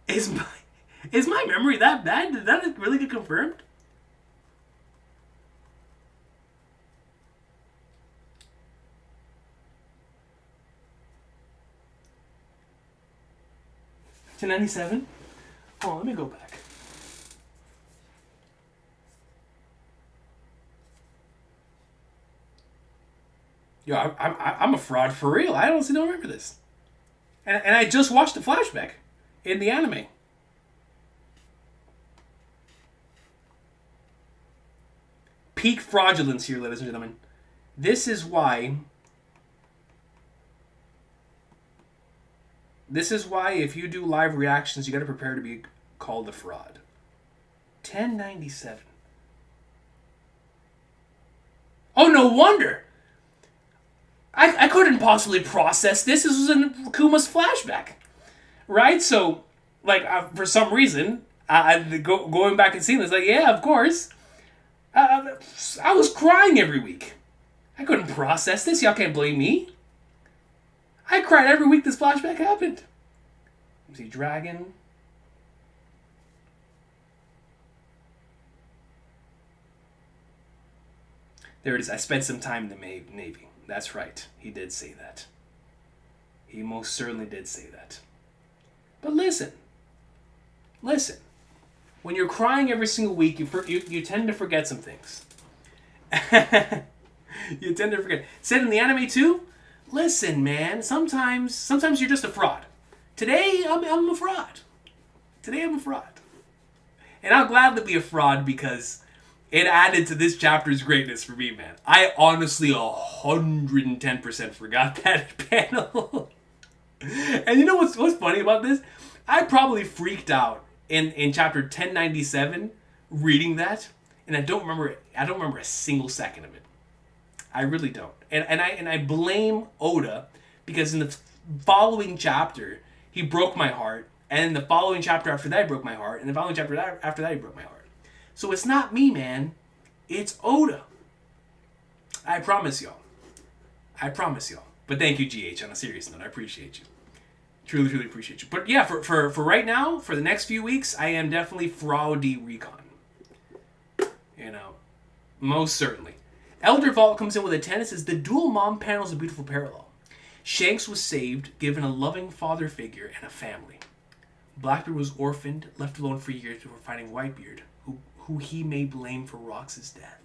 Is my memory that bad? Did that really get confirmed? To 97? Oh, let me go back. Yo, I'm a fraud for real. I honestly don't remember this. And I just watched the flashback in the anime. Peak fraudulence here, ladies and gentlemen. This is why if you do live reactions, you got to prepare to be called a fraud. 1097. Oh, no wonder. I couldn't possibly process this. This was in Kuma's flashback. Right? So, like, for some reason, going back and seeing this, like, yeah, of course. I was crying every week. I couldn't process this. Y'all can't blame me. I cried every week this flashback happened. See, Dragon. There it is. I spent some time in the Navy. That's right. He did say that. He most certainly did say that. But listen. When you're crying every single week, you tend to forget some things. You tend to forget. Said in the anime too. Listen, man. Sometimes you're just a fraud. Today, I'm a fraud. And I'll gladly be a fraud because it added to this chapter's greatness for me, man. I honestly 110% forgot that panel. And you know what's funny about this? I probably freaked out in chapter 1097 reading that, and I don't remember a single second of it. I really don't. And I blame Oda because in the following chapter he broke my heart, and the following chapter after that he broke my heart, and the following chapter after that he broke my heart. So it's not me, man. It's Oda. I promise y'all. But thank you, GH, on a serious note. I appreciate you. Truly, truly appreciate you. But yeah, for right now, for the next few weeks, I am definitely fraudy Recon. Most certainly. Elder Vault comes in with a 10. It says, the dual mom panel is a beautiful parallel. Shanks was saved, given a loving father figure and a family. Blackbeard was orphaned, left alone for years before finding Whitebeard, who he may blame for Rox's death.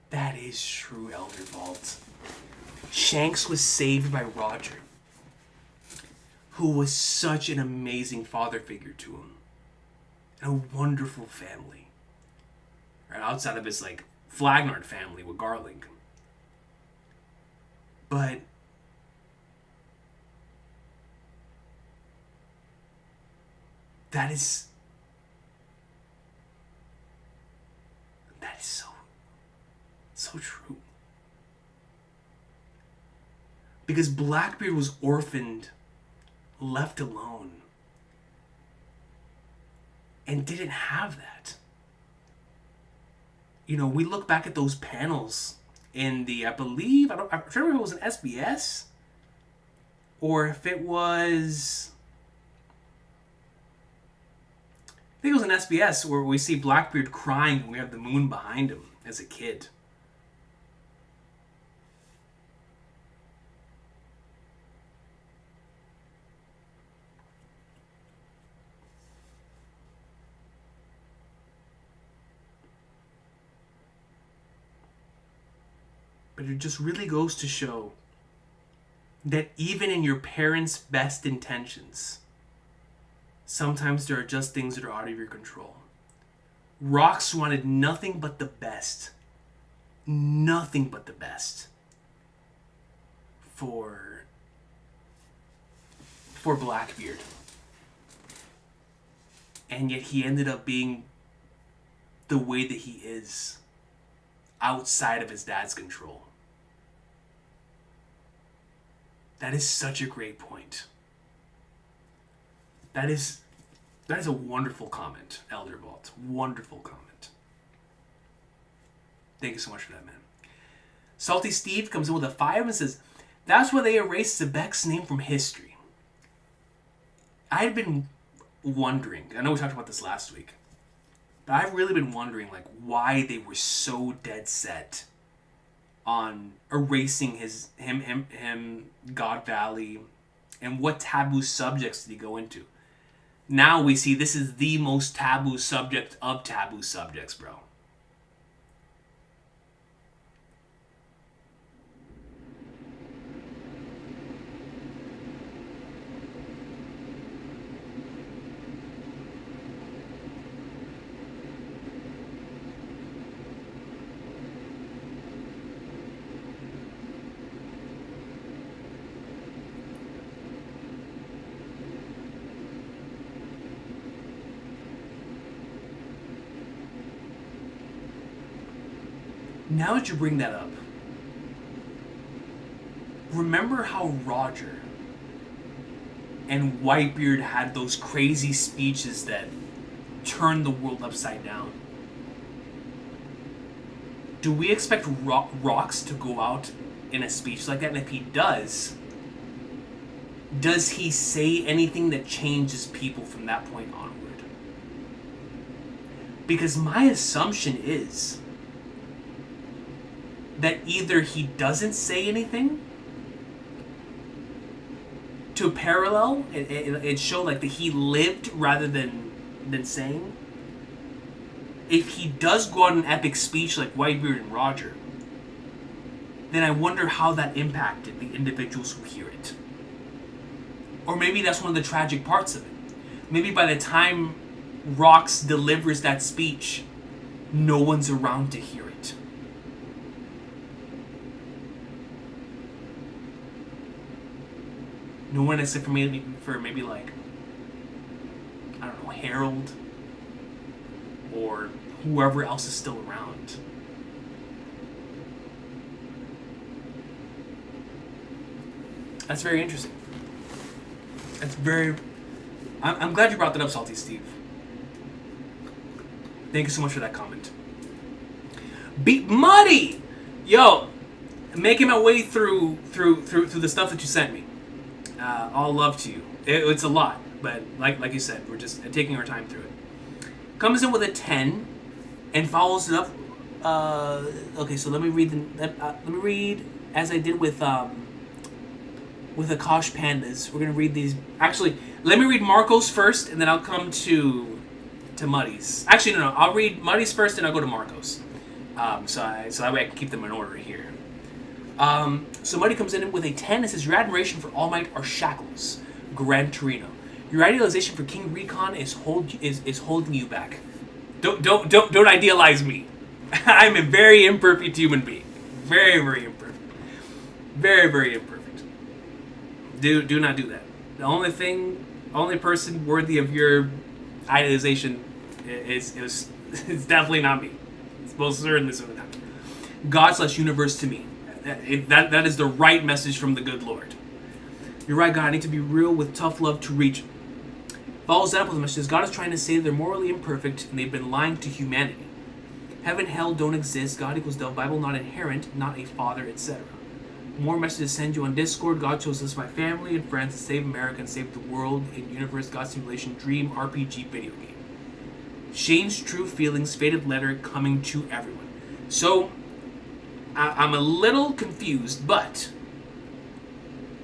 That is true, Elder Vault. Shanks was saved by Roger, who was such an amazing father figure to him. And a wonderful family. Right, outside of his, Flagnard family with Garling. But that is so true. Because Blackbeard was orphaned, left alone, and didn't have that. We look back at those panels in the, I'm trying to remember if it was an SBS or if it was, I think it was an SBS where we see Blackbeard crying and we have the moon behind him as a kid. But it just really goes to show that even in your parents' best intentions, sometimes there are just things that are out of your control. Rox wanted nothing but the best. Nothing but the best for Blackbeard. And yet he ended up being the way that he is outside of his dad's control. That is such a great point. That is a wonderful comment, Elder Vault. Wonderful comment. Thank you so much for that, man. Salty Steve comes in with a 5 and says, that's why they erased Zebek's name from history. I had been wondering, I know we talked about this last week, but I've really been wondering why they were so dead set on erasing him, God Valley, and what taboo subjects did he go into. Now we see this is the most taboo subject of taboo subjects, bro. Now that you bring that up, remember how Roger and Whitebeard had those crazy speeches that turned the world upside down? Do we expect Rox to go out in a speech like that? And if he does he say anything that changes people from that point onward? Because my assumption is that either he doesn't say anything to parallel and show that he lived rather than saying. If he does go on an epic speech like Whitebeard and Roger, then I wonder how that impacted the individuals who hear it. Or maybe that's one of the tragic parts of it. Maybe by the time Rox delivers that speech, no one's around to hear it. No one except for maybe I don't know, Harold or whoever else is still around. That's very interesting. I'm glad you brought that up, Salty Steve. Thank you so much for that comment. Beat Muddy! Yo, making my way through the stuff that you sent me. All love to you. It's a lot, but like you said, we're just taking our time through it. Comes in with a 10, and follows it up. Okay, so let me read as I did with Akash Pandas. We're gonna read these. Actually, let me read Marco's first, and then I'll come to Muddy's. Actually, no. I'll read Muddy's first, and I'll go to Marco's. So that way I can keep them in order here. So Muddy comes in with a 10. It says, your admiration for All Might are shackles, Gran Torino. Your idealization for King Recon is holding you back. Don't idealize me. I'm a very imperfect human being. Very, very imperfect. Very, very imperfect. Do not do that. The only person worthy of your idealization is definitely not me. It's most certainly so not. God/universe to me. That is the right message from the good Lord. You're right, God. I need to be real with tough love to reach. Follows that up with a message. God is trying to say they're morally imperfect and they've been lying to humanity. Heaven, hell don't exist. God equals the Bible, not inherent, not a father, etc. More messages send you on Discord. God chose us, my family and friends, to save America and save the world in universe, God simulation, dream, RPG, video game. Shane's true feelings, faded letter coming to everyone. So, I'm a little confused, but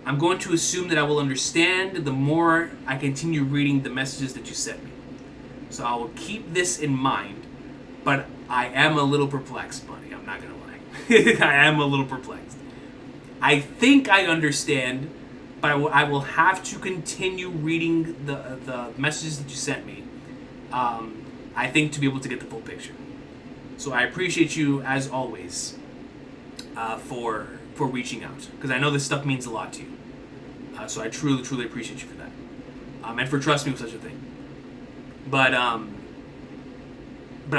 I'm going to assume that I will understand the more I continue reading the messages that you sent me. So I will keep this in mind, but I am a little perplexed, buddy. I'm not going to lie. I am a little perplexed. I think I understand, but I will have to continue reading the messages that you sent me, I think, to be able to get the full picture. So I appreciate you, as always, for reaching out, because I know this stuff means a lot to you. So I truly, truly appreciate you for that, and for trusting me with such a thing. But I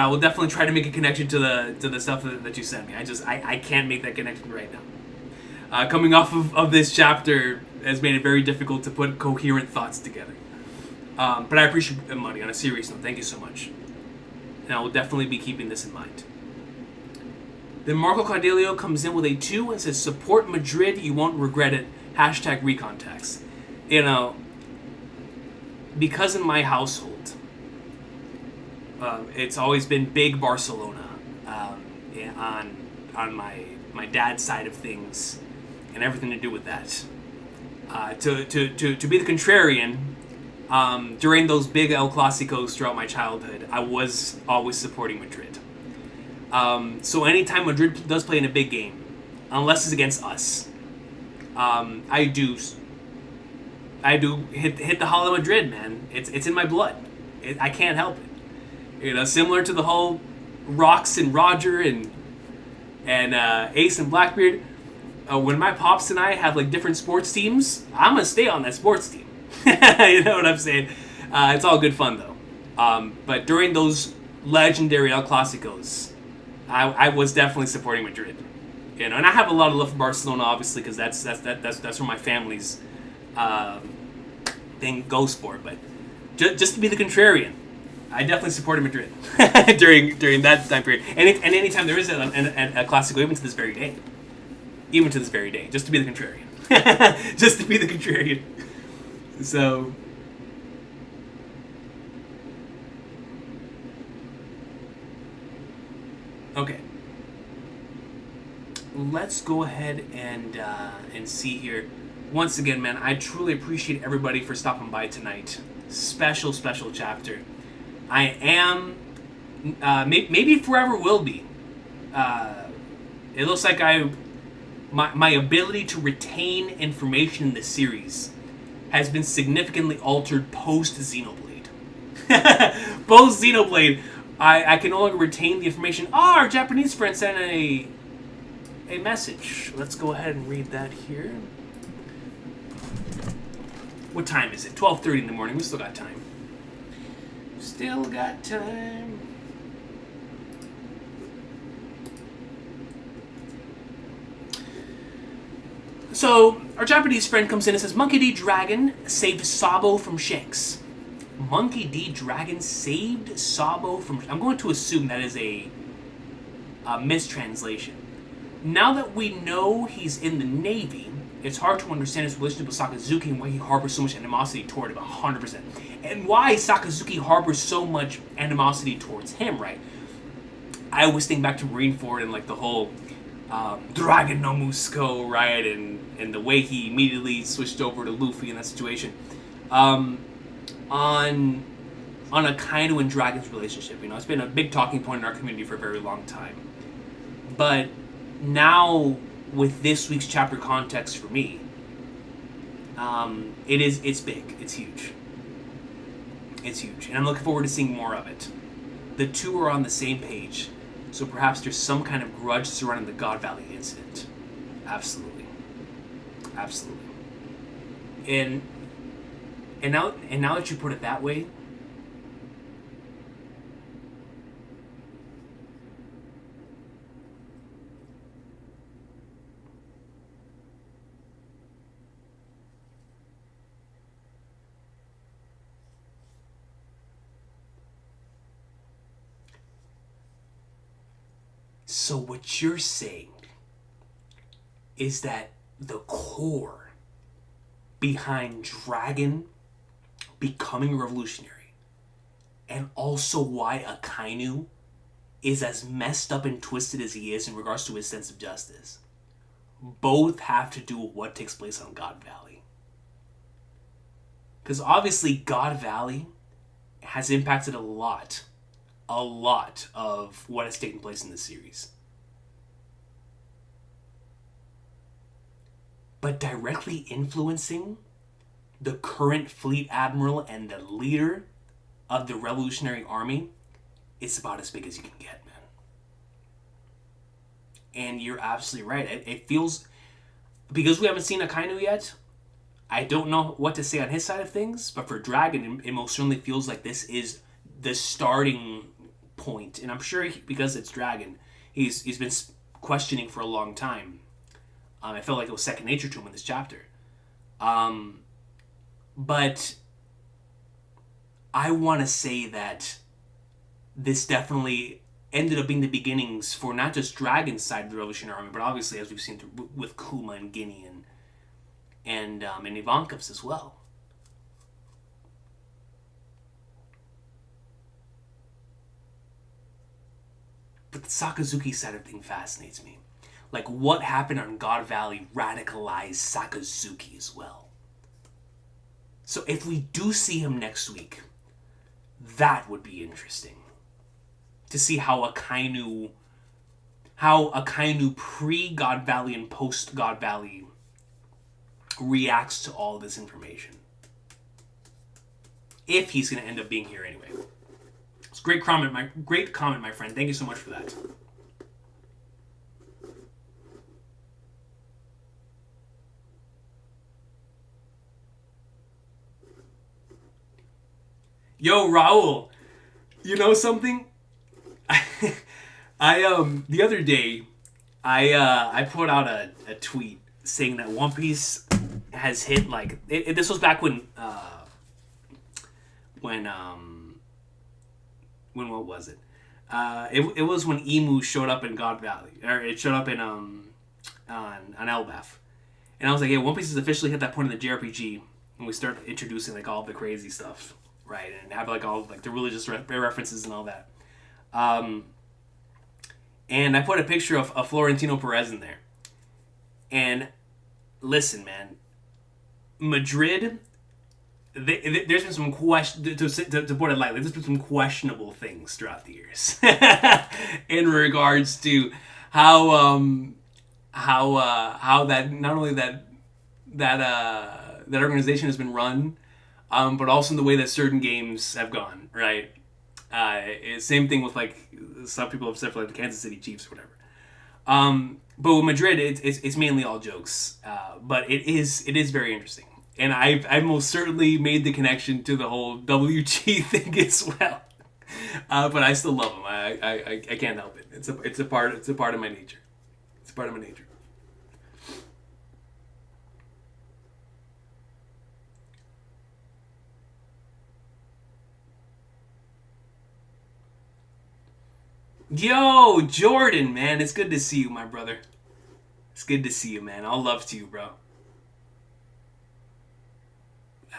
will definitely try to make a connection to the stuff that you sent me. I can't make that connection right now. Coming off of this chapter has made it very difficult to put coherent thoughts together. But I appreciate the money. On a serious note, thank you so much. And I will definitely be keeping this in mind. Then Marco Cordelio comes in with a 2 and says, support Madrid, you won't regret it. #Recon tax. You know, because in my household, it's always been big Barcelona on my dad's side of things, and everything to do with that. To be the contrarian, during those big El Clasicos throughout my childhood, I was always supporting Madrid. So anytime Madrid does play in a big game, unless it's against us, I do hit the Hala Madrid, man. It's in my blood. I can't help it. You know, similar to the whole Rox and Roger and Ace and Blackbeard. When my pops and I have like different sports teams, I'm gonna stay on that sports team. You know what I'm saying? It's all good fun though. But during those legendary El Clasicos, I was definitely supporting Madrid. You know, and I have a lot of love for Barcelona, obviously, because that's where my family's thing goes for. But just to be the contrarian, I definitely supported Madrid during that time period, and anytime there is a Clásico, even to this very day, just to be the contrarian, just to be the contrarian. So. Okay. Let's go ahead and see here. Once again, man, I truly appreciate everybody for stopping by tonight. Special chapter. I am, maybe forever will be. It looks like my ability to retain information in the series has been significantly altered post Xenoblade. Post Xenoblade, I can no longer retain the information. Oh, our Japanese friend sent a message. Let's go ahead and read that here. What time is it? 12:30 in the morning. We still got time. Still got time. So, our Japanese friend comes in and says, Monkey D. Dragon saved Sabo from Shanks. Monkey D. Dragon saved Sabo from... I'm going to assume that is a mistranslation. Now that we know he's in the Navy, it's hard to understand his relationship with Sakazuki and why he harbors so much animosity toward him, 100%. And why Sakazuki harbors so much animosity towards him, right? I always think back to Marineford and like the whole Dragon no Musco, right? And the way he immediately switched over to Luffy in that situation. On Akainu and Dragon's relationship, it's been a big talking point in our community for a very long time. But now, with this week's chapter context for me, it's big. It's huge. It's huge. And I'm looking forward to seeing more of it. The two are on the same page, so perhaps there's some kind of grudge surrounding the God Valley incident. Absolutely. Absolutely. And now that you put it that way, so what you're saying is that the core behind Dragon becoming revolutionary, and also why Akainu is as messed up and twisted as he is in regards to his sense of justice, both have to do with what takes place on God Valley. Because obviously God Valley has impacted a lot of what has taken place in this series. But directly influencing the current fleet admiral and the leader of the Revolutionary Army, it's about as big as you can get, man. And you're absolutely right. It feels, because we haven't seen Akainu yet, I don't know what to say on his side of things, but for Dragon, it most certainly feels like this is the starting point. And I'm sure because it's Dragon, he's been questioning for a long time. I felt like it was second nature to him in this chapter. But I want to say that this definitely ended up being the beginnings for not just Dragon's side of the Revolutionary Army, but obviously, as we've seen with Kuma and Guinea and Ivankov's as well. But the Sakazuki side of thing fascinates me. Like, what happened on God Valley radicalized Sakazuki as well. So if we do see him next week, that would be interesting. To see how Akainu pre-God Valley and post-God Valley reacts to all this information. If he's going to end up being here anyway. It's a great comment, my friend. Thank you so much for that. Yo, Raul, you know something? I the other day, I put out a tweet saying that One Piece has hit like this was back when what was it? It was when Emu showed up in God Valley, or it showed up in on Elbaf, and I was like, yeah, One Piece has officially hit that point in the JRPG, and we start introducing like all the crazy stuff. Right, and have like all like the religious references and all that. And I put a picture of Florentino Perez in there. And listen, man, Madrid. There's been some to put it lightly. There's been some questionable things throughout the years in regards to how that not only that organization has been run. But also in the way that certain games have gone, right? Same thing with like some people have said for like the Kansas City Chiefs or whatever. But with Madrid, it's mainly all jokes. But it is very interesting, and I've most certainly made the connection to the whole WG thing as well. But I still love them. I can't help it. It's a part of my nature. It's a part of my nature. Yo, Jordan, man, it's good to see you, my brother. It's good to see you, man. All love to you, bro.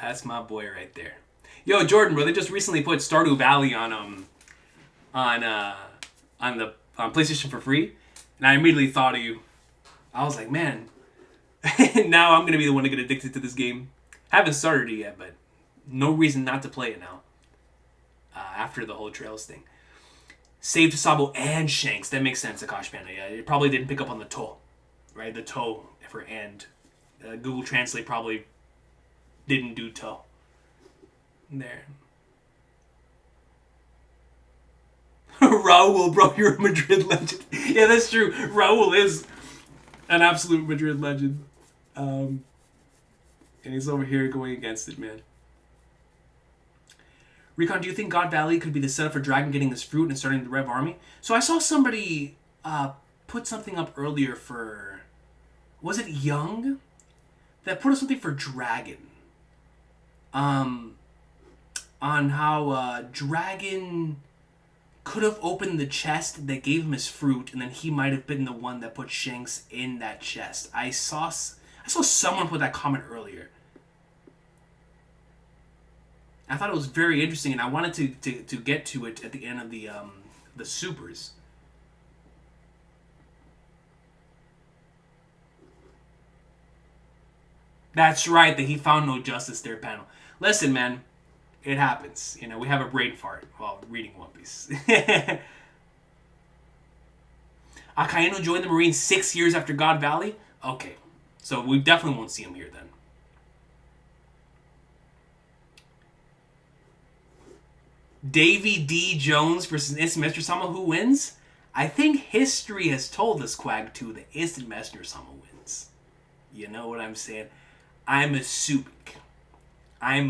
That's my boy right there. Yo, Jordan, bro, they just recently put Stardew Valley on PlayStation for free, and I immediately thought of you. I was like, man, now I'm gonna be the one to get addicted to this game. Haven't started it yet, but no reason not to play it now. After the whole Trails thing. Saved Sabo and Shanks. That makes sense, Akash Panda. Yeah, it probably didn't pick up on the to, right? The to for and. Google Translate probably didn't do to. There. Raul, bro, you're a Madrid legend. Yeah, that's true. Raul is an absolute Madrid legend. And he's over here going against it, man. Recon, do you think God Valley could be the setup for Dragon getting this fruit and starting the Rev Army? So I saw somebody put something up earlier for... Was it Young? That put up something for Dragon. On how Dragon could have opened the chest that gave him his fruit, and then he might have been the one that put Shanks in that chest. I saw someone put that comment earlier. I thought it was very interesting, and I wanted to get to it at the end of the supers. That's right, that he found no justice there, panel. Listen, man, it happens. You know, we have a brain fart while reading One Piece. Akainu joined the Marines 6 years after God Valley? Okay, so we definitely won't see him here then. Davy D. Jones versus Instant Messenger Sama, who wins? I think history has told us, Quag 2, that Instant Messenger Sama wins. You know what I'm saying? I'm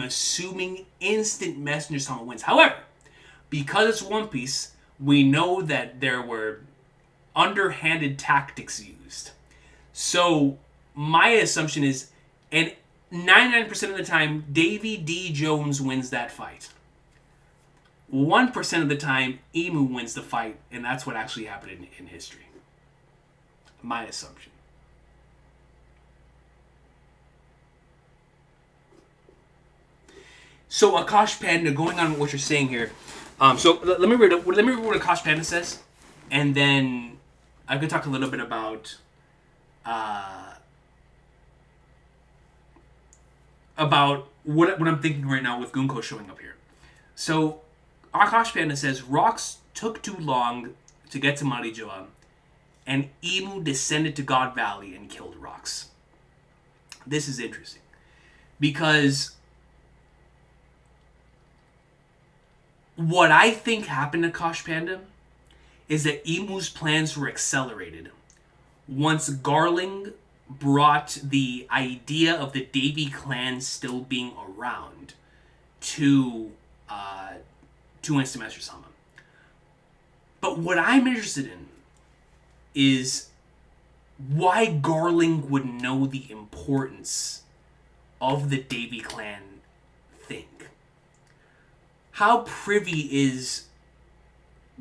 assuming Instant Messenger Sama wins. However, because it's One Piece, we know that there were underhanded tactics used. So my assumption is, and 99% of the time, Davy D. Jones wins that fight. 1% of the time, Emu wins the fight, and that's what actually happened in history. My assumption. So Akash Panda, going on what you're saying here. So let me read what Akash Panda says, and then I could talk a little bit about what I'm thinking right now with Gunko showing up here. So Akash Panda says, Rocks took too long to get to Marijoa, and Emu descended to God Valley and killed Rocks. This is interesting, because what I think happened to Akash Panda is that Emu's plans were accelerated once Garling brought the idea of the Davy clan still being around to Instant Master Sama. But what I'm interested in is why Garling would know the importance of the Davy clan thing. How privy is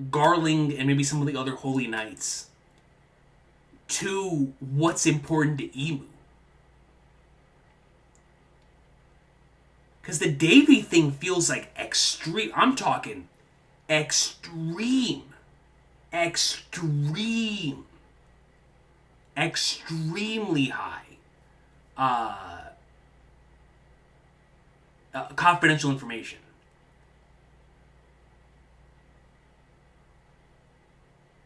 Garling and maybe some of the other Holy Knights to what's important to Emu? Because the Davy thing feels like extreme. I'm talking extremely high confidential information.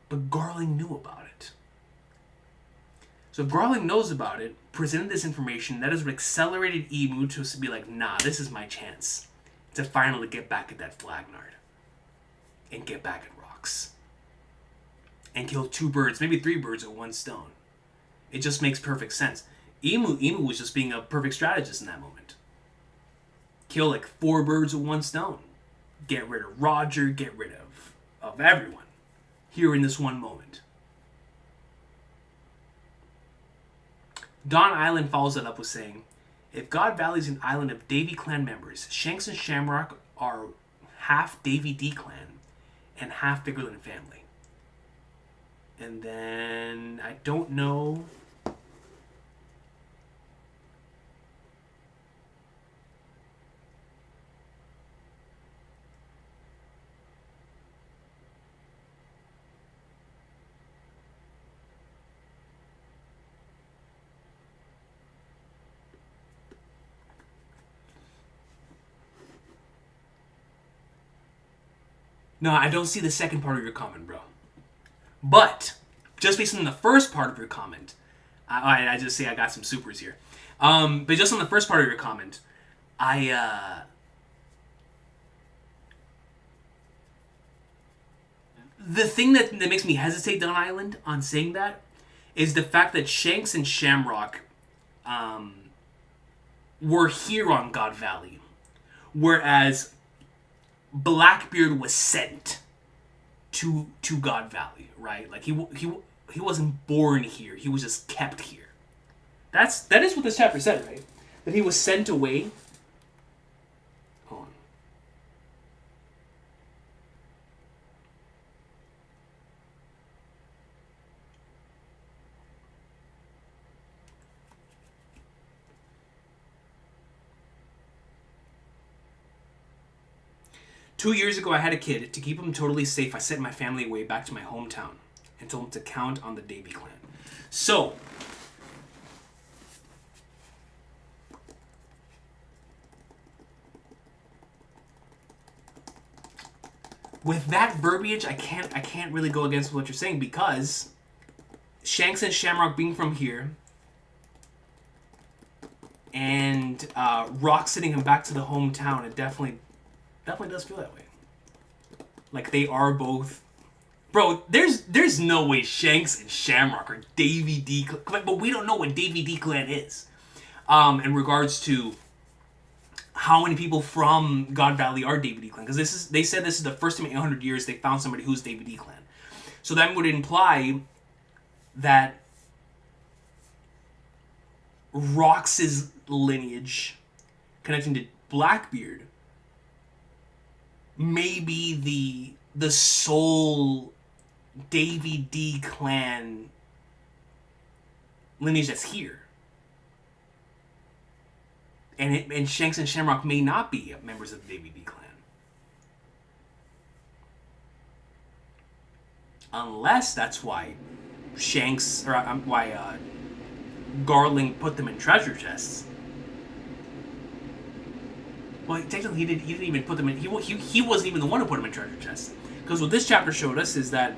But Garling knew about it. So if Garling knows about it, presented this information, that is what accelerated Emu to be like, nah, this is my chance to finally get back at that Flagnard. And get back at Rocks. And kill 2 birds, maybe 3 birds with 1 stone. It just makes perfect sense. Emu was just being a perfect strategist in that moment. Kill like 4 birds with 1 stone. Get rid of Roger, get rid of everyone. Here in this one moment. Dawn Island follows that up with saying, if God Valley is an island of Davy clan members, Shanks and Shamrock are half Davy D clan and half Biggerland family. And then I don't know No, I don't see the second part of your comment, bro. But just based on the first part of your comment, I just say I got some supers here. But just on the first part of your comment, the thing that makes me hesitate Don Island on saying that is the fact that Shanks and Shamrock were here on God Valley, whereas Blackbeard was sent to God Valley, right? Like he wasn't born here; he was just kept here. That is what this chapter said, right? That he was sent away. Hold on. 2 years ago, I had a kid. To keep him totally safe, I sent my family away back to my hometown and told him to count on the Davy clan. So, with that verbiage, I can't really go against what you're saying, because Shanks and Shamrock being from here and Rock sending him back to the hometown, it definitely does feel that way. Like they are both, bro. There's no way Shanks and Shamrock are Davy D Clan, but we don't know what Davy D Clan is. In regards to how many people from God Valley are Davy D Clan, because they said this is the first time in 800 years they found somebody who's Davy D Clan. So that would imply that Rox's lineage connecting to Blackbeard may be the sole Davy D Clan lineage that's here. And Shanks and Shamrock may not be members of the Davy D Clan. Unless that's why Garling put them in treasure chests. Well, technically, he didn't even put them in. He wasn't even the one who put them in treasure chests. Because what this chapter showed us is that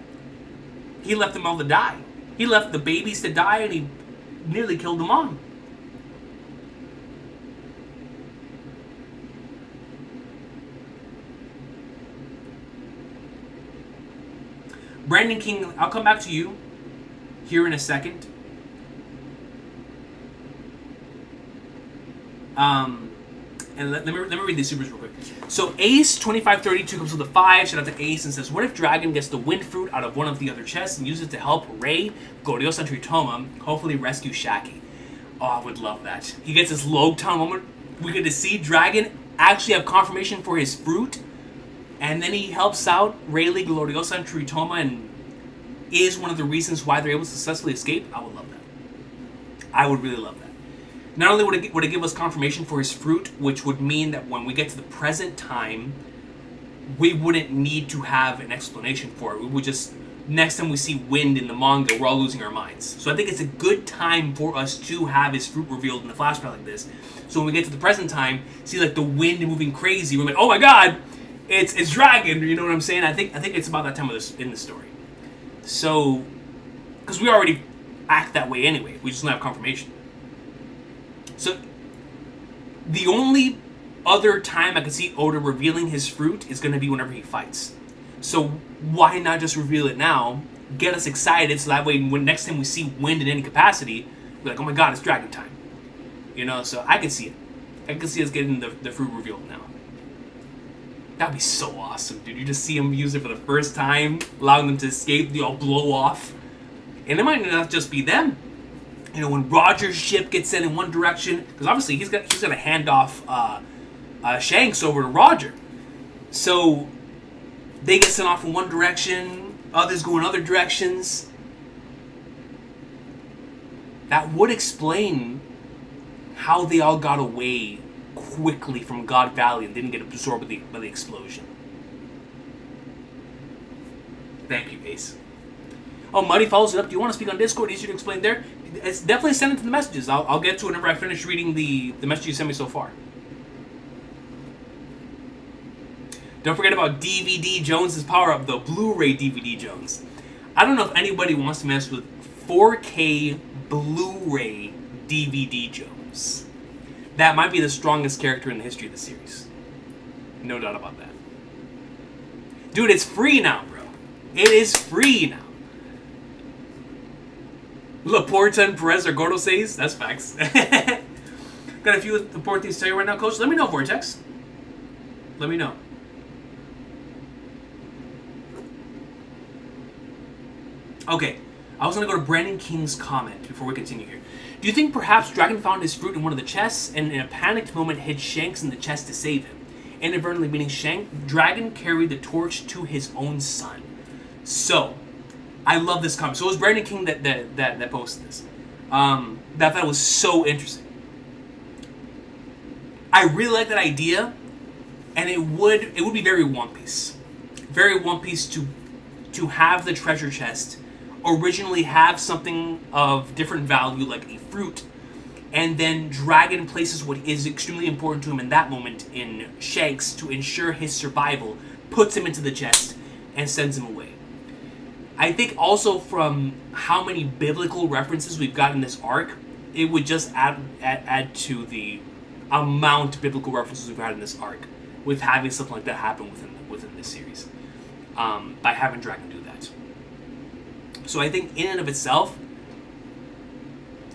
he left them all to die. He left the babies to die, and he nearly killed them all. Brandon King, I'll come back to you here in a second. And let me read these supers real quick. So Ace 2532 comes with a 5. Shout out to Ace and says, "What if Dragon gets the wind fruit out of one of the other chests and uses it to help Ray, Gloriosa, and Tritoma hopefully rescue Shaki?" Oh, I would love that. He gets this Logtown moment. We get to see Dragon actually have confirmation for his fruit, and then he helps out Rayleigh, Gloriosa, and Tritoma, and is one of the reasons why they're able to successfully escape. I would love that. I would really love that. Not only would it give us confirmation for his fruit, which would mean that when we get to the present time, we wouldn't need to have an explanation for it. We would just, next time we see wind in the manga, we're all losing our minds. So I think it's a good time for us to have his fruit revealed in the flashback like this. So when we get to the present time, see like the wind moving crazy, we're like, oh my god, it's Dragon. You know what I'm saying? I think it's about that time of this in the story. So, because we already act that way anyway, we just don't have confirmation. So, the only other time I could see Oda revealing his fruit is going to be whenever he fights. So, why not just reveal it now, get us excited, so that way when next time we see wind in any capacity, we're like, oh my god, it's Dragon time. You know, so I can see it. I can see us getting the fruit revealed now. That'd be so awesome, dude. You just see him use it for the first time, allowing them to escape, they all blow off. And it might not just be them. You know, when Roger's ship gets sent in one direction, because obviously he's gonna hand off Shanks over to Roger. So they get sent off in one direction, others go in other directions. That would explain how they all got away quickly from God Valley and didn't get absorbed by the explosion. Thank you, Ace. Oh, Muddy follows it up. Do you want to speak on Discord? Easier to explain there. It's definitely send it to the messages. I'll get to it whenever I finish reading the message you sent me so far. Don't forget about DVD Jones's power-up, though. Blu-ray DVD Jones. I don't know if anybody wants to mess with 4K Blu-ray DVD Jones. That might be the strongest character in the history of the series. No doubt about that. Dude, it's free now, bro. It is free now. Laporta and Perez or Gordo says? That's facts. Got a few important things to tell you right now, Coach. Let me know, Vortex. Let me know. Okay, I was going to go to Brandon King's comment before we continue here. Do you think perhaps Dragon found his fruit in one of the chests and in a panicked moment hit Shanks in the chest to save him? Inadvertently meaning Dragon carried the torch to his own son. So, I love this comment. So it was Brandon King that posted this. That thought was so interesting. I really like that idea, and it would be very One Piece. Very One Piece to have the treasure chest originally have something of different value, like a fruit, and then Dragon places what is extremely important to him in that moment in Shanks to ensure his survival, puts him into the chest, and sends him away. I think also from how many biblical references we've got in this arc, it would just add to the amount of biblical references we've had in this arc with having something like that happen within this series, by having Dragon do that. So I think in and of itself,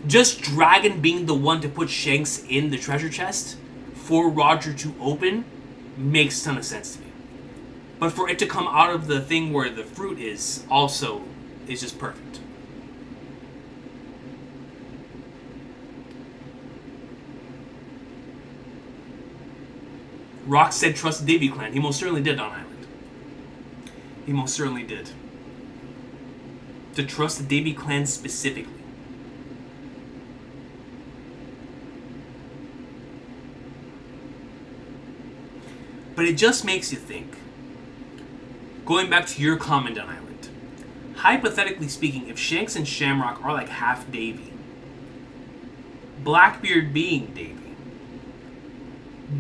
just Dragon being the one to put Shanks in the treasure chest for Roger to open makes a ton of sense to me. But for it to come out of the thing where the fruit is also is just perfect. Rock said trust the Davy clan. He most certainly did on Island. He most certainly did. To trust the Davy clan specifically. But it just makes you think. Going back to your comment on Island. Hypothetically speaking, if Shanks and Shamrock are like half Davy, Blackbeard being Davy,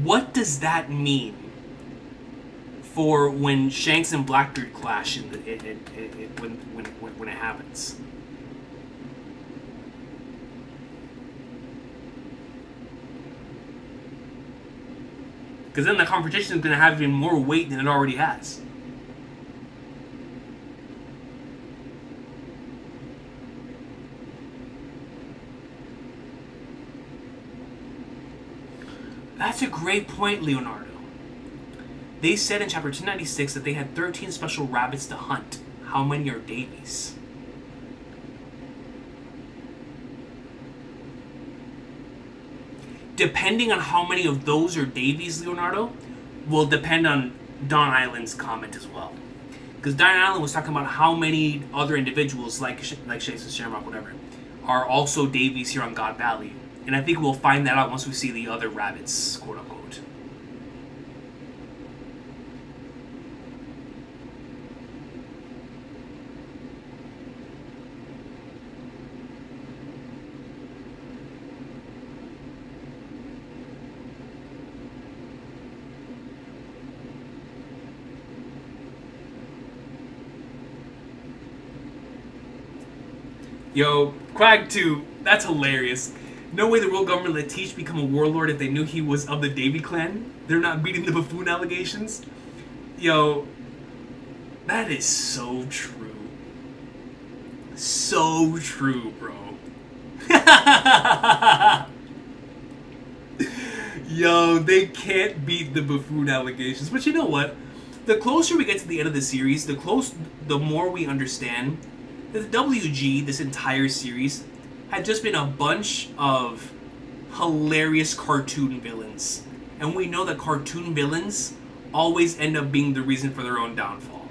what does that mean for when Shanks and Blackbeard clash when it happens? Because then the confrontation is going to have even more weight than it already has. That's a great point, Leonardo. They said in chapter 296 that they had 13 special rabbits to hunt. How many are Davies? Depending on how many of those are Davies, Leonardo, will depend on Don Island's comment as well. Because Don Island was talking about how many other individuals, like Shanks and Shamrock, whatever, are also Davies here on God Valley. And I think we'll find that out once we see the other rabbits, quote unquote. Yo, Quag 2, that's hilarious. No way the world government let Teach become a warlord if they knew he was of the Davy clan. They're not beating the buffoon allegations. Yo, that is so true. So true, bro. Yo, they can't beat the buffoon allegations. But you know what? The closer we get to the end of the series, the more we understand that the WG, this entire series, had just been a bunch of hilarious cartoon villains. And we know that cartoon villains always end up being the reason for their own downfall.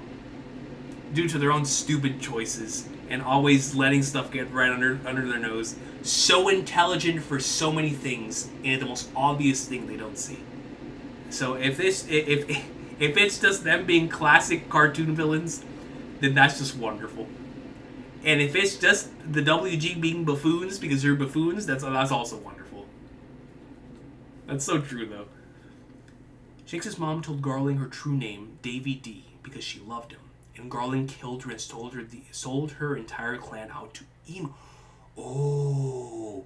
Due to their own stupid choices and always letting stuff get right under their nose. So intelligent for so many things, and the most obvious thing they don't see. So if it's just them being classic cartoon villains, then that's just wonderful. And if it's just the WG being buffoons because they're buffoons, that's also wonderful. That's so true, though. Shanks' mom told Garling her true name, Davy D, because she loved him. And Garling killed her and sold her entire clan out to Emo. Oh.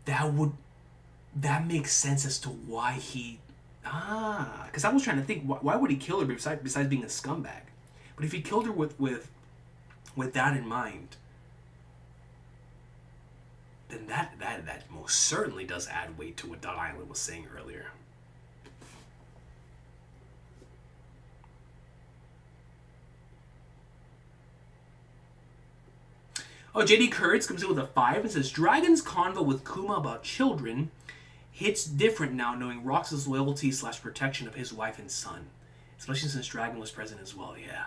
That makes sense as to why he... because I was trying to think, why would he kill her besides being a scumbag? But if he killed her with that in mind, then that most certainly does add weight to what Dot Island was saying earlier. Oh, JD Kurtz comes in with a 5 and says, Dragon's convo with Kuma about children hits different now knowing Rox's loyalty / protection of his wife and son. Especially since Dragon was present as well. Yeah.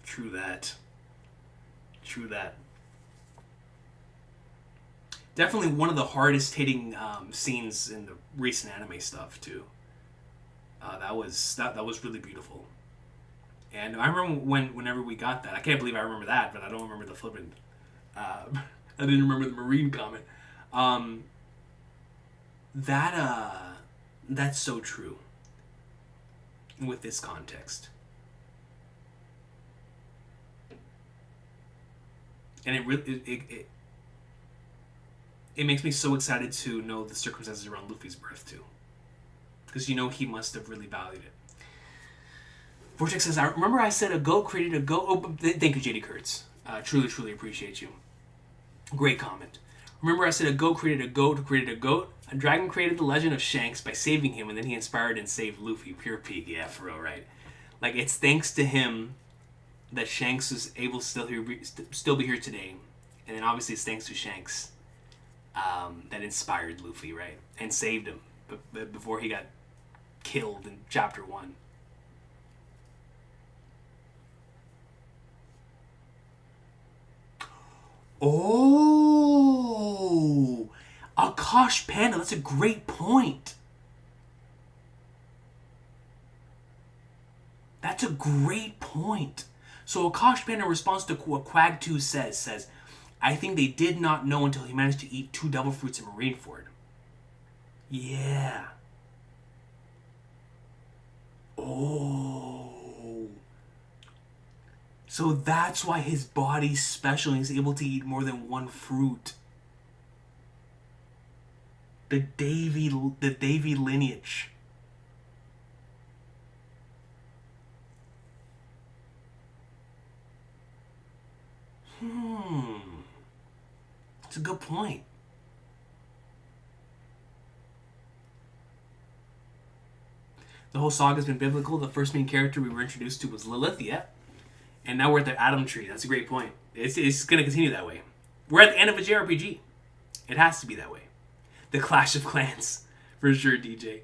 True that. Definitely one of the hardest hitting scenes in the recent anime stuff too. That was really beautiful. And I remember whenever we got that. I can't believe I remember that, but I don't remember the flippin'. I didn't remember the Marine comment. That's so true with this context. And it makes me so excited to know the circumstances around Luffy's birth too. Because he must have really valued it. Vortex says, I remember I said a goat created a goat. Oh, thank you, JD Kurtz. Truly appreciate you. Great comment. Remember I said a goat created a goat who created a goat? A dragon created the legend of Shanks by saving him, and then he inspired and saved Luffy. Pure peak. Yeah, for real, right? Like, it's thanks to him that Shanks is able to still be here today. And then obviously it's thanks to Shanks that inspired Luffy, right? And saved him before he got killed in Chapter 1. Oh, Akash Panda. That's a great point. So Akash Panda, in response to what Quag2 says, I think they did not know until he managed to eat 2 devil fruits in Marineford. Yeah. Oh. So that's why his body's special and he's able to eat more than 1 fruit. The Davy lineage. That's a good point. The whole saga's been biblical. The first main character we were introduced to was Lilith, yeah. And now we're at the Adam Tree. That's a great point. It's going to continue that way. We're at the end of a JRPG. It has to be that way. The Clash of Clans. For sure, DJ.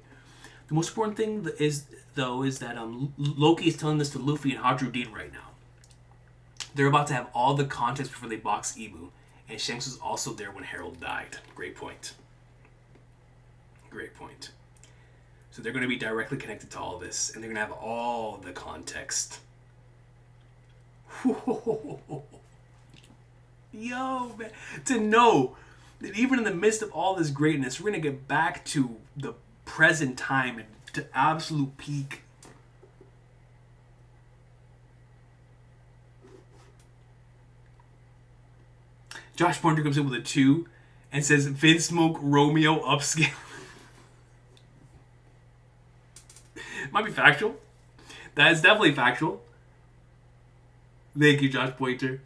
The most important thing is that Loki is telling this to Luffy and Hadru Dean right now. They're about to have all the context before they box Ibu. And Shanks was also there when Harold died. Great point. So they're going to be directly connected to all this. And they're going to have all the context. Yo, man. To know that even in the midst of all this greatness, we're going to get back to the present time and to absolute peak. Josh Pointer comes in with a 2 and says, Vinsmoke Romeo upscale. Might be factual. That is definitely factual. Thank you, Josh Pointer.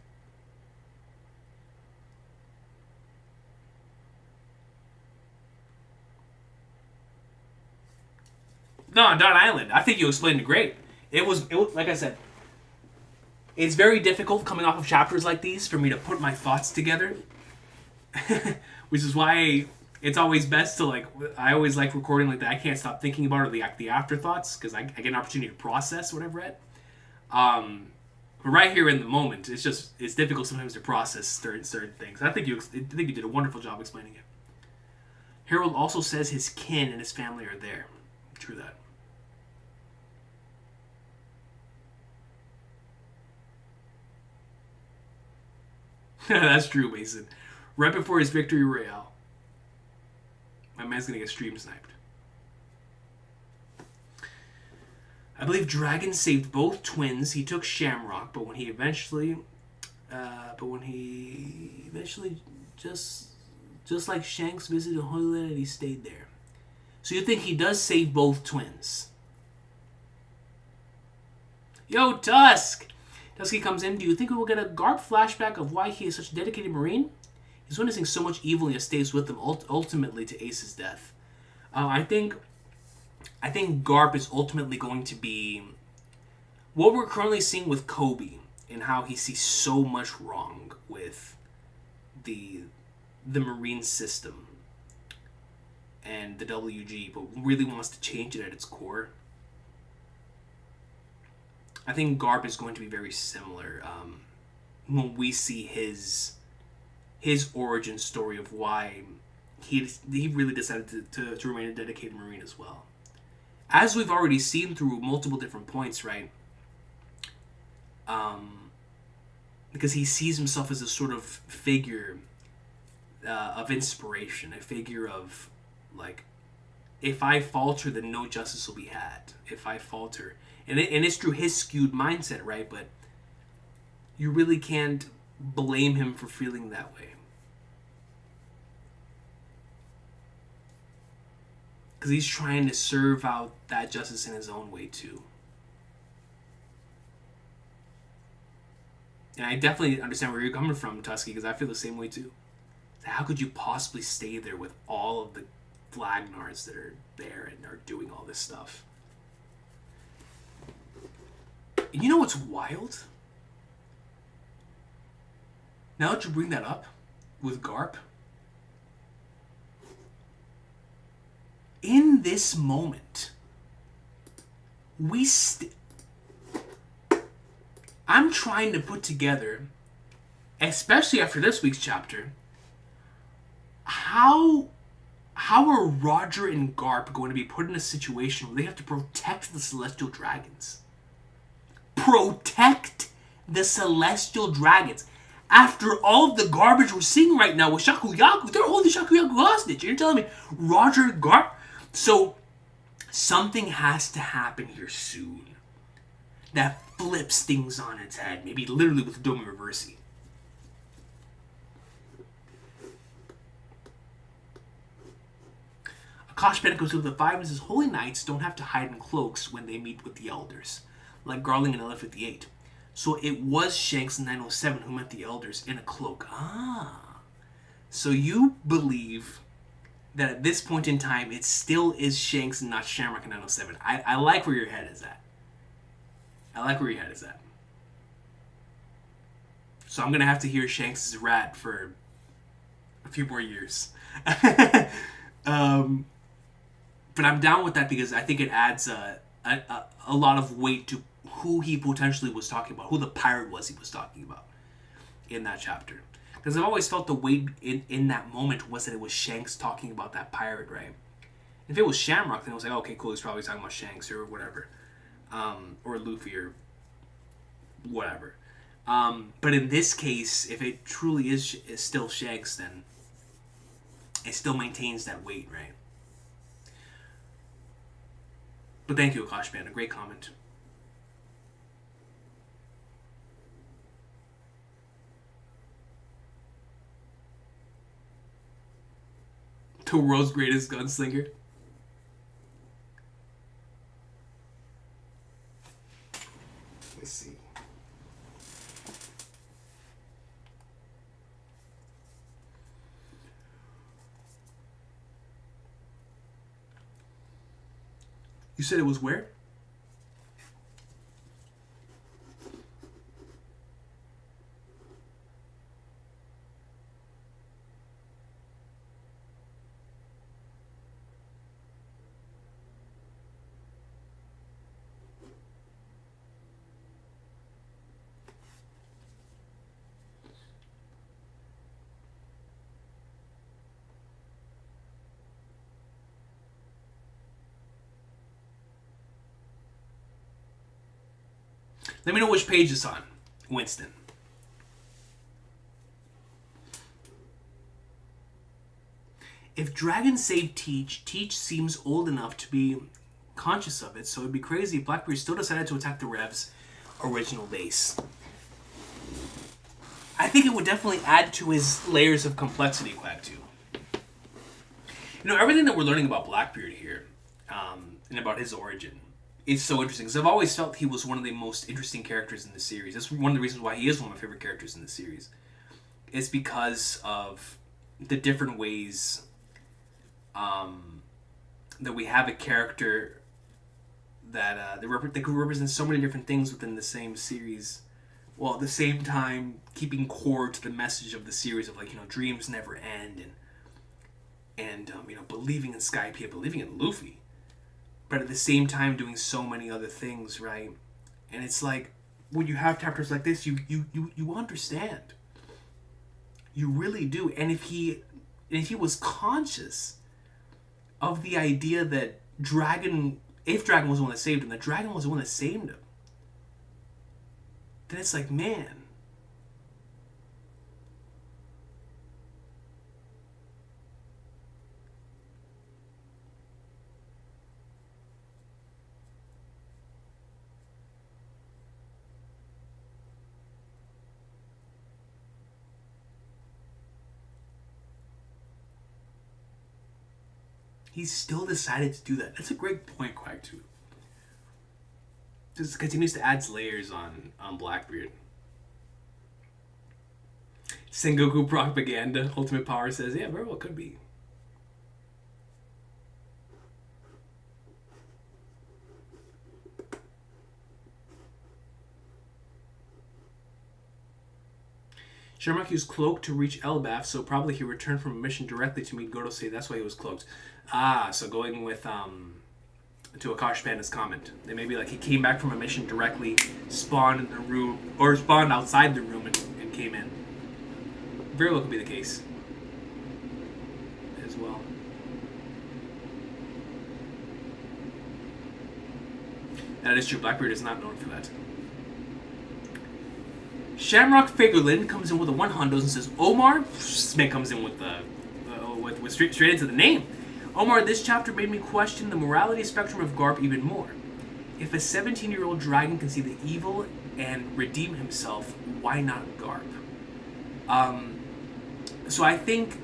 No, Dot Island. I think you explained it great. It was like I said, it's very difficult coming off of chapters like these for me to put my thoughts together. Which is why it's always best to I always like recording like that. I can't stop thinking about it, the afterthoughts, because I get an opportunity to process what I've read. But right here in the moment, it's difficult sometimes to process certain things. I think you did a wonderful job explaining it. Harold also says his kin and his family are there. True that. That's true, Mason. Right before his victory royale, my man's gonna get stream sniped. I believe Dragon saved both twins. He took Shamrock, but when he eventually just like Shanks visited Holy Land, he stayed there. So you think he does save both twins? Yo, Tusk! Tusky comes in. Do you think we will get a Garp flashback of why he is such a dedicated Marine? He's witnessing so much evil and yet stays with them ultimately to Ace's death. I think Garp is ultimately going to be what we're currently seeing with Kobe and how he sees so much wrong with the Marine system and the WG, but really wants to change it at its core. I think Garp is going to be very similar when we see his origin story of why he really decided to remain a dedicated Marine as well. As we've already seen through multiple different points, right? Because he sees himself as a sort of figure of inspiration, a figure of, like, if I falter, then no justice will be had. If I falter. And it's through his skewed mindset, right? But you really can't blame him for feeling that way. Because he's trying to serve out that justice in his own way, too. And I definitely understand where you're coming from, Tusky, because I feel the same way, too. How could you possibly stay there with all of the Flagnards that are there and are doing all this stuff? You know what's wild? Now that you bring that up with Garp, in this moment, I'm trying to put together, especially after this week's chapter, how are Roger and Garp going to be put in a situation where they have to protect the Celestial Dragons? Protect the Celestial Dragons. After all of the garbage we're seeing right now with Shakuyaku, they're holding Shakuyaku hostage. You're telling me Roger and Garp? So, something has to happen here soon that flips things on its head. Maybe literally with Domi Reversi. Akash Panic goes to the 5 and says, Holy Knights don't have to hide in cloaks when they meet with the Elders, like Garling in 1158. So it was Shanks in 907 who met the Elders in a cloak. So you believe that at this point in time, it still is Shanks and not Shamrock in 907. I like where your head is at. So I'm going to have to hear Shanks' rat for a few more years. But I'm down with that because I think it adds a lot of weight to who he potentially was talking about, who the pirate was he was talking about in that chapter. Because I've always felt the weight in that moment was that it was Shanks talking about that pirate, right? If it was Shamrock, then it was like, okay, cool, he's probably talking about Shanks or whatever. Or Luffy or whatever. But in this case, if it truly is still Shanks, then it still maintains that weight, right? But thank you, Akash Band. A great comment. The world's greatest gunslinger. Let's see. You said it was where? Let me know which page it's on, Winston. If Dragon saved Teach, Teach seems old enough to be conscious of it. So it'd be crazy if Blackbeard still decided to attack the Rev's original base. I think it would definitely add to his layers of complexity, Quack 2. Everything that we're learning about Blackbeard here, and about his origin, is so interesting. Because I've always felt he was one of the most interesting characters in the series. That's one of the reasons why he is one of my favorite characters in the series. It's because of the different ways that we have a character that could represent so many different things within the same series, while at the same time keeping core to the message of the series of dreams never end, and believing in Skypiea, believing in Luffy, but at the same time doing so many other things, right? And it's like when you have chapters like this, you understand. You really do. And if he was conscious of the idea that if Dragon was the one that saved him, that Dragon was the one that saved him, then it's like, man. He still decided to do that. That's a great point, Quack 2. Just continues to add layers on Blackbeard. Sengoku propaganda. Ultimate Power says, yeah, very well could be. Sherlock used Cloak to reach Elbaf, so probably he returned from a mission directly to meet Gorosei. That's why he was cloaked. So going with to Akash Panda's comment. It may be like he came back from a mission directly, spawned in the room, or spawned outside the room and came in. Very well could be the case as well. That is true. Blackbeard is not known for that. Shamrock Fagerlin comes in with a 100 and says, Omar. Smith comes in with straight into the name. Omar, this chapter made me question the morality spectrum of Garp even more. If a 17-year-old dragon can see the evil and redeem himself, why not Garp? So I think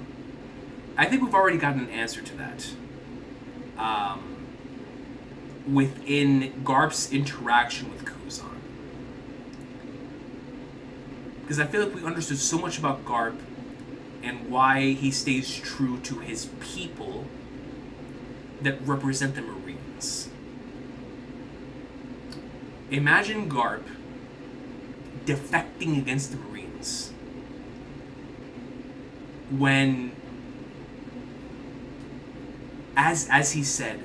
we've already gotten an answer to that. Within Garp's interaction with Kuzan. Because I feel like we understood so much about Garp and why he stays true to his people that represent the Marines. Imagine Garp defecting against the Marines when, as he said,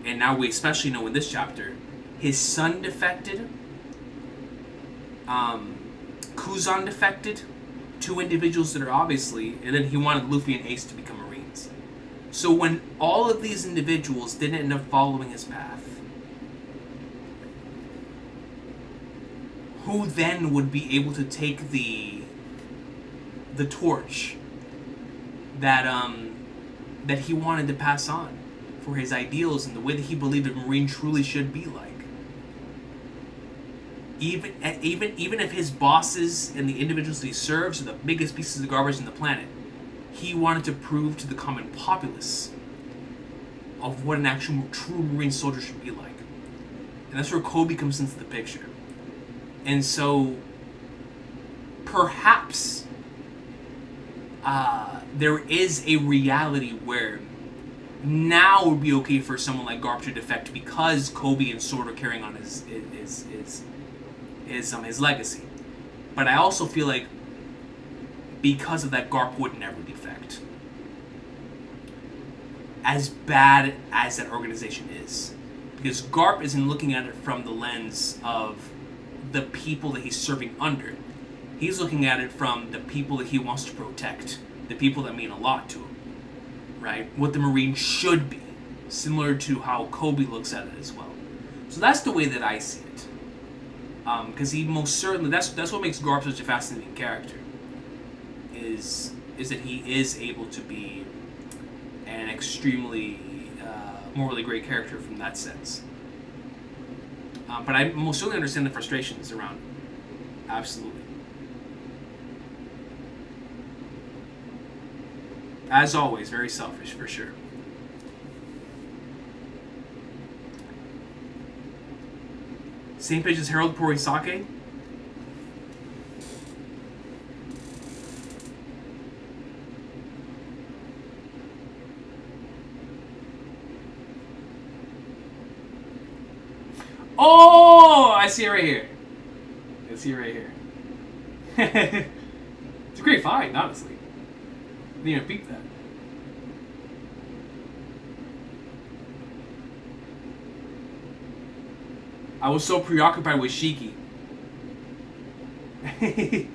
and now we especially know in this chapter, his son defected, Kuzan defected, two individuals that are obviously, and then he wanted Luffy and Ace to become Marines. So when all of these individuals didn't end up following his path, who then would be able to take the torch that he wanted to pass on for his ideals and the way that he believed a Marine truly should be like? Even if his bosses and the individuals that he serves are the biggest pieces of garbage on the planet, he wanted to prove to the common populace of what an actual true Marine soldier should be like. And that's where Kobe comes into the picture. And so, perhaps, there is a reality where now it would be okay for someone like Garp to defect because Kobe and Sword are carrying on his legacy. But I also feel like because of that, Garp would never defect. As bad as that organization is. Because Garp isn't looking at it from the lens of the people that he's serving under. He's looking at it from the people that he wants to protect. The people that mean a lot to him. Right? What the Marine should be. Similar to how Kobe looks at it as well. So that's the way that I see it. Because he most certainly, that's what makes Garp such a fascinating character, is that he is able to be an extremely morally great character from that sense. But I most certainly understand the frustrations around it. Absolutely. As always, very selfish, for sure. Same page as Harold Porisake. Oh, I see it right here. I see it right here. It's a great find, honestly. Didn't even peep that. I was so preoccupied with Shiki. I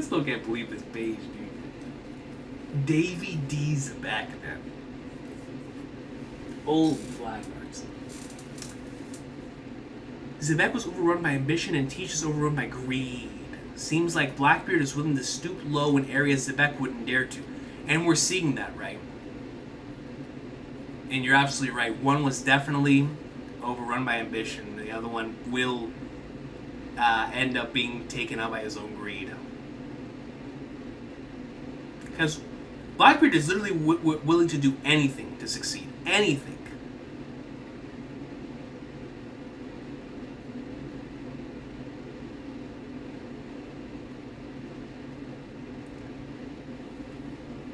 still can't believe this page, dude. Davy D's back, man. Old flag marks. Zebek was overrun by ambition and Teach is overrun by greed. Seems like Blackbeard is willing to stoop low in areas Zebek wouldn't dare to. And we're seeing that, right? And you're absolutely right. One was definitely overrun by ambition. The other one will end up being taken out by his own greed. Because Blackbeard is literally willing to do anything to succeed. Anything.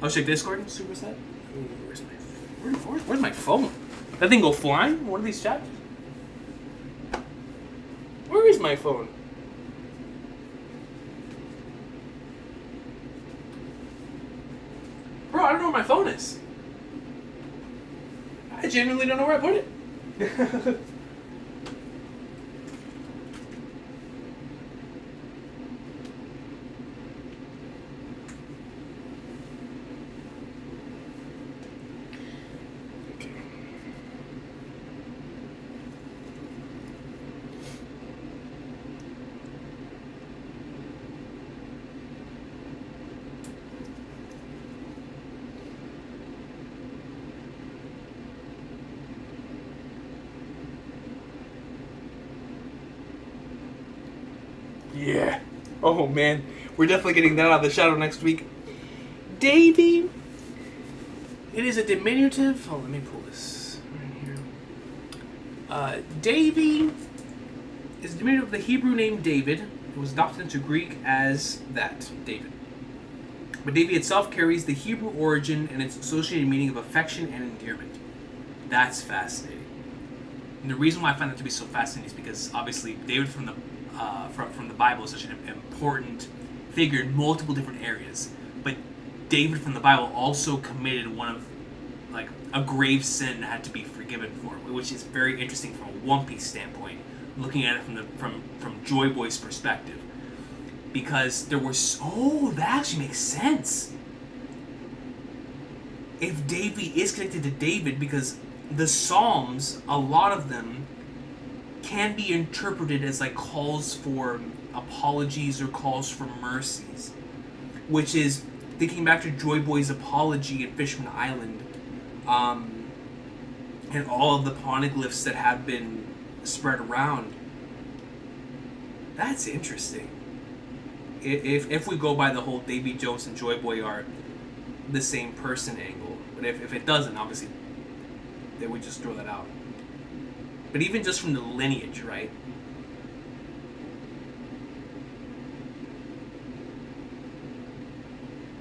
Oh, check Discord, superset. Where's my phone? That thing go flying? One of these chapters? Where is my phone? Bro, I don't know where my phone is. I genuinely don't know where I put it. Yeah. Oh man, we're definitely getting that out of the shadow next week. Davy. It is a diminutive. Oh, let me pull this right here. Davy is a diminutive of the Hebrew name David. It was adopted into Greek as that, David. But Davy itself carries the Hebrew origin and its associated meaning of affection and endearment. That's fascinating. And the reason why I find that to be so fascinating is because obviously David from the Bible is such an important figure in multiple different areas. But David from the Bible also committed one of a grave sin that had to be forgiven for, which is very interesting from a One Piece standpoint, looking at it from Joy Boy's perspective. Because there was that actually makes sense. If Davy is connected to David, because the Psalms, a lot of them can be interpreted as calls for apologies or calls for mercies, which is thinking back to Joy Boy's apology at Fishman Island, and all of the poneglyphs that have been spread around. That's interesting. If we go by the whole Davy Jones and Joy Boy are the same person angle, but if it doesn't, obviously, then we just throw that out. But even just from the lineage, right?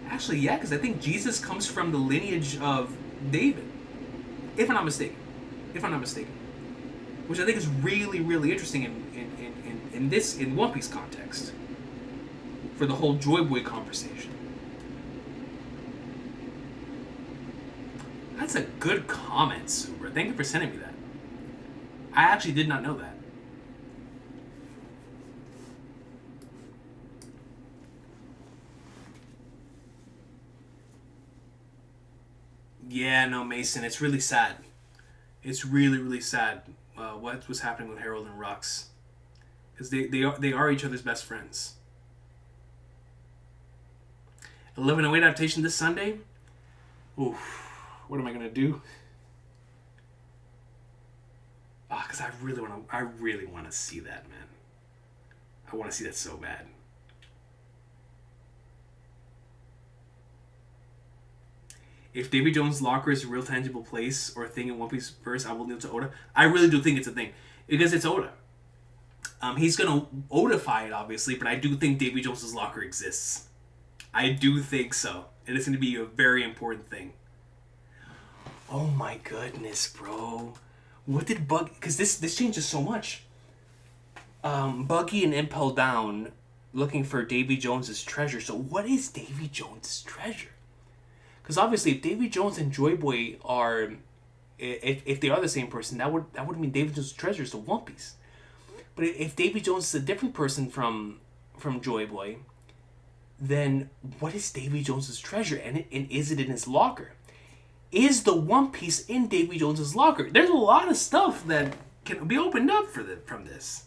Actually, yeah, because I think Jesus comes from the lineage of David, if I'm not mistaken. Which I think is really, really interesting in One Piece context for the whole Joy Boy conversation. That's a good comment, Super. Thank you for sending me that. I actually did not know that. Yeah, no, Mason, it's really sad. It's really, really sad what was happening with Harold and Rux. Because they are each other's best friends. 11:08 adaptation this Sunday. Oof, what am I going to do? Because I really want to see that, man. I want to see that so bad. If Davy Jones' locker is a real tangible place or a thing in One Piece verse, I will kneel to Oda. I really do think it's a thing. Because it's Oda. He's going to Odify it, obviously, but I do think Davy Jones' locker exists. I do think so. And it's going to be a very important thing. Oh my goodness, bro. What did Buggy... Because this changes so much. Buggy and Impel Down looking for Davy Jones' treasure. So what is Davy Jones' treasure? Because obviously, if Davy Jones and Joy Boy are... If they are the same person, that would mean Davy Jones' treasure is the One Piece. But if Davy Jones is a different person from Joy Boy, then what is Davy Jones' treasure? And is it in his locker? Is the One Piece in Davy Jones' locker? There's a lot of stuff that can be opened up from this.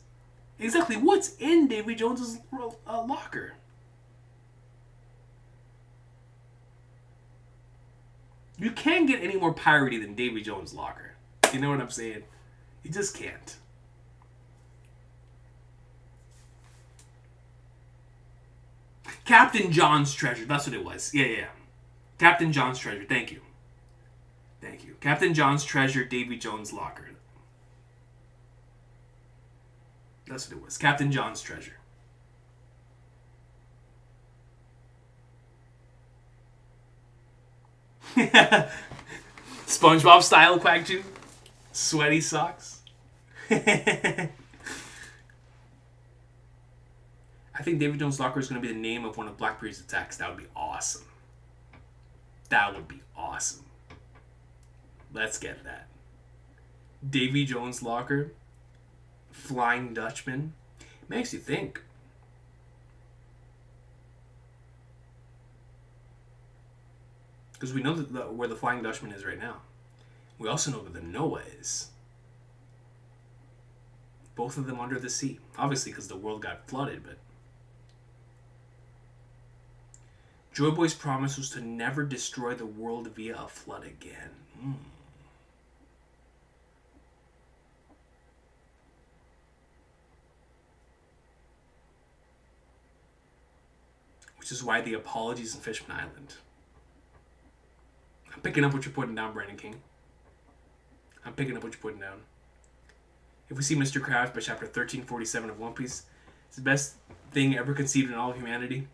Exactly, what's in Davy Jones' locker? You can't get any more piratey than Davy Jones' locker. You know what I'm saying? You just can't. Captain John's treasure. That's what it was. Yeah. Captain John's treasure. Thank you. Captain John's treasure, Davy Jones' locker. That's what it was. Captain John's treasure. SpongeBob style Quackju. Sweaty socks. I think Davy Jones' locker is going to be the name of one of Blackbeard's attacks. That would be awesome. Let's get that. Davy Jones' locker. Flying Dutchman. Makes you think. Because we know where the Flying Dutchman is right now. We also know where the Noah is. Both of them under the sea. Obviously, because the world got flooded, but... Joy Boy's promise was to never destroy the world via a flood again. Which is why the apologies in Fishman Island. I'm picking up what you're putting down, Brandon King. I'm picking up what you're putting down. If we see Mr. Krabs by chapter 1347 of One Piece, it's the best thing ever conceived in all of humanity.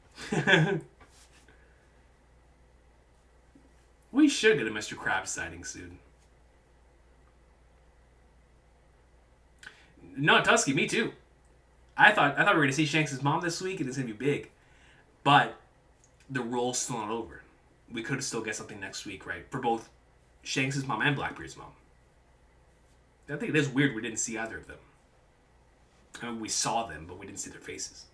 We should get a Mr. Krabs sighting soon. No, Tusky, me too. I thought we were going to see Shanks' mom this week and it's going to be big. But the role's still not over. We could still get something next week, right? For both Shanks' mom and Blackbeard's mom. I think it is weird we didn't see either of them. I mean, we saw them, but we didn't see their faces.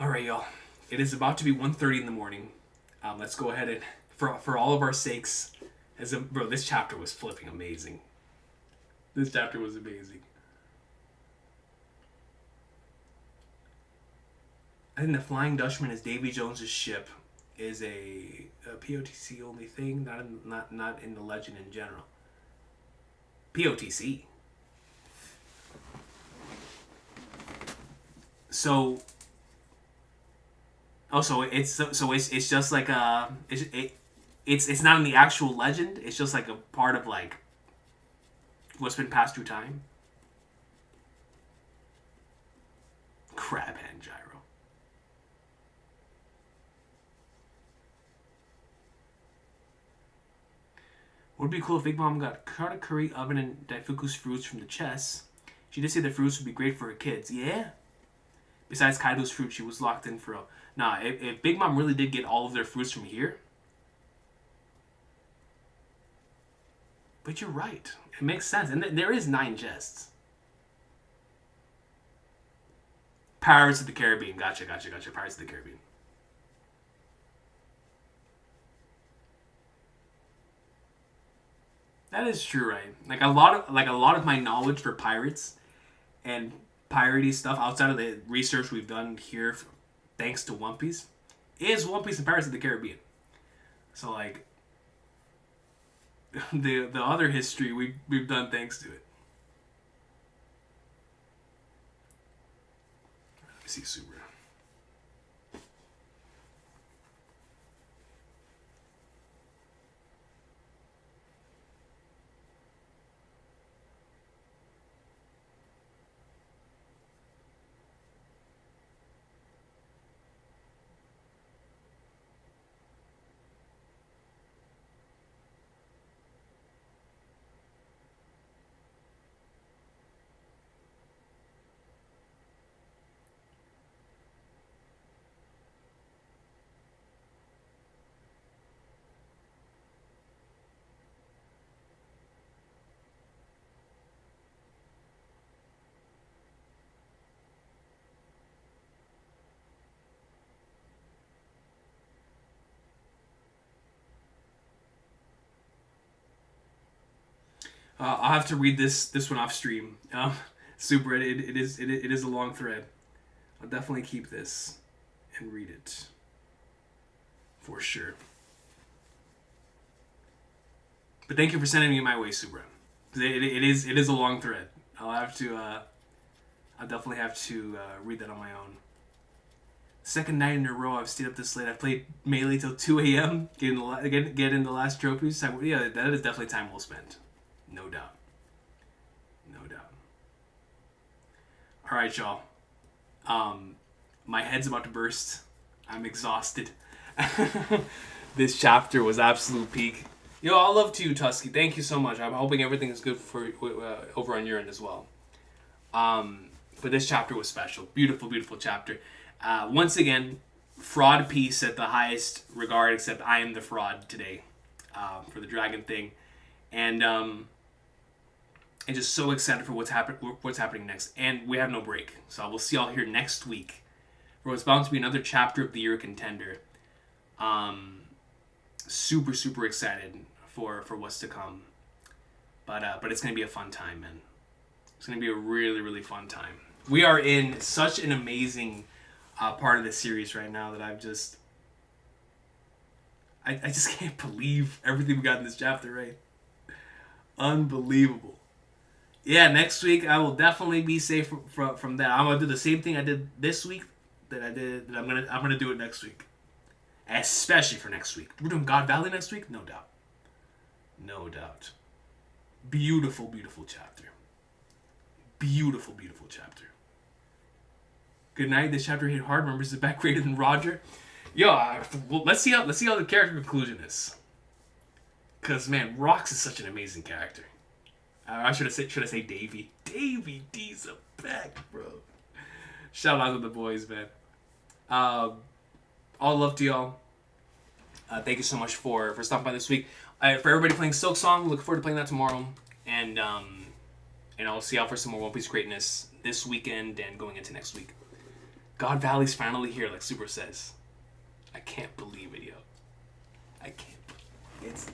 Alright, y'all. It is about to be 1:30 in the morning. Let's go ahead and, for all of our sakes, bro, this chapter was flipping amazing. This chapter was amazing. I think the Flying Dutchman is Davy Jones' ship. Is a POTC only thing, not in the legend in general. POTC. So. Also, it's just like it's not in the actual legend. It's just like a part of like what's been passed through time. Crab hand gyro. Would be cool if Big Mom got Katakuri oven and Daifuku's fruits from the chest. She did say the fruits would be great for her kids. Yeah. Besides Kaido's fruit, she was locked in for a... Nah, if Big Mom really did get all of their fruits from here... But you're right. It makes sense. And there is 9 chests. Pirates of the Caribbean. Gotcha. Pirates of the Caribbean. That is true, right? Like a lot of my knowledge for pirates and piratey stuff outside of the research we've done here thanks to One Piece is One Piece and Pirates of the Caribbean. So like the other history we've done thanks to it. Let me see Super. I'll have to read this one off stream. Super, it is a long thread. I'll definitely keep this and read it for sure. But thank you for sending me my way, Super. It is a long thread. I'll definitely have to read that on my own. Second night in a row I've stayed up this late. I've played Melee till 2 a.m. Getting the last trophies. Yeah, that is definitely time well spent. No doubt. No doubt. All right, y'all. My head's about to burst. I'm exhausted. This chapter was absolute peak. Yo, I love to you, Tusky. Thank you so much. I'm hoping everything is good for over on your end as well. But this chapter was special. Beautiful, beautiful chapter. Once again, fraud piece at the highest regard, except I am the fraud today for the dragon thing. And just so excited for what's happening next. And we have no break. So we'll see y'all here next week for what's bound to be another chapter of the year contender. Super, super excited for what's to come. But it's going to be a fun time, man. It's going to be a really, really fun time. We are in such an amazing part of the series right now that I just can't believe everything we got in this chapter, right? Unbelievable. Yeah, next week I will definitely be safe from that. I'm gonna do the same thing I did this week that I'm gonna do it next week, especially for next week. We're doing God Valley next week, no doubt. No doubt. Beautiful, beautiful chapter. Beautiful, beautiful chapter. Good night. This chapter hit hard. Remember, it's back greater than Roger. Yo, let's see how the character conclusion is. Cause man, Rox is such an amazing character. I should I say Davey. Davey D's a back, bro. Shout out to the boys, man. All love to y'all. Thank you so much for stopping by this week. For everybody playing Silk Song, looking forward to playing that tomorrow. And I'll see out for some more One Piece greatness this weekend and going into next week. God Valley's finally here, like Super says. I can't believe it, yo. I can't. It's